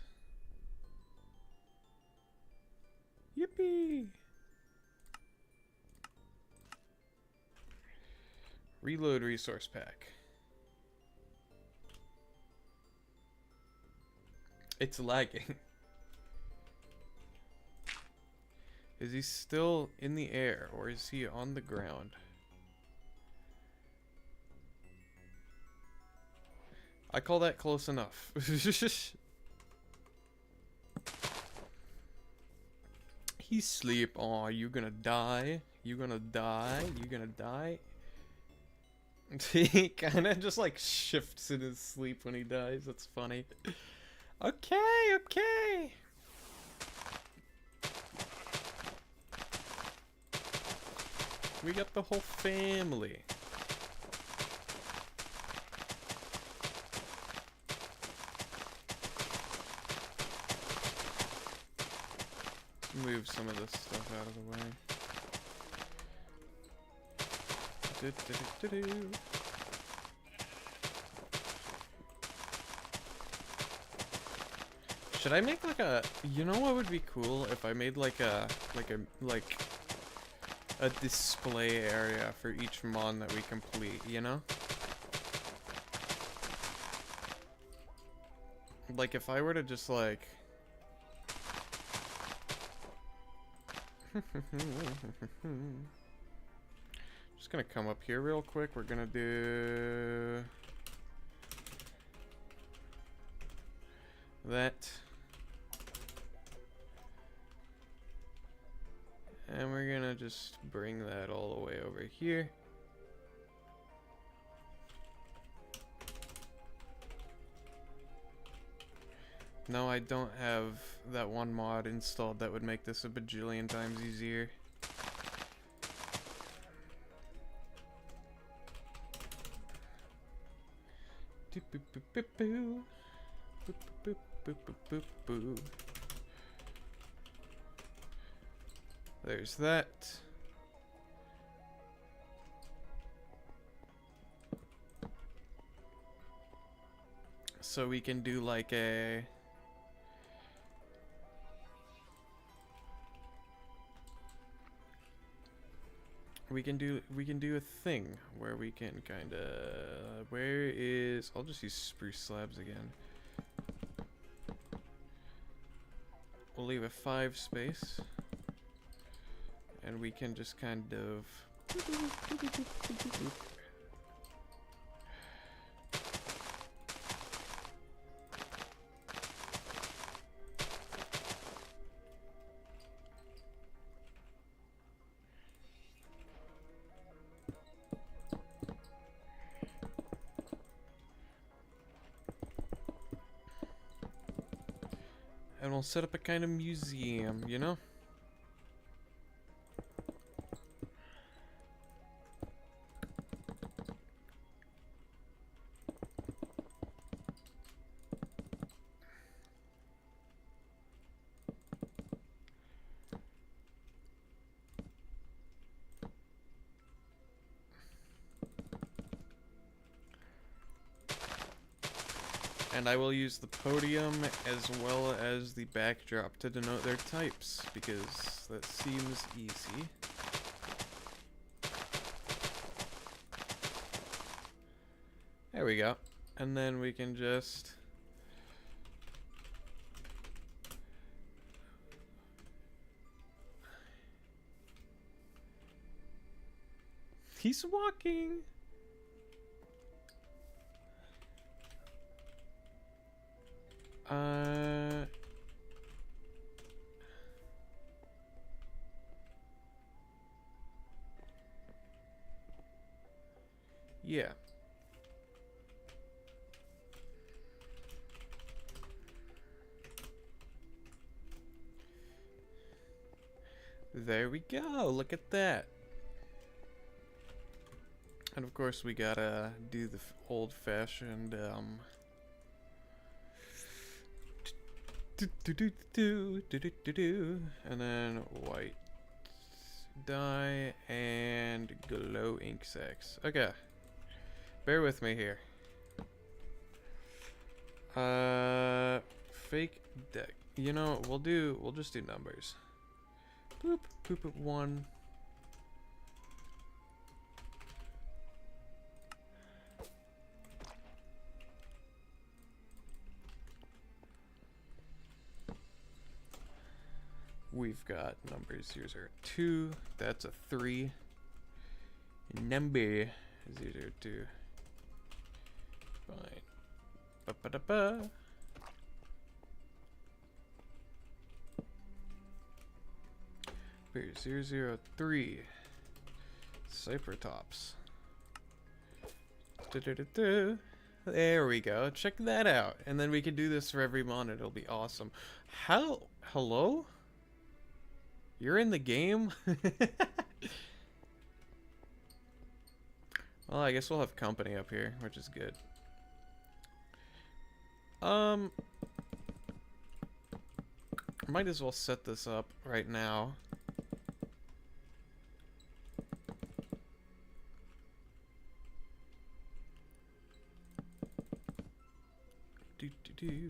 Yippee! Reload resource pack. It's lagging. Is he still in the air or is he on the ground? I call that close enough. He's asleep. Aw, you gonna die? You gonna die? You gonna die? He kinda just like shifts in his sleep when he dies. That's funny. Okay, okay. We got the whole family. Move some of this stuff out of the way. Should I make like a, you know what would be cool if I made like a display area for each mon that we complete, you know? Like if I were to just like just gonna come up here real quick. We're gonna do that. And we're gonna just bring that all the way over here. No, I don't have that one mod installed that would make this a bajillion times easier. There's that. So we can do like a we can do a thing where we can kind of, where is, I'll just use spruce slabs again. We'll leave a 5 space and we can just kind of and we'll set up a kind of museum, you know? And I will use the podium as well as the backdrop to denote their types, because that seems easy. There we go. And then we can just... He's walking! Yeah. There we go. Look at that. And of course we gotta do the old-fashioned and then white dye and glow ink sacks. Okay, bear with me here. Fake deck. You know, we'll just do numbers. Boop, poop at 1. We've got numbers 002. That's a 3. Number 02. Fine. Ba-ba-da-ba. Beer 003. Cypertops. There we go. Check that out. And then we can do this for every monitor. It'll be awesome. Hello? You're in the game? Well, I guess we'll have company up here, which is good. Might as well set this up right now. Do.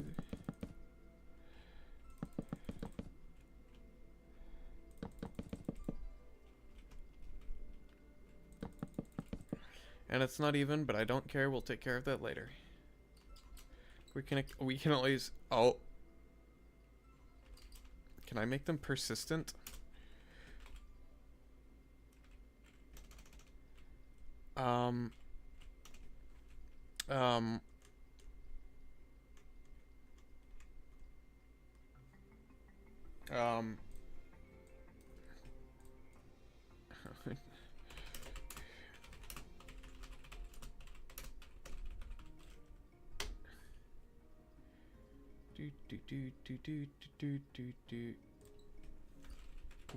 And it's not even, but I don't care. We'll take care of that later. We can always... Oh. Can I make them persistent?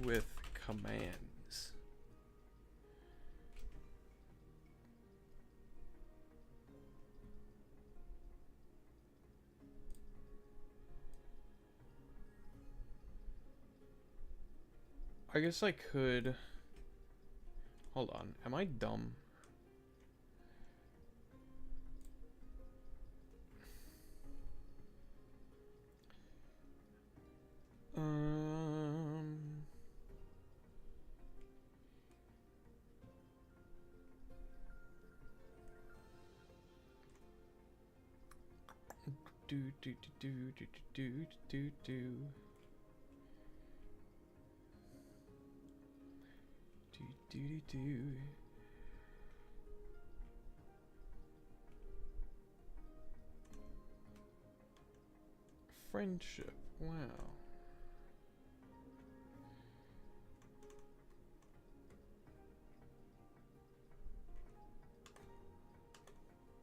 With commands. I guess I could... Hold on. Am I dumb? Friendship. Wow.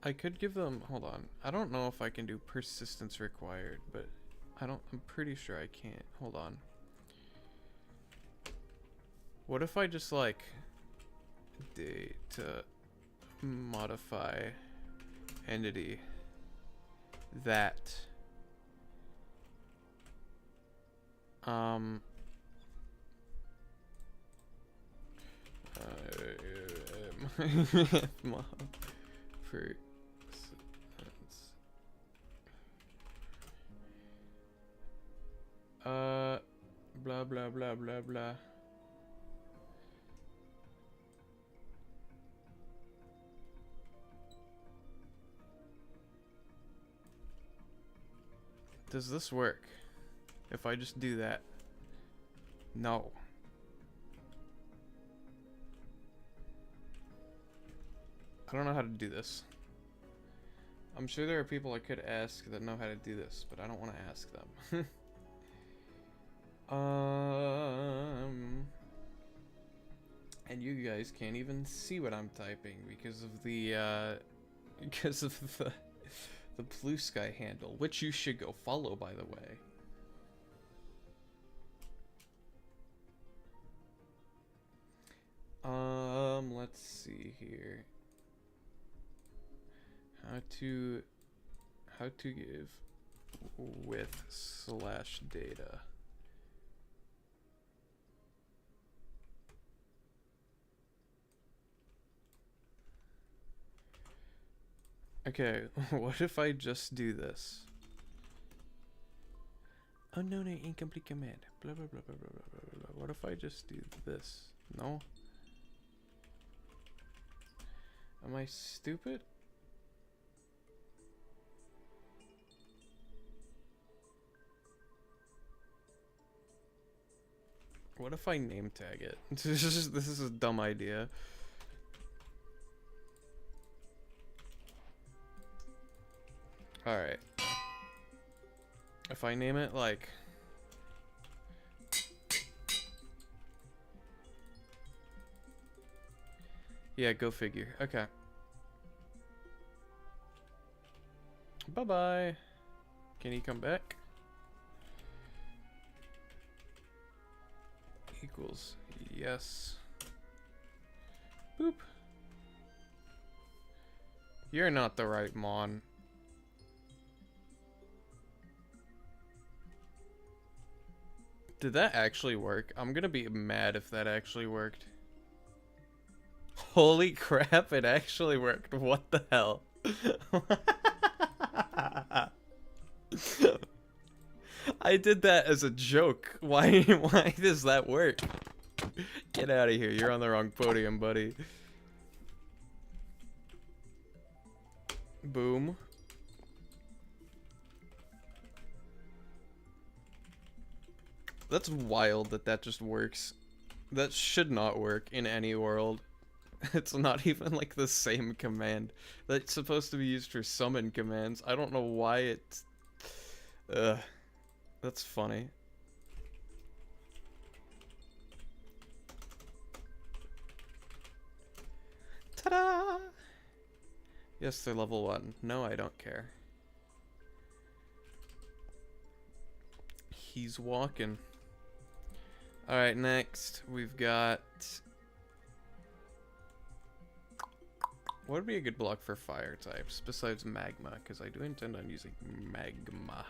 I could give them, hold on. I don't know if I can do persistence required, but I'm pretty sure I can't. Hold on. What if I just like date to modify entity that for blah blah blah blah blah. Does this work? If I just do that? No. I don't know how to do this. I'm sure there are people I could ask that know how to do this, but I don't want to ask them. And you guys can't even see what I'm typing because of the the blue sky handle, which you should go follow, by the way. Let's see here. How to give with/data. Okay, what if I just do this? Oh no, incomplete command. Blah blah blah blah blah blah blah blah. What if I just do this? No? Am I stupid? What if I name tag it? This is a dumb idea. Alright. If I name it like... Yeah, go figure. Okay. Bye-bye. Can he come back? Equals yes. Boop. You're not the right mon. Did that actually work? I'm gonna be mad if that actually worked. Holy crap, it actually worked. What the hell? I did that as a joke. Why does that work? Get out of here. You're on the wrong podium, buddy. Boom. That's wild that that just works. That should not work in any world. It's not even like the same command. That's supposed to be used for summon commands. I don't know why it's... Ugh. That's funny. Ta-da! Yes, they're level 1. No, I don't care. He's walking. Alright, next we've got... What would be a good block for fire types besides magma? Because I do intend on using magma.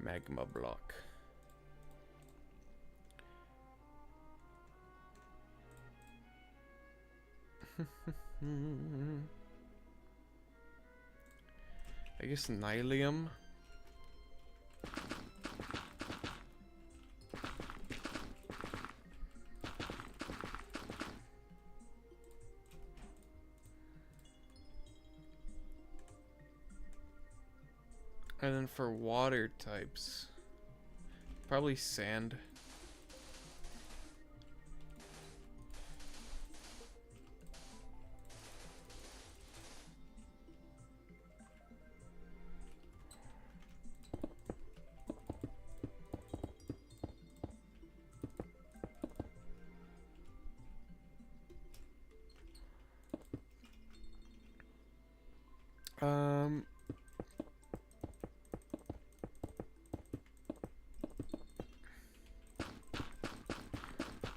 Magma block. I guess Nylium. And then for water types, probably sand.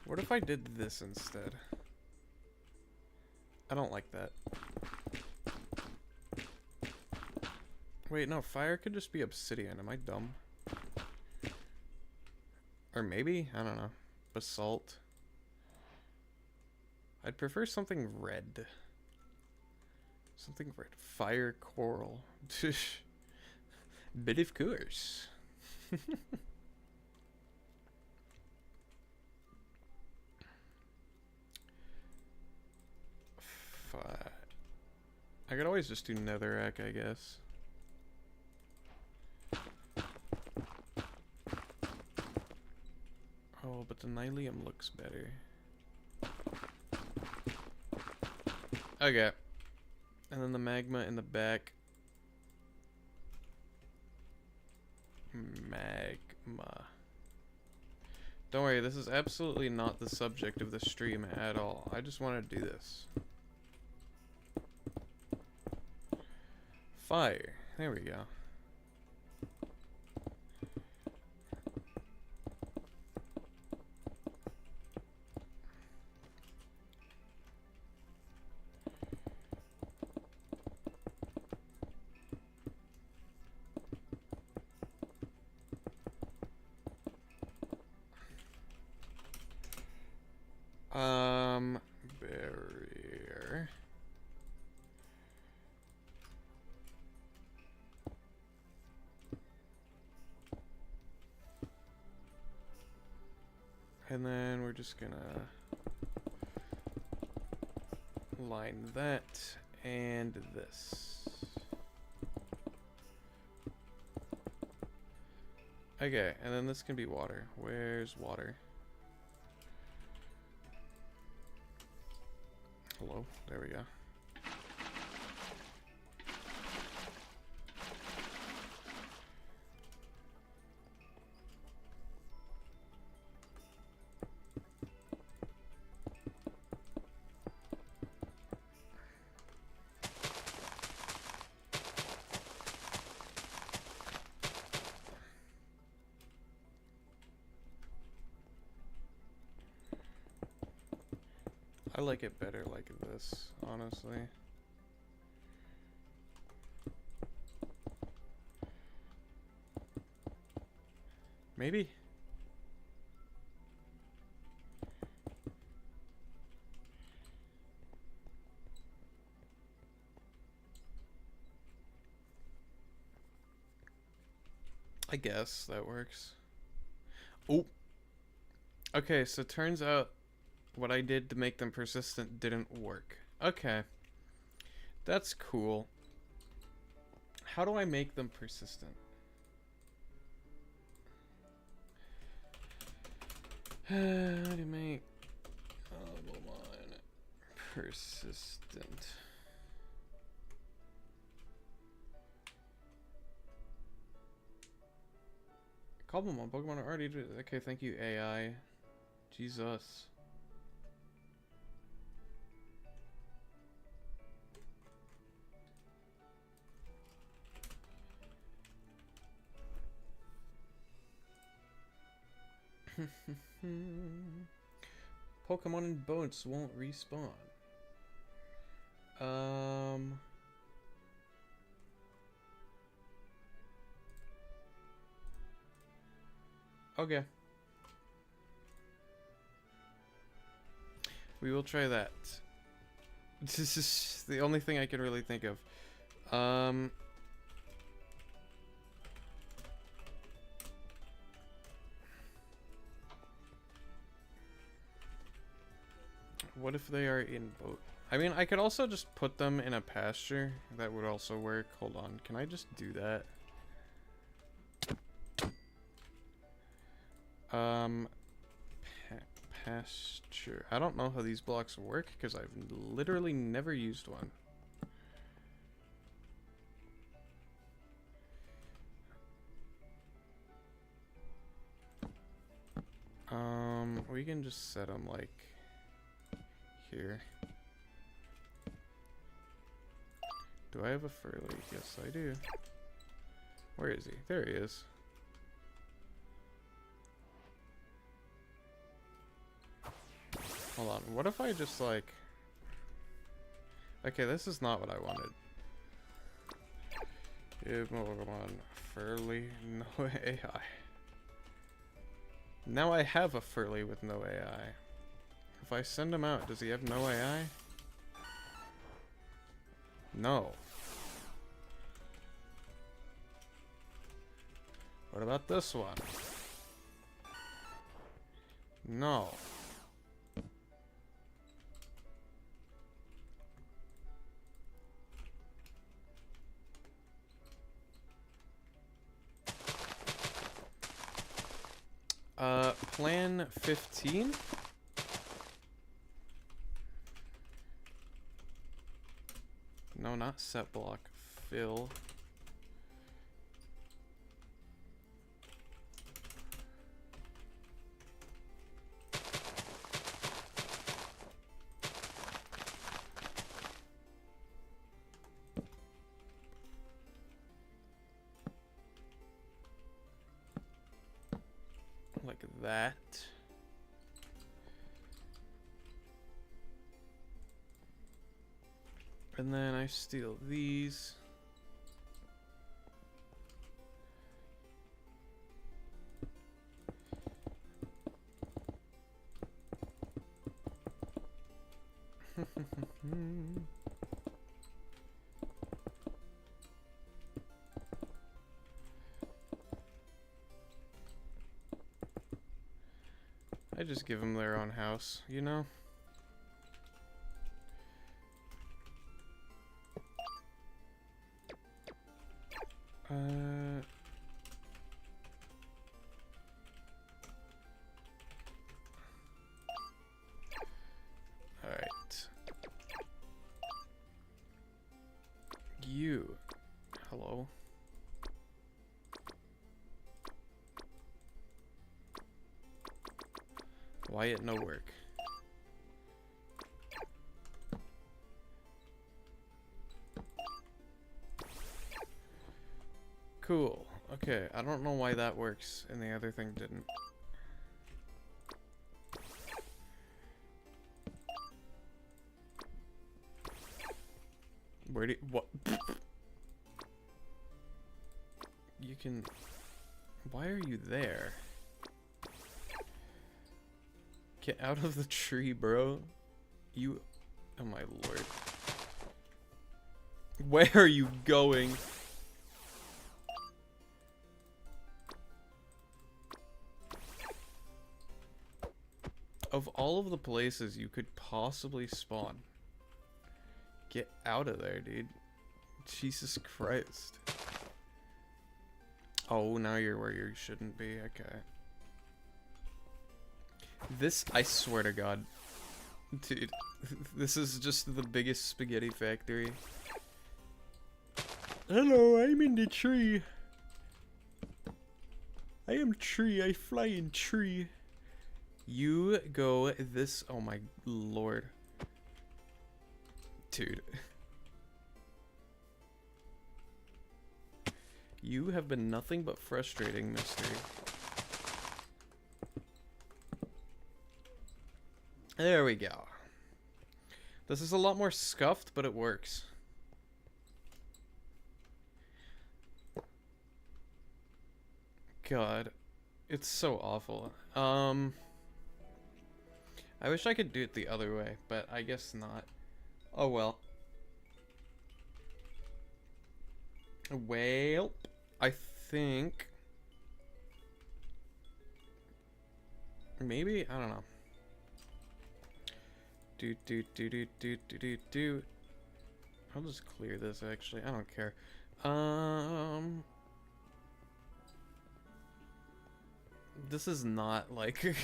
What if I did this instead? I don't like that. Wait, no, fire could just be obsidian. Am I dumb? Or maybe? I don't know. Basalt. I'd prefer something red. Something red. Fire coral. But of course. I could always just do netherrack, I guess. Oh, but the nylium looks better. Okay. And then the magma in the back. Magma. Don't worry, this is absolutely not the subject of the stream at all. I just want to do this. Fire. There we go. Barrier. And then we're just gonna line that and this. Okay, and then this can be water. Where's water? Hello, there we go. I like it better like this, honestly. Maybe? I guess that works. Oh! Okay, so turns out what I did to make them persistent didn't work. Okay. That's cool. How do I make them persistent? How do you make Cobblemon persistent? Cobblemon, Pokemon are already... Okay, thank you, AI. Jesus. Pokemon and boats won't respawn. Okay. We will try that. This is the only thing I can really think of. What if they are in boat? I mean, I could also just put them in a pasture. That would also work. Hold on. Can I just do that? Pasture. I don't know how these blocks work because I've literally never used one. We can just set them like here. Do I have a Furley? Yes, I do. Where is he? There he is. Hold on. What if I just like... Okay, this is not what I wanted. Give Pokemon Furley, no AI. Now I have a Furley with no AI. If I send him out, does he have no AI? No. What about this one? No. Plan 15? No, not set block. Fill. Like that. And then I steal these. I just give them their own house, you know? Alright. You. Hello. Wyatt, no work. Cool. Okay, I don't know why that works and the other thing didn't. Where do you, what? You can, why are you there? Get out of the tree, bro. You, oh my lord. Where are you going? Of all of the places you could possibly spawn, get out of there, dude. Jesus Christ. Oh, now you're where you shouldn't be. Okay. This, I swear to God. Dude, this is just the biggest spaghetti factory. Hello, I'm in the tree. I am tree, I fly in tree. You go this, oh my lord. Dude. You have been nothing but frustrating, mister. There we go. This is a lot more scuffed, but it works. God. It's so awful. I wish I could do it the other way, but I guess not. Oh well. Well, I think maybe, I don't know. Do. I'll just clear this actually. I don't care. This is not like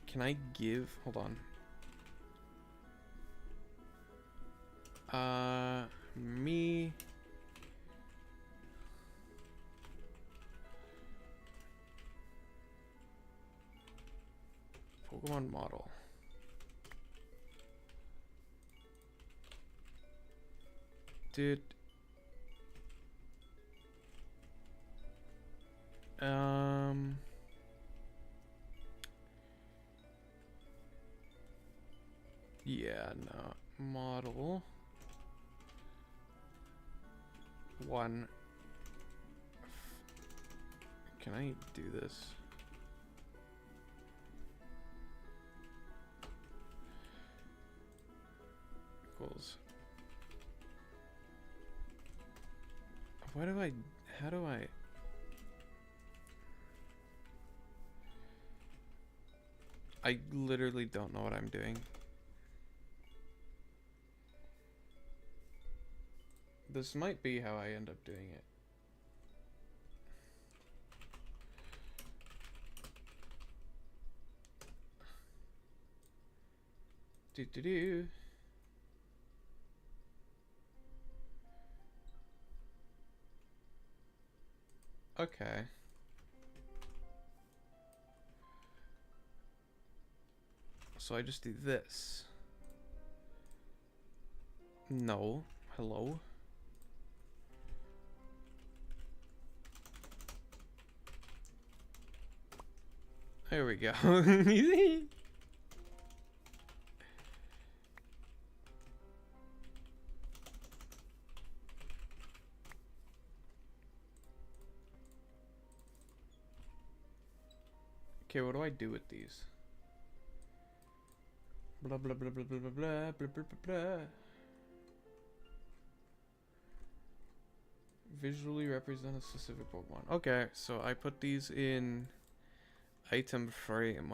Can I give, hold on. Me Pokemon model. Dude. Yeah, no. Model 1. Can I do this? Equals. Why do I, how do I? I literally don't know what I'm doing. This might be how I end up doing it. Do. Okay. So I just do this. No. Hello? There we go. Okay, what do I do with these? Blah blah blah blah blah blah blah blah blah blah. Visually represent a specific Pokemon. Okay, so I put these in item frame.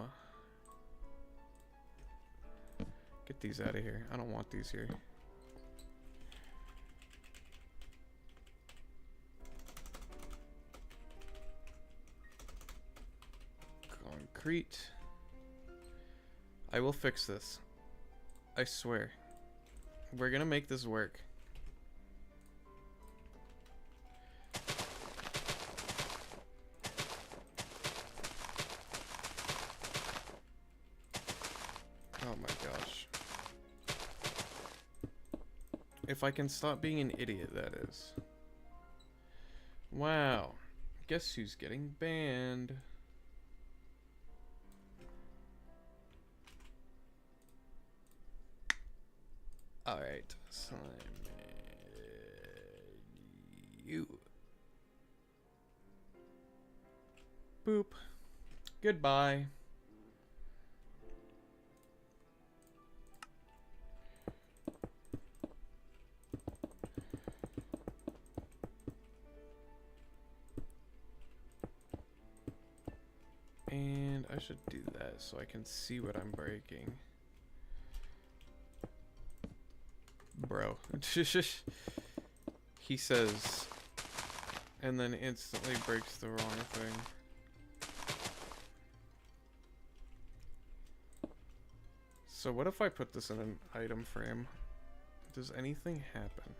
Get these out of here. I don't want these here. Concrete. I will fix this. I swear. We're gonna make this work. Oh my gosh. If I can stop being an idiot, that is. Wow. Guess who's getting banned? Alright, slime. You. Boop. Goodbye. And I should do that so I can see what I'm breaking. Bro. He says, and then instantly breaks the wrong thing. So what if I put this in an item frame? Does anything happen?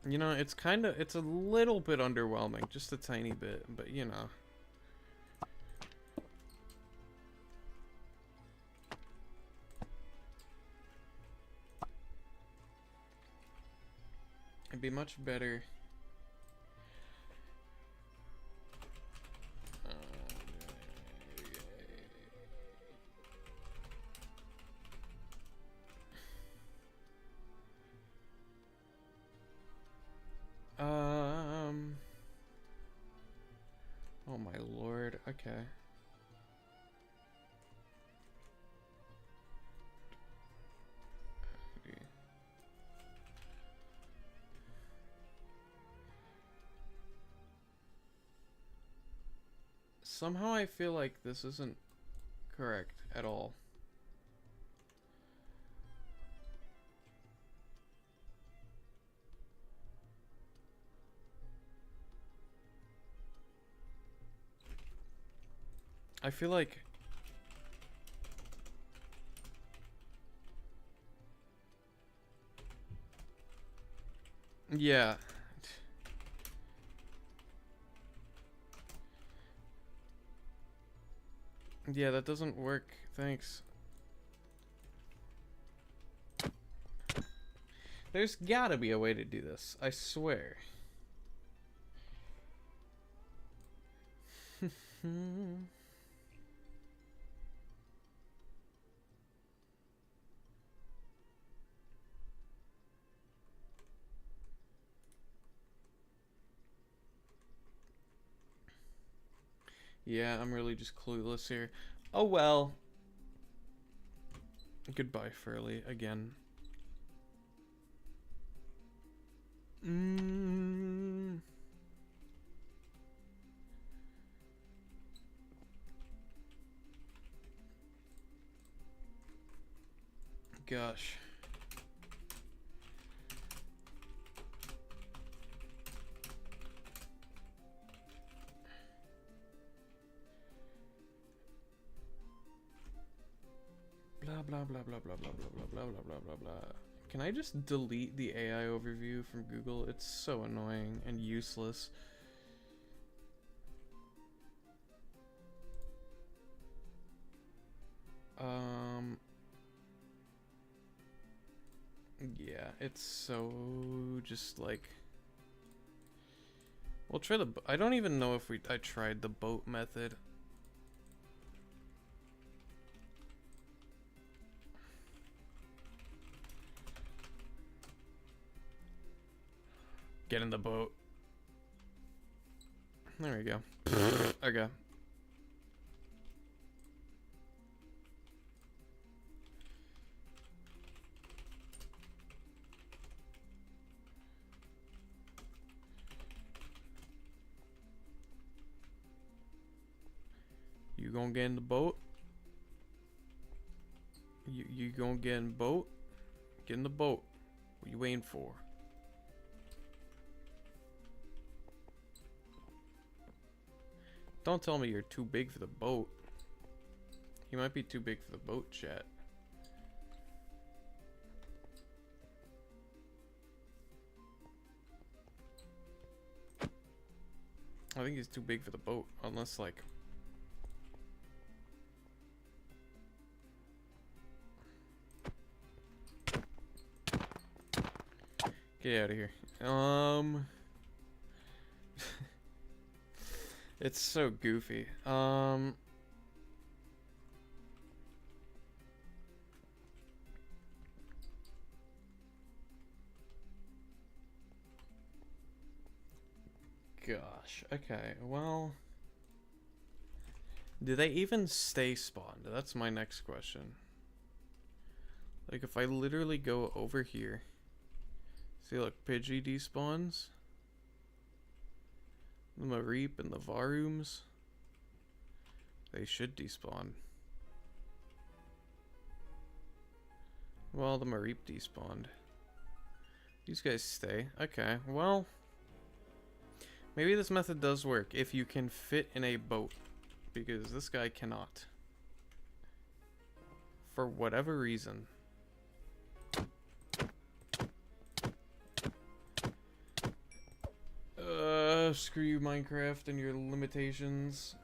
You know, it's a little bit underwhelming, just a tiny bit, but you know. It'd be much better. Oh my lord, okay. Somehow I feel like this isn't correct at all. I feel like yeah. Yeah, that doesn't work. Thanks. There's gotta be a way to do this. I swear. Yeah, I'm really just clueless here. Oh well. Goodbye, Furley, again. Gosh. Blah blah blah blah blah blah blah blah blah blah blah blah blah. Can I just delete the AI overview from Google? It's so annoying and useless. Yeah, it's so just like. We'll try the. I don't even know if I tried the boat method. Get in the boat. There we go. Okay. You gonna get in the boat? You gonna get in the boat? Get in the boat. What you waiting for? Don't tell me you're too big for the boat. You might be too big for the boat, chat. I think he's too big for the boat, unless like... Get out of here. It's so goofy. Gosh. Okay, well... Do they even stay spawned? That's my next question. Like, if I literally go over here... See, look, Pidgey despawns. The Mareep and the Varooms. They should despawn. Well, the Mareep despawned. These guys stay. Okay, well... Maybe this method does work if you can fit in a boat. Because this guy cannot. For whatever reason. Screw you, Minecraft, and your limitations.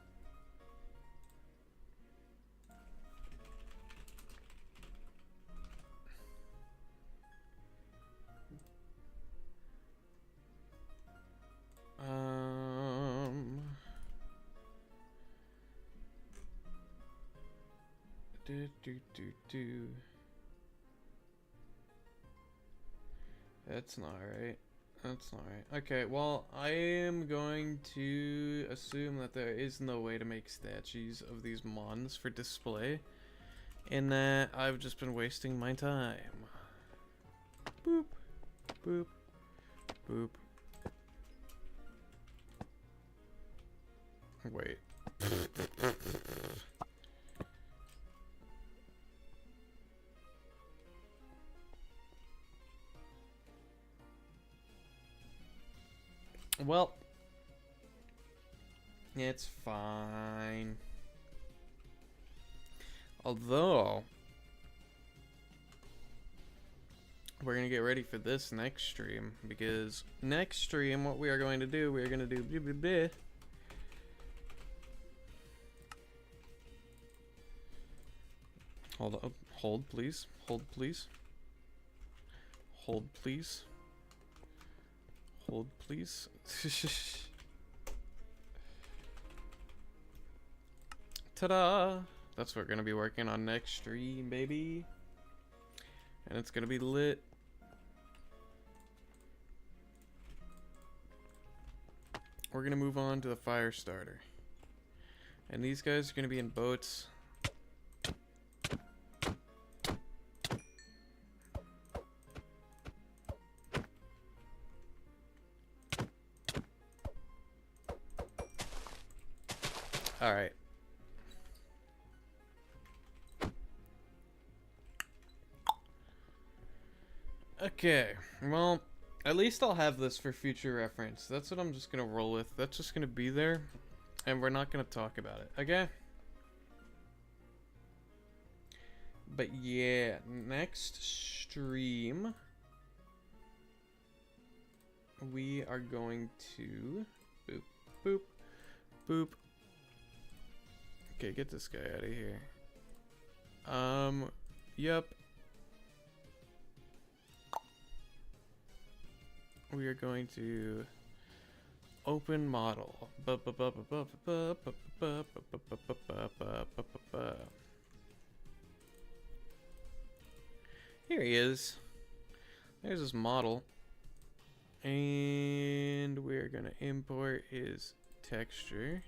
That's not right. That's not right. Okay, well, I am going to assume that there is no way to make statues of these mons for display, and that I've just been wasting my time. Boop, boop, boop. Wait. Well, it's fine. Although, we're going to get ready for this next stream, because next stream, what we are going to do, we are going to do blah, blah, blah. Hold up, hold please, hold please. Hold please. Hold please. Ta-da! That's what we're gonna be working on next stream, baby. And it's gonna be lit. We're gonna move on to the fire starter. And these guys are gonna be in boats. Alright. Okay, well, at least I'll have this for future reference. That's what I'm just gonna roll with. That's just gonna be there, and we're not gonna talk about it, okay? But yeah, next stream we are going to boop, boop, boop. Okay, get this guy out of here. Yep. We are going to open model. Here he is. There's his model. And we're gonna import his texture.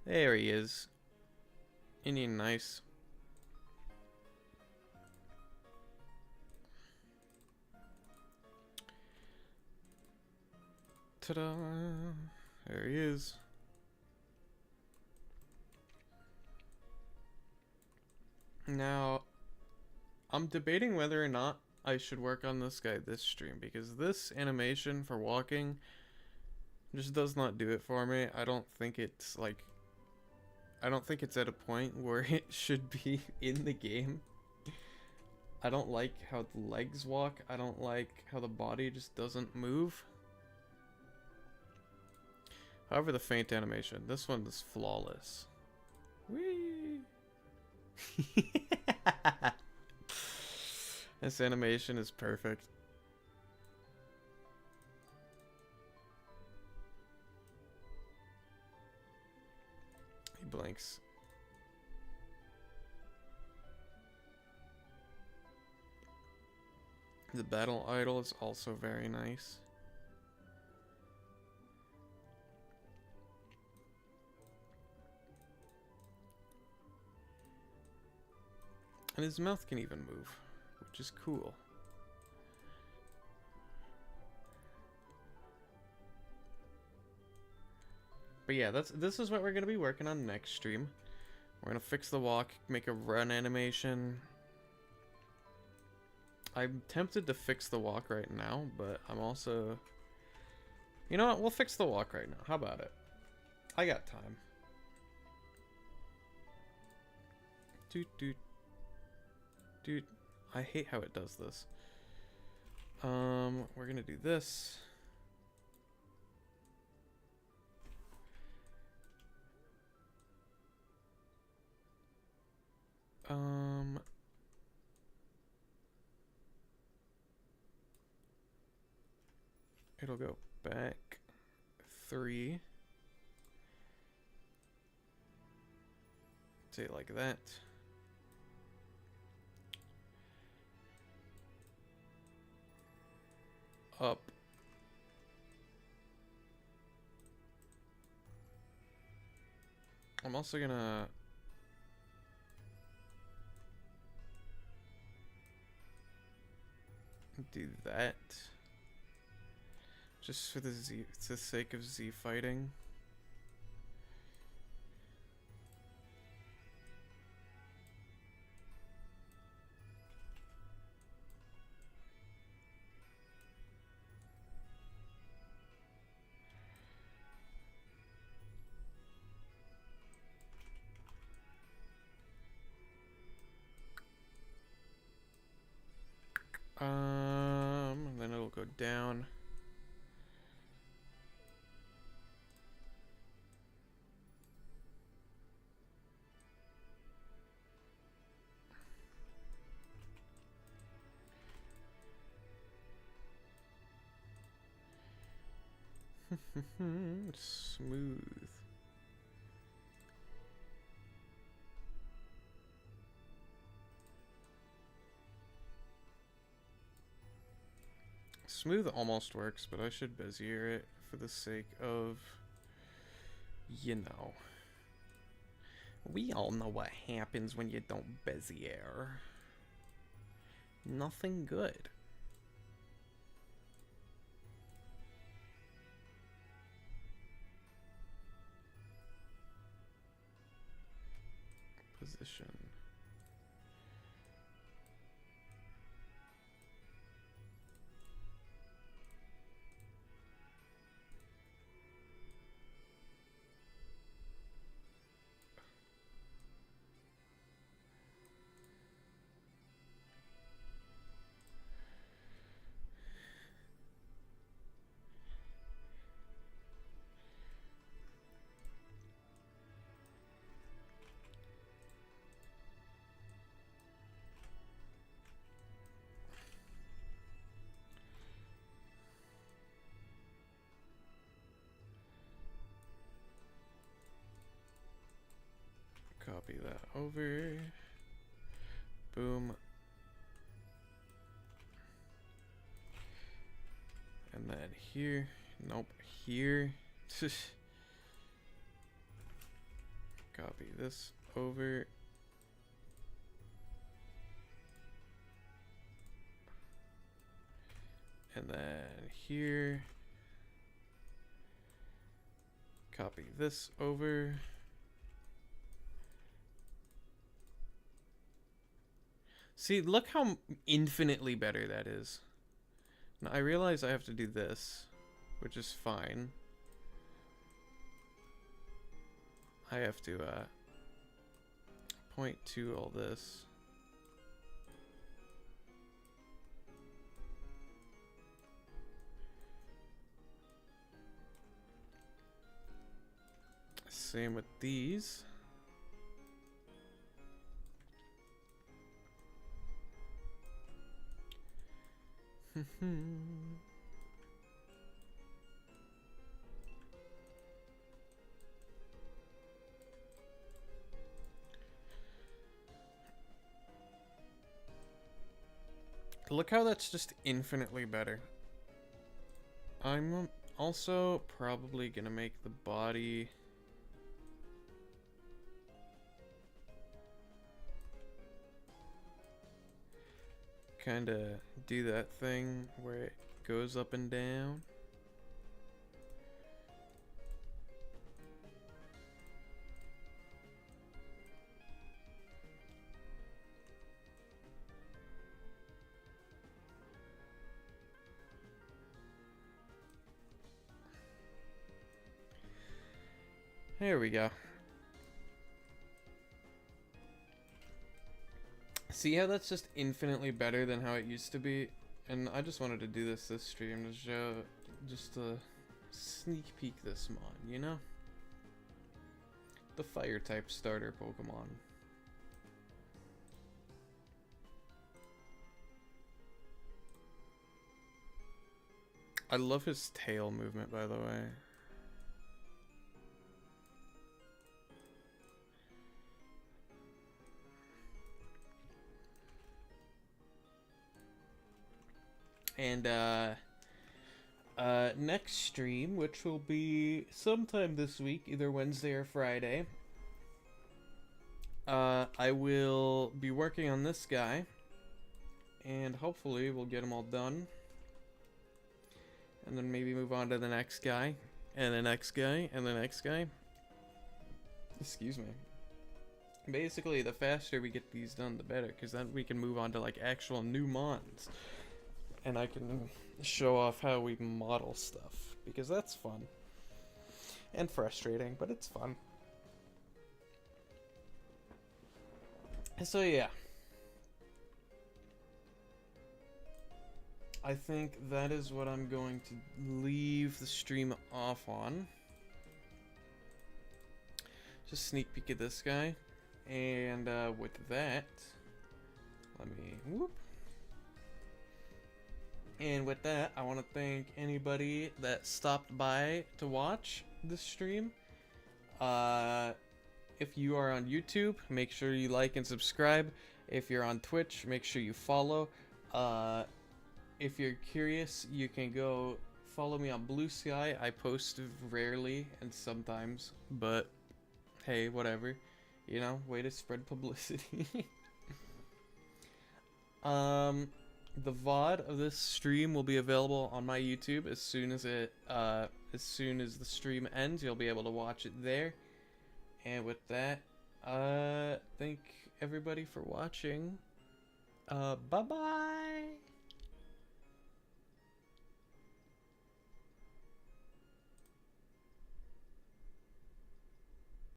There he is. Isn't he nice? Ta-da! There he is. Now, I'm debating whether or not I should work on this guy this stream, because this animation for walking just does not do it for me. I don't think it's at a point where it should be in the game. I don't like how the legs walk. I don't like how the body just doesn't move. However, the faint animation, this one is flawless. Whee! This animation is perfect. He blinks. The battle idol is also very nice. And his mouth can even move, which is cool. But yeah, this is what we're gonna be working on next stream. We're gonna fix the walk, make a run animation. I'm tempted to fix the walk right now, but I'm also... You know what? We'll fix the walk right now. How about it? I got time. Dude, I hate how it does this. We're gonna do this. It'll go back 3. Say it like that. Up. I'm also gonna do that just for the sake of Z fighting. And then it'll go down. Smooth. Smooth almost works, but I should Bezier it for the sake of, you know. We all know what happens when you don't Bezier. Nothing good. Position. Copy that over. Boom. And then here. Nope. Here. Copy this over. And then here. Copy this over. See, look how infinitely better that is. Now, I realize I have to do this, which is fine. I have to point to all this. Same with these. Look how that's just infinitely better. I'm also probably gonna make the body kind of do that thing where it goes up and down. There we go. See how that's just infinitely better than how it used to be? And I just wanted to do this stream to show, just to sneak peek this mon, you know? The fire type starter Pokemon. I love his tail movement, by the way. And next stream, which will be sometime this week, either Wednesday or Friday, I will be working on this guy, and hopefully we'll get him all done, and then maybe move on to the next guy, and the next guy, and the next guy. Excuse me. Basically, the faster we get these done, the better, because then we can move on to like actual new mons. And I can show off how we model stuff, because that's fun. And frustrating, but it's fun. So yeah. I think that is what I'm going to leave the stream off on. Just sneak peek at this guy. And with that, let me whoop. And with that, I want to thank anybody that stopped by to watch this stream. If you are on YouTube, make sure you like and subscribe. If you're on Twitch, make sure you follow. If you're curious, you can go follow me on Blue Sky. I post rarely and sometimes, but hey, whatever. You know, way to spread publicity. The VOD of this stream will be available on my YouTube as soon as the stream ends. You'll be able to watch it there. And with that, thank everybody for watching. Bye-bye!